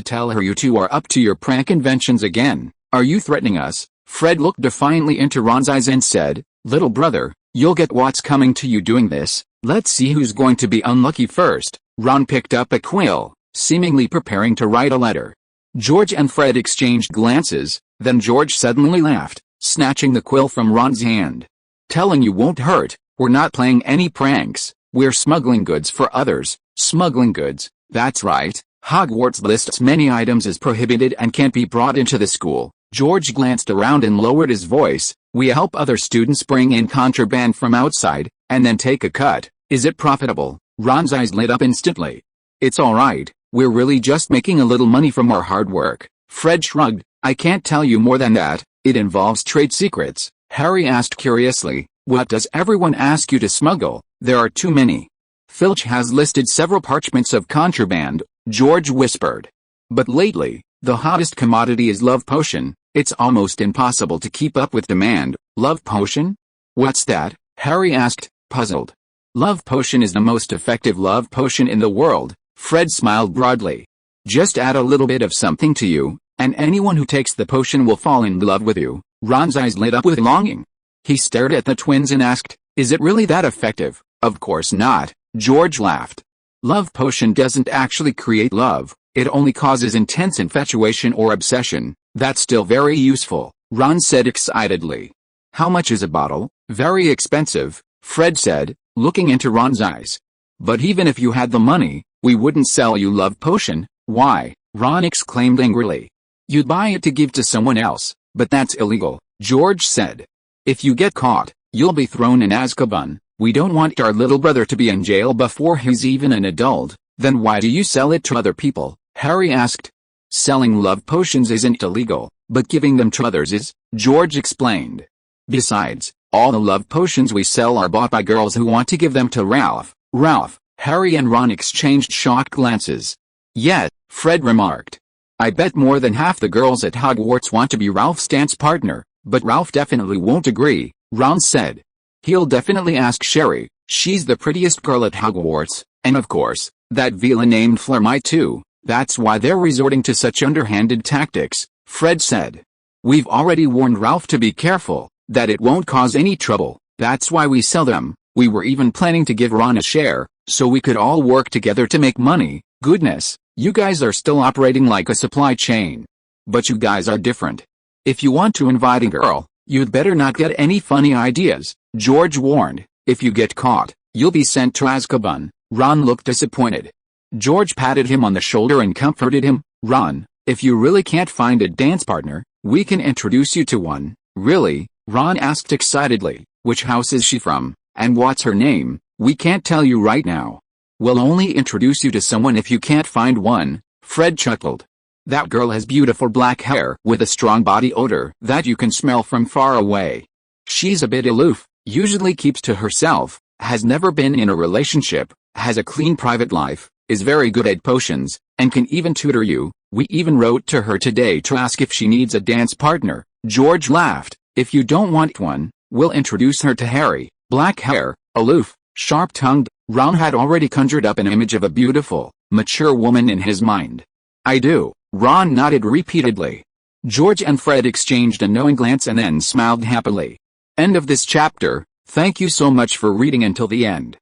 tell her you two are up to your prank inventions again." "Are you threatening us?" Fred looked defiantly into Ron's eyes and said, "Little brother, you'll get what's coming to you doing this. Let's see who's going to be unlucky first." Ron picked up a quill, seemingly preparing to write a letter. George and Fred exchanged glances, then George suddenly laughed, snatching the quill from Ron's hand. "Telling you won't hurt. We're not playing any pranks. We're smuggling goods for others." "Smuggling goods, that's right. Hogwarts lists many items as prohibited and can't be brought into the school." George glanced around and lowered his voice. "We help other students bring in contraband from outside, and then take a cut. Is it profitable?" Ron's eyes lit up instantly. "It's all right. We're really just making a little money from our hard work." Fred shrugged. "I can't tell you more than that. It involves trade secrets." Harry asked curiously, "What does everyone ask you to smuggle?" "There are too many. Filch has listed several parchments of contraband," George whispered. "But lately, the hottest commodity is love potion. It's almost impossible to keep up with demand." "Love potion? What's that?" Harry asked, puzzled. "Love potion is the most effective love potion in the world," Fred smiled broadly. "Just add a little bit of something to you, and anyone who takes the potion will fall in love with you." Ron's eyes lit up with longing. He stared at the twins and asked, "Is it really that effective?" "Of course not," George laughed. "Love potion doesn't actually create love, it only causes intense infatuation or obsession." "That's still very useful," Ron said excitedly. "How much is a bottle?" "Very expensive," Fred said, looking into Ron's eyes. "But even if you had the money, we wouldn't sell you love potion." "Why?" Ron exclaimed angrily. "You'd buy it to give to someone else, but that's illegal," George said. "If you get caught, you'll be thrown in Azkaban. We don't want our little brother to be in jail before he's even an adult." "Then why do you sell it to other people?" Harry asked. "Selling love potions isn't illegal, but giving them to others is," George explained. "Besides, all the love potions we sell are bought by girls who want to give them to Ralph." "Ralph?" Harry and Ron exchanged shocked glances. "Yet," Fred remarked. "I bet more than half the girls at Hogwarts want to be Ralph's dance partner." "But Ralph definitely won't agree," Ron said. "He'll definitely ask Sherry. She's the prettiest girl at Hogwarts, and of course, that villain named Fleur might too. That's why they're resorting to such underhanded tactics," Fred said. "We've already warned Ralph to be careful, that it won't cause any trouble. That's why we sell them. We were even planning to give Ron a share, so we could all work together to make money." "Goodness, you guys are still operating like a supply chain. But you guys are different. If you want to invite a girl, you'd better not get any funny ideas," George warned. "If you get caught, you'll be sent to Azkaban." Ron looked disappointed. George patted him on the shoulder and comforted him. "Ron, if you really can't find a dance partner, we can introduce you to one." "Really?" Ron asked excitedly. "Which house is she from, and what's her name?" "We can't tell you right now. We'll only introduce you to someone if you can't find one," Fred chuckled. "That girl has beautiful black hair with a strong body odor that you can smell from far away. She's a bit aloof, usually keeps to herself, has never been in a relationship, has a clean private life, is very good at potions, and can even tutor you. We even wrote to her today to ask if she needs a dance partner." George laughed. "If you don't want one, we'll introduce her to Harry. Black hair, aloof, sharp-tongued." Ron had already conjured up an image of a beautiful, mature woman in his mind. "I do," Ron nodded repeatedly. George and Fred exchanged a knowing glance and then smiled happily. End of this chapter. Thank you so much for reading until the end.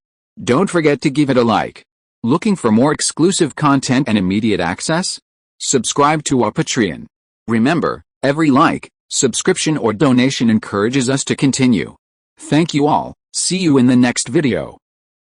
Don't forget to give it a like. Looking for more exclusive content and immediate access? Subscribe to our Patreon. Remember, every like, subscription or donation encourages us to continue. Thank you all. See you in the next video.